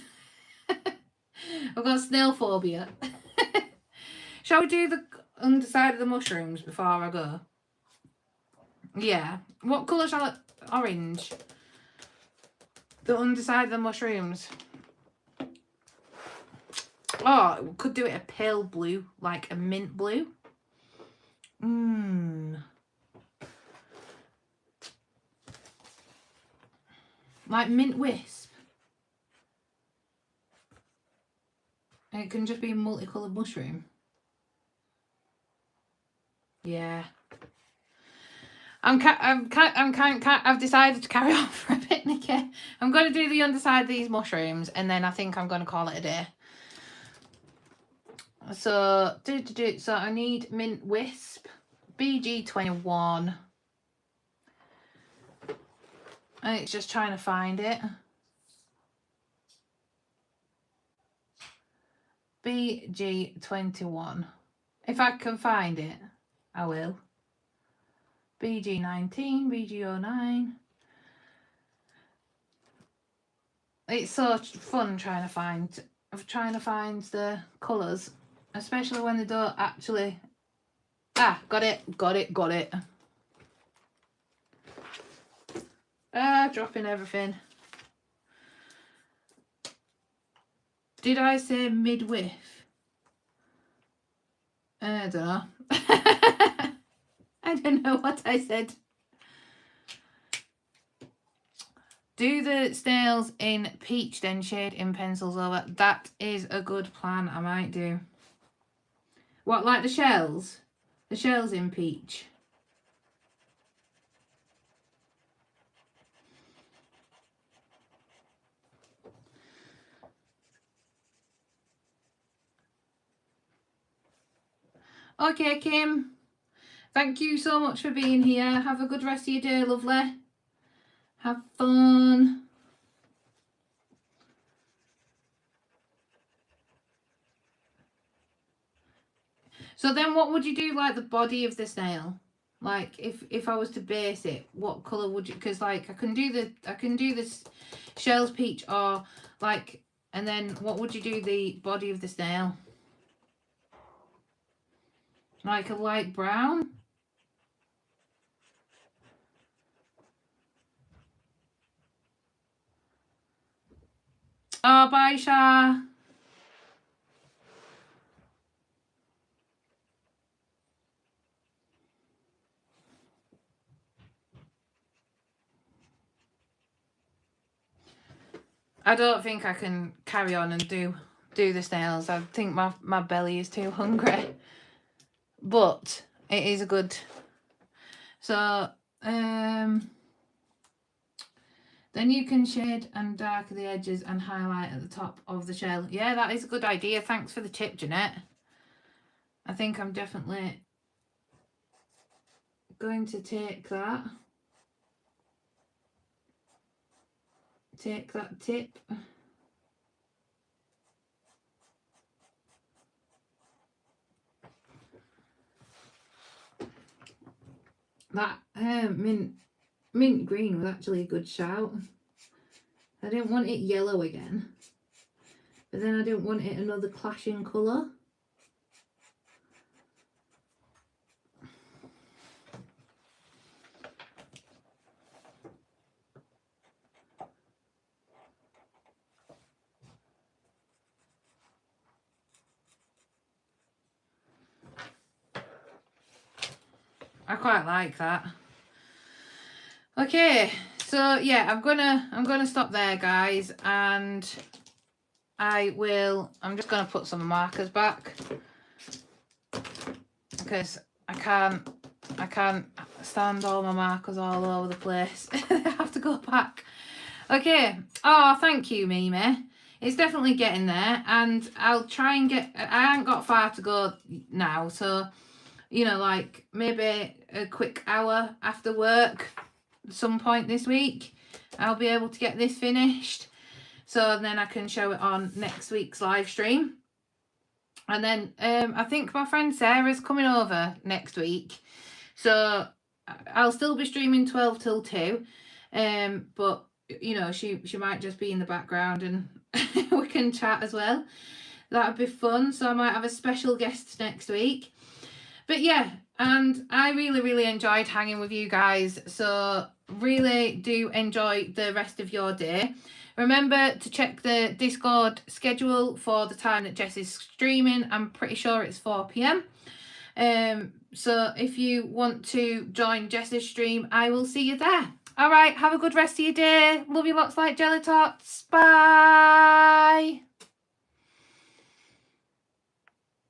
I've got snail phobia. Shall we do the underside of the mushrooms before I go? Yeah. What colour shall it? Orange. The underside of the mushrooms. Oh, we could do it a pale blue, like a mint blue. Like mint wisp. It can just be a multicoloured mushroom. Yeah. I've decided to carry on for a bit, Nikki. I'm going to do the underside of these mushrooms, and then I think I'm going to call it a day. So, so I need mint wisp, BG21. And it's just trying to find it. BG21. If I can find it, I will. BG19, BG09. It's so fun trying to find the colours, especially when they don't actually. Ah, got it. Dropping everything. Did I say midwif? I don't know. I don't know what I said. Do the snails in peach, then shade in pencils over. That is a good plan. I might do. What, like the shells? The shells in peach. Okay, Kim. Thank you so much for being here. Have a good rest of your day, lovely. Have fun. So then what would you do, like the body of the snail? Like if I was to base it, what colour would you, because like I can do this shells peach, or like, and then what would you do the body of the snail? Like a light brown? Oh, bye, Shah. I don't think I can carry on and do the snails. I think my belly is too hungry. But it is a good. So then you can shade and darken the edges and highlight at the top of the shell. Yeah, that is a good idea. Thanks for the tip, Jeanette. I think I'm definitely going to take that tip. That mint green was actually a good shout. I didn't want it yellow again, but then I didn't want it another clashing colour. I quite like that. Okay, so yeah, I'm gonna stop there, guys, and I'm just gonna put some markers back because I can't stand all my markers all over the place. I have to go back. Okay. Oh, thank you, Mimi. It's definitely getting there, and I'll try and I haven't got far to go now, so you know, like maybe a quick hour after work some point this week I'll be able to get this finished, so then I can show it on next week's live stream. And then I think my friend Sarah's coming over next week, so I'll still be streaming 12 till 2, but you know, she might just be in the background and we can chat as well. That would be fun. So I might have a special guest next week. But yeah, and I really enjoyed hanging with you guys, so really do enjoy the rest of your day. Remember to check the Discord schedule for the time that Jess is streaming. I'm pretty sure it's 4 p.m. So if you want to join Jess's stream, I will see you there. All right, have a good rest of your day. Love you lots like jelly tots. Bye.